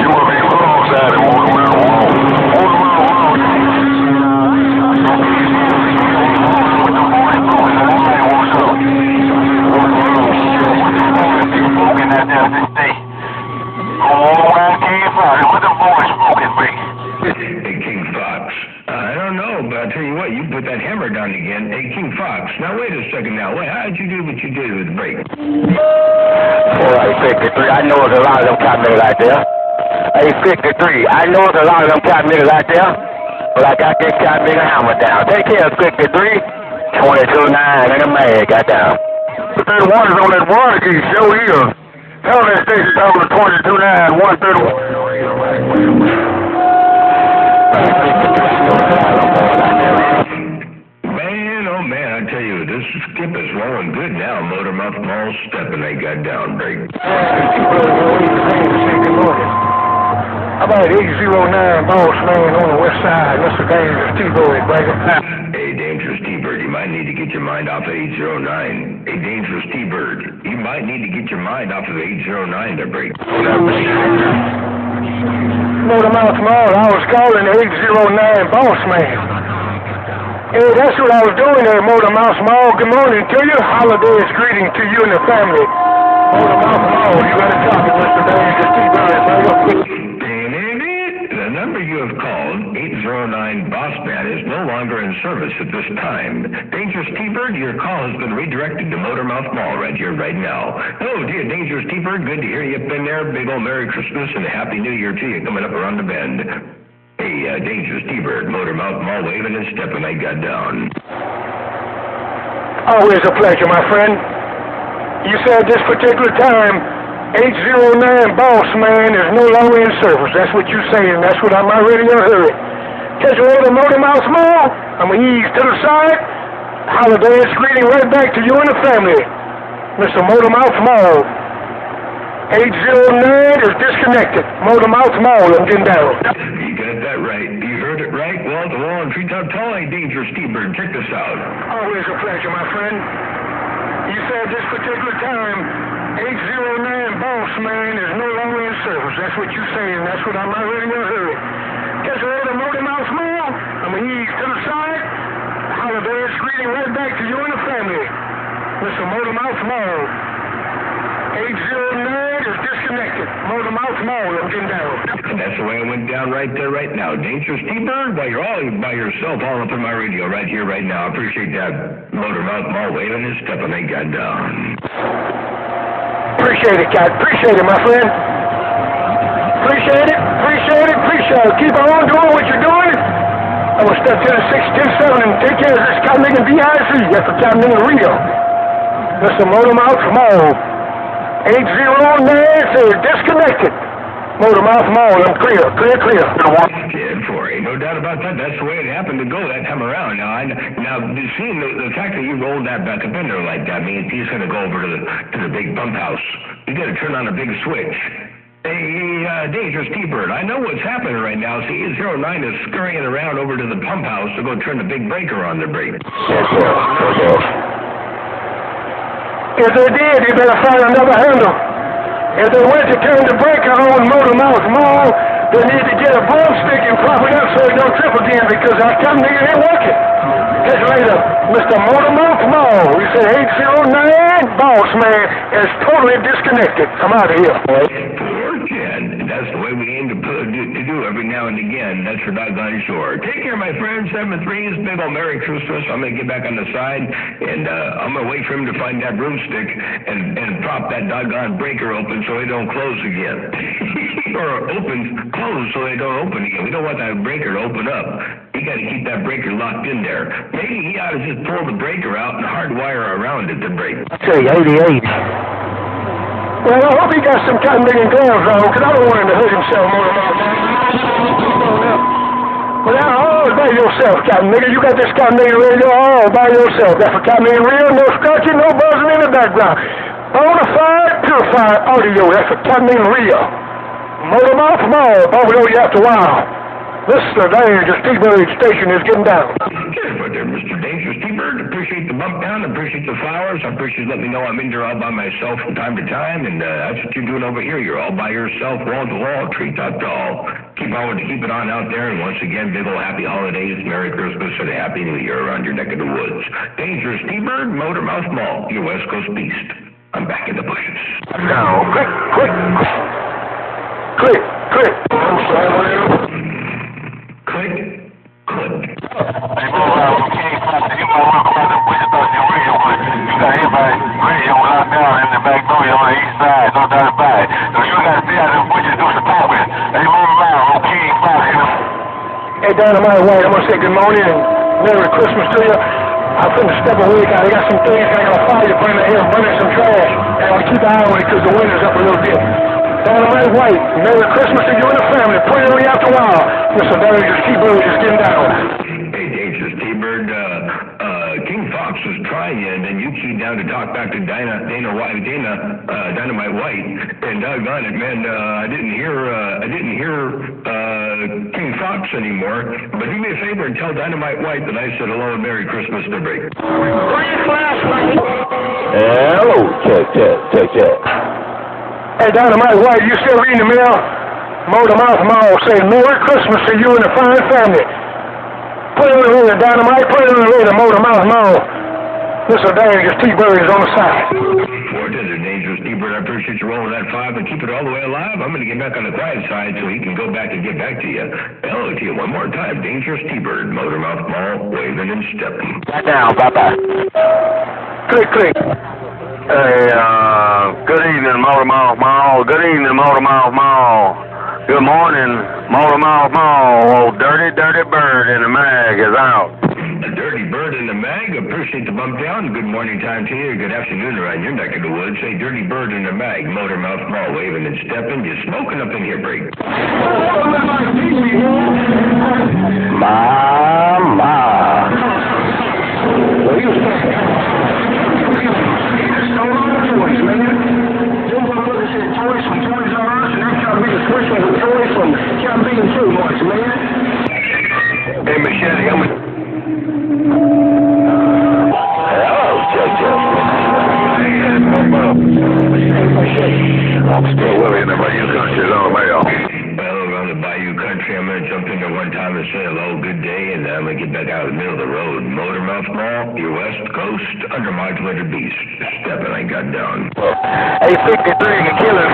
You want me alongside and walk around the wall. Hey, King Fox. I don't know, but I'll tell you what, you put that hammer down again. Hey, King Fox. Now, wait a second now. Wait, how did you do what you did with the break? All right, 53, I know there's a lot of them cat niggas out there. Hey, 53, I know there's a lot of them cat niggas out there, but I got this cat nigga hammer down. Take care, 53. 22.9 and a man got down. The 31 is on that water key show here. Tell that station talking to 22.9, 131. Man, oh man, I tell you, this skip is rolling good now. Motor Mouth Mall stepping, they got down break. How about 809 Boss Man on the west side? Mr. Dangerous T-Bird, breaker. Hey, Dangerous T-Bird, you might need to get your mind off of 809. Hey, Dangerous T-Bird, you might need to get your mind off of 809 there, break. Motor Mouth Mall, I was calling 809 Boss Man. Hey, that's what I was doing there, Motor Mouth Mall. Good morning to you. Holiday's greeting to you and the family. Motor Mouth Mall, you got to talk to Mr. Dangerous T-Bird, breaker. The number you have called, 809 Boss Man, is no longer in service at this time. Dangerous T-Bird, your call has been redirected to Motor Mouth Mall right here, right now. Oh, dear Dangerous T-Bird, good to hear you up in there. Big old Merry Christmas and a Happy New Year to you coming up around the bend. Hey, Dangerous T-Bird, Motor Mouth Mall waving and stepping, I got down. Always a pleasure, my friend. You said this particular time, 809 Boss Man is no longer in service. That's what you say, and that's what I might really heard. Catch you later, Motor Mouth Mall. I'm going to ease to the side. Holiday's greeting right back to you and the family. Mr. Motor Mouth Mall. 809 is disconnected. Motor Mouth Mall, I'm getting down. You got that right. You heard it right. Well, the wall and treetop tall, hey, Dangerous T-Bird. Check this out. Always a pleasure, my friend. You said this particular time, 809 Boss Man is no longer in service. That's what you say, and that's what I might really heard. Catch you later, Motor Mouth Mall. I'm going to ease to the side. Holiday's greeting right back to you and the family. Mr. Motor Mouth Mall. 809 is disconnected. Motor Mouth Mall, I'm getting down. And that's the way it went down right there, right now. Dangerous T-Bird, while you're all by yourself, all up in my radio right here, right now. I appreciate that. Motor Mouth Mall waving his step and they got down. Appreciate it, Cat. Appreciate it, my friend. Appreciate it. Appreciate it. Appreciate it. Keep on doing what you're doing. I will step to the 610-7 and take care of this Captain Nigga BIC. That's the Captain Nigga Rio. Mr. Motor Mouth Mall. 809 says disconnected. Motor Mouth Mall, I'm clear. Clear. 10-4, ain't no doubt about that. That's the way it happened to go that time around. Now, seeing the fact that you rolled that back up in there like that means he's going to go over to the big pump house. You got to turn on a big switch. Hey, Dangerous T-Bird, I know what's happening right now. See, 809 is scurrying around over to the pump house to go turn the big breaker on their brake. If they did, you better find another handle. If they went to turn the breaker on Motor Mouth Mall, they need to get a broomstick and prop it up so it don't trip again because that Captain Nigga ain't working. Catch you later, Mr. Motor Mouth Mall. We say said 809, boss man is totally disconnected. I'm out of here. 410. That's the way we aim to do every now and again. That's for doggone sure. Take care, my friend. 7-3 is big old Merry Christmas. I'm going to get back on the side, and I'm going to wait for him to find that broomstick and prop that doggone breaker open so they don't close again. Or close so they don't open again. We don't want that breaker to open up. You got to keep that breaker locked in there. Maybe he ought to just pull the breaker out and hardwire around it to break. Say 88. Well, I hope he got some cotton digging gloves on, because I don't want him to hurt himself more than that. Well, now, all by yourself, cotton nigger. You got this cotton digging radio all by yourself. That's for cotton digging real, no scratching, no buzzing in the background. Bonafide, purified audio. That's for cotton digging real. Motor mouth mall, although you have to wow. This Dangerous T-Bird station is getting down. Cheers, right there, Mr. Dangerous T-Bird. Appreciate the bump down. Appreciate the flowers. I appreciate you letting me know I'm in there all by myself from time to time. And that's what you're doing over here. You're all by yourself, wall to wall, tree top to all. Keep it on out there. And once again, big old happy holidays, Merry Christmas, and a Happy New Year around your neck of the woods. Dangerous T-Bird, Motor Mouth Mall, your West Coast beast. I'm back in the bushes. Now, click. Click. Click, click. Hey, Mo, we can't find you might want to find the bush about your radio, but you got everybody radio locked down in the back door on the east side, no doubt about it. So you got to stay out of the bushes, do some talking. Hey, Mo, okay, fine. Hey, Dynamite White, I'm going to say good morning and Merry Christmas to you. I'm finna step away. I got some things I got to fire burning here, burning some trash. And I'll keep an eye on it because the wind is up a little bit. Dynamite White, Merry Christmas to you and the family. Pray on you after a while. Mr. Dangerous T-Bird is getting down. Hey, Dangerous T-Bird, King Fox was trying you, and then you keyed down to talk back to Dynamite White, and doggone it, man, I didn't hear King Fox anymore. But do me a favor and tell Dynamite White that I said hello and Merry Christmas to break. Hello, check. Hey, Dynamite White, you still reading the mail? Motor Mouth Mall saying Merry Christmas to you and the fine family. Put it on the radio, Dynamite. Put it on the radio, Motor Mouth Mall. Mr. Dangerous T-Bird is on the side. Fortune, Dangerous T-Bird, I appreciate you rolling that 5 and keep it all the way alive. I'm going to get back on the quiet side so he can go back and get back to you. Hello to you one more time, Dangerous T-Bird, Motor Mouth Mall, waving and stepping. Right now, bye-bye. Click. Hey, good evening, Motor Mouth Mall. Good evening, Motor Mouth Mall. Good morning, Motor Mouth Mall. Oh, dirty bird in the mag is out. A dirty bird in the mag. Appreciate the bump down. Good morning time to you. Good afternoon around your neck of the woods. Say, dirty bird in the mag. Motor Mouth Mall, waving and stepping. You smoking up in here, break. Mama. Well, you toys, man. You motherfuckers said toys from Toys R Us, and I'm trying to be the switch with toys from Campbell Food Marts, man. Hey, Machete, I'm I'm still living in the Bayou Country, Long Mail. Well, around the Bayou Country, I'm going to jump in there one time and say hello, good day, and I'm going to get back out of the middle of the road. Motor Mouth Mall, your West Coast, undermodulated beast. Stepping, I got down. Hey, 53 can kill him,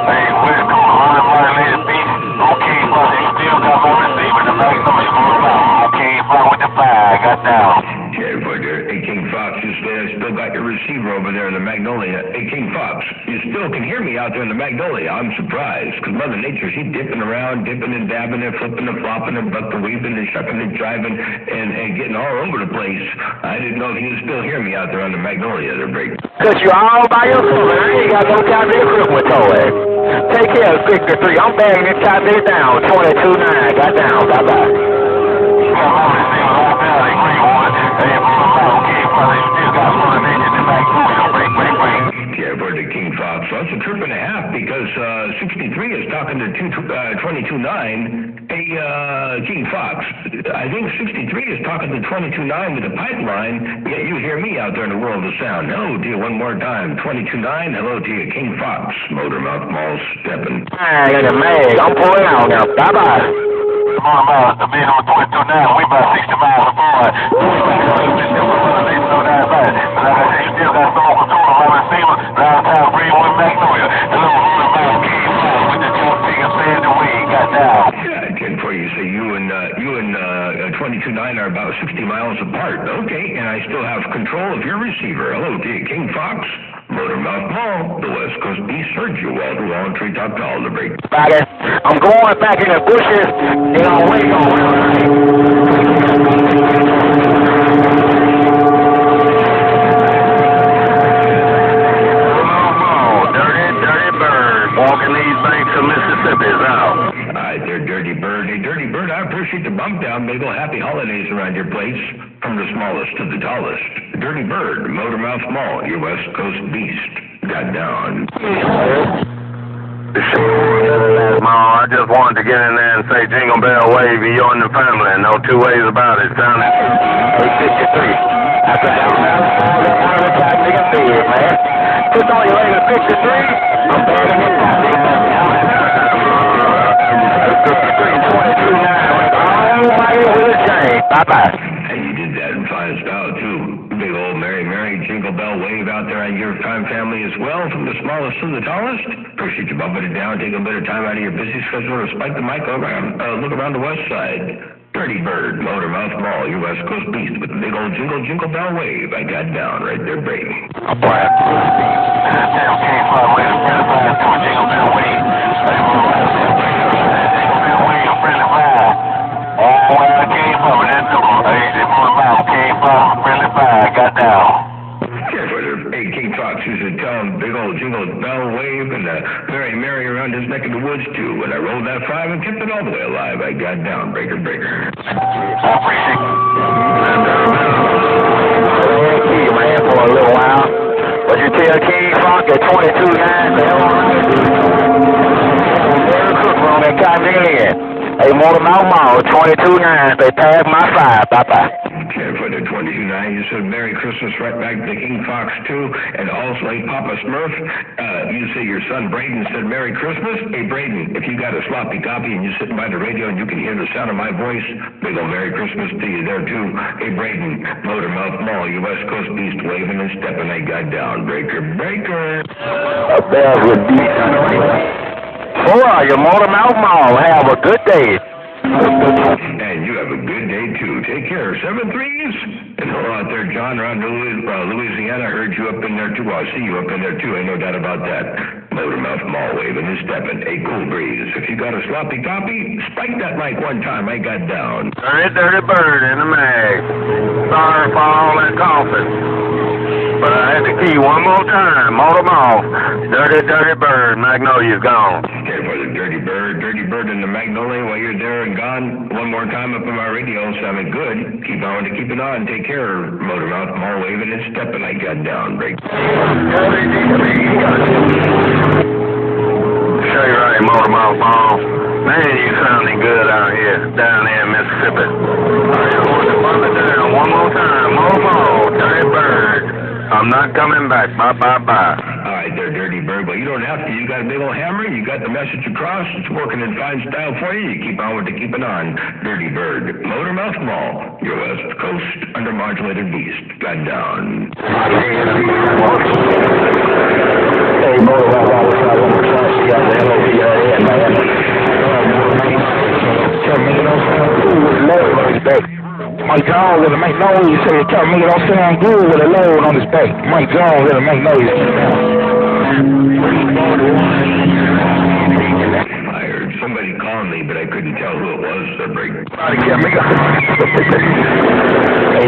Hey, welcome, undermodulated beast. Okay, brother, you still got my receiver. The back door, you going around. Okay, fly with the flag, got down. Yeah, but hey, King Fox, you still got your receiver over there in the Magnolia. Hey, King Fox, you still can hear me out there in the Magnolia. I'm surprised, because Mother Nature, she's dipping around, dipping and dabbing and flipping and flopping and bucking and weaving and shucking and jiving and getting all over the place. I didn't know if you could still hear me out there on the Magnolia there, break. Because you're all by yourself, and I ain't got no time to equip with toys. Take care of 53. I'm bagging this time this down. 22-9. Got down. Bye-bye. Yeah, for the King Fox. So that's a trip and a half because 63 is talking to 22.9. Hey, King Fox, I think 63 is talking to 22.9 with the pipeline, yet you hear me out there in the world of sound. Hello to you one more time. 22.9, hello to you, King Fox. Motor Mouth Mall stepping. Mag in the mag. I'm pulling out now. Bye-bye. Motor Mouth, the big on 22.9, we about 60 miles apart. But like I said, you still got some control of my receiver. Downtown Greenwood, Magnolia. The little Motor Mouth came up with the jump big and said the way he got down. Yeah, 10-4, you say you and 22.9 are about 60 miles apart. Okay, and I still have control of your receiver. Hello to you, King Fox, Motor Mouth Mall, the West Coast Beast, Sergio Walter, Long Tree Top Call, the break. I'm going back in the bushes. They don't wait on Dirty Bird, walking these banks of Mississippi's out. All right there, Dirty Bird. Hey, Dirty Bird, I appreciate the bump down, Bagel. Happy holidays around your place, from the smallest to the tallest. Dirty Bird, Motor Mouth Mall, your West Coast Beast. Got down. I just wanted to get in there and say Jingle Bell Wave, you and the family, and no two ways about it. Down at 853. I said, man. Just all you later, 53. I'm burning it. 22.9. Bye-bye. And you did that in fine style, too. Big old Mary Jingle Bell Wave out there on your time family as well, from the smallest to the tallest. Appreciate you bumping it down, taking a bit of time out of your busy schedule to spike the mic around, look around the west side. Dirty Bird, Motor Mouth Mall, your West Coast Beast, with the big old Jingle Bell Wave. I got down right there, baby. I'm playing. Damn came from way to Jingle Bell Wave. Jingle Bell Wave, friendly fire. Oh, where I came from, that's the Mouth came from, friendly fire, got down. Hey, King Fox used to tell him big old Jingle Bell Wave and Mary around his neck of the woods, too. When I rolled that 5 and kept it all the way alive, I got down, breaker. I appreciate you, man, for a little while. But you tell King Fox at 22.9, the hell on on that cotton in. Hey, Motor Mouth Mall, 22.9, they passed my 5, bye-bye. Okay, for the 22.9, you said Merry Christmas right back to King Fox, too, and also, hey, Papa Smurf, you say your son Braden said Merry Christmas. Hey, Braden, if you got a sloppy copy and you're sitting by the radio and you can hear the sound of my voice, big old Merry Christmas to you there, too. Hey, Braden, Motor Mouth Mall, your West Coast Beast, waving and stepping, I got down, breaker. A bell would be your Motor Mouth Mall. Have a good day. And you have a good day, too. Take care. 7 3s. And hello out there, John, around Louisiana. I heard you up in there, too. Well, I see you up in there, too. Ain't no doubt about that. Motor Mouth Mall waving and stepping. A cool breeze. If you got a sloppy copy, spike that mic one time. I got down. Dirty Bird in the mag. Sorry for all that coughing. But I had the key one more time. Motor Mouth. Dirty Bird. Magnolia's gone. Okay, for the Dirty Bird in the Magnolia while you're there and gone. One more time up on my radio, sounding good. Keep on to keep it on. Take care, Motor Mouth Mall waving and stepping. I got down, break. Show you right, Motor Mouth Mall. Man, you sounding good out here, down there in Mississippi. Down one more time. Motor Mall, Dirty Bird. I'm not coming back. Bye. All right there, Dirty Bird. Well, you don't have to. You got a big old hammer. You got the message across. It's working in fine style for you. You keep on with the keep it on. Dirty Bird. Motor Mouth Mall. Your West Coast undermodulated beast. Got down. Hey, Motor Mouth Mall. You got the LOV in, man. Mike Jones let him make noise. He said, tell me it don't sound good with a load on his back. Mike Jones let him make noise. I heard somebody call me, but I couldn't tell who it was. So break. Hey,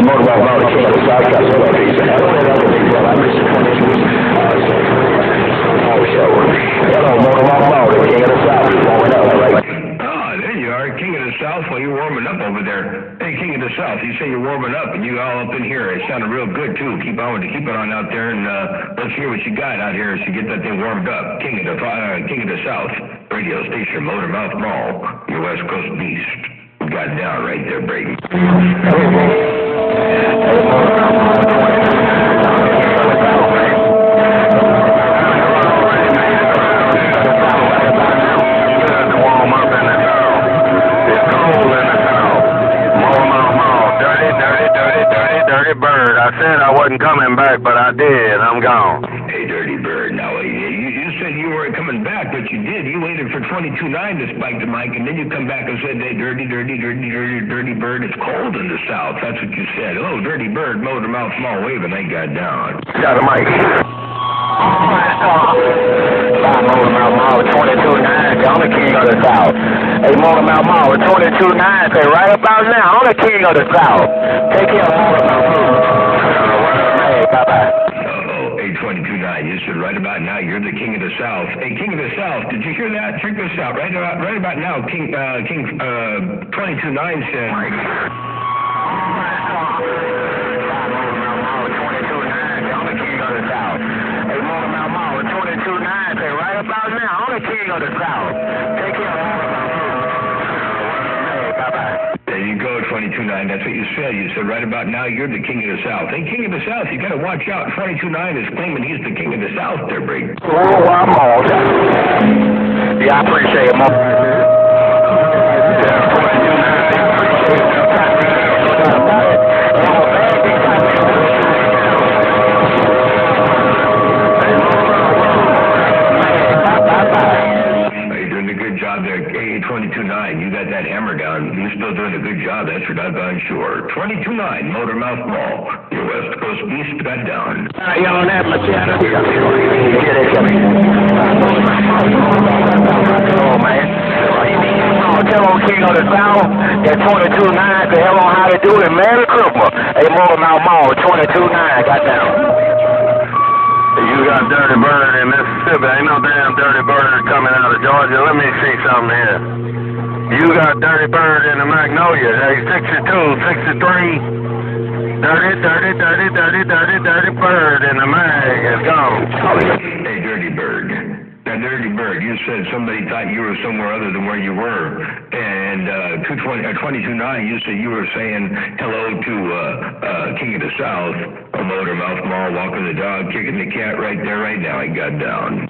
Motor Mouth Mall, the king of the South, got some of these. Hello, Motor Mouth Mall, the king of the South. There you are, King of the South, while you're warming up over there. Hey, King of the South, you say you're warming up, and you all up in here. It sounded real good, too. Keep on out there, and let's hear what you got out here as you get that thing warmed up. King of the South, radio station, Motor Mouth Mall, your West Coast Beast. Got down right there, Brady. Warm up in the I said I wasn't coming back, but I did. I'm gone. Hey, Dirty Bird, now, you said you weren't coming back, but you did. You waited for 22.9 to spike the mic, and then you come back and said, hey, Dirty Bird, it's cold in the South. That's what you said. Oh, Dirty Bird, motor mouth, small wave, and they got down. Got a mic. Motor Mouth, 22.9, I'm the king of the South. Hey, Motor Mouth, 22.9, say right about now, I'm the king of the South. Take care of Motor Mouth. Hey, bye-bye. Uh-oh, 822.9, you said right about now you're the king of the South. Hey, king of the South, did you hear that? Check this out. Right about now, King 22.9 said... About now, I'm the king of the South. Take care of all of my Hey, bye-bye. There you go, 22.9. That's what you said. You said right about now you're the king of the South. Hey, king of the South, you got to watch out. 22.9 is claiming he's the king of the South there, Brig. Oh, I'm all done. Yeah, I appreciate it, Hey, 22.9, you got that hammer down. You're still doing a good job. That's for doggone sure. 22.9, Motor Mouth Mall. Your West Coast Beast got down. You on that, Machado? Get it, Jimmy. Oh, man. Tell on King of the South at 22.9 to hell on how to do it. Merry Christmas. Hey, Motor Mouth Mall, 22.9, got down. You got Dirty Bird in Mississippi. Ain't no damn Dirty Bird coming out of Georgia. Let me see something here. You got Dirty Bird in the Magnolia. Hey, 62, 63. Dirty Bird in the mag is gone. Hey, Dirty Bird. Now, Dirty Bird, you said somebody thought you were somewhere other than where you were. And 22.9, you said you were saying hello to King of the South, a Motor Mouth Mall, walking the dog, kicking the cat right there, right now. He got down.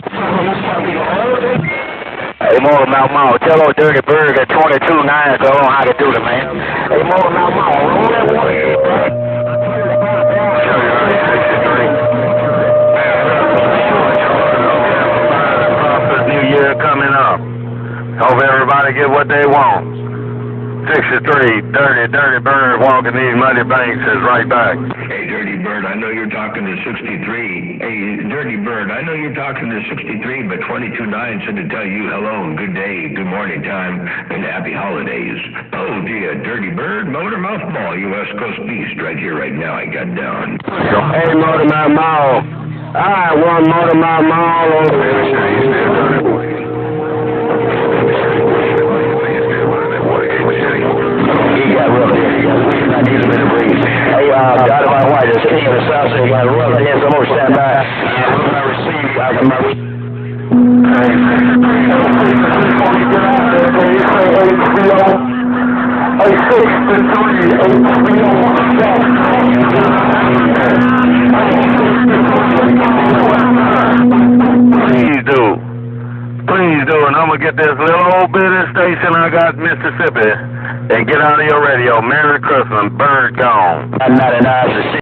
Hey, Motor Mouth Mall, tell old Dirty Bird at 22.9 so I don't know how to do it, man. Hey, Motor Mouth Mall, roll that one. Coming up. Hope everybody get what they want. 63, Dirty Bird walking these muddy banks is right back. Hey, Dirty Bird, I know you're talking to 63. Hey, Dirty Bird, I know you're talking to 63, but 22.9 said to tell you hello and good day, good morning time, and happy holidays. Oh, dear, Dirty Bird, Motor Mouth Mall, you West Coast Beast, right here, right now, I got down. Hey, Motor Mouth Mall. All right, one Motor Mouth Mall over there. I need a bit of breeze. Hey, out of my white, it's King of the South, so you got to rub it in, so I'm going to stand by. I'm going to receive you. I'm going to... Please do, and I'm going to get this little old bitty station I got in Mississippi and get out of your radio. Merry Christmas, Bird gone. 99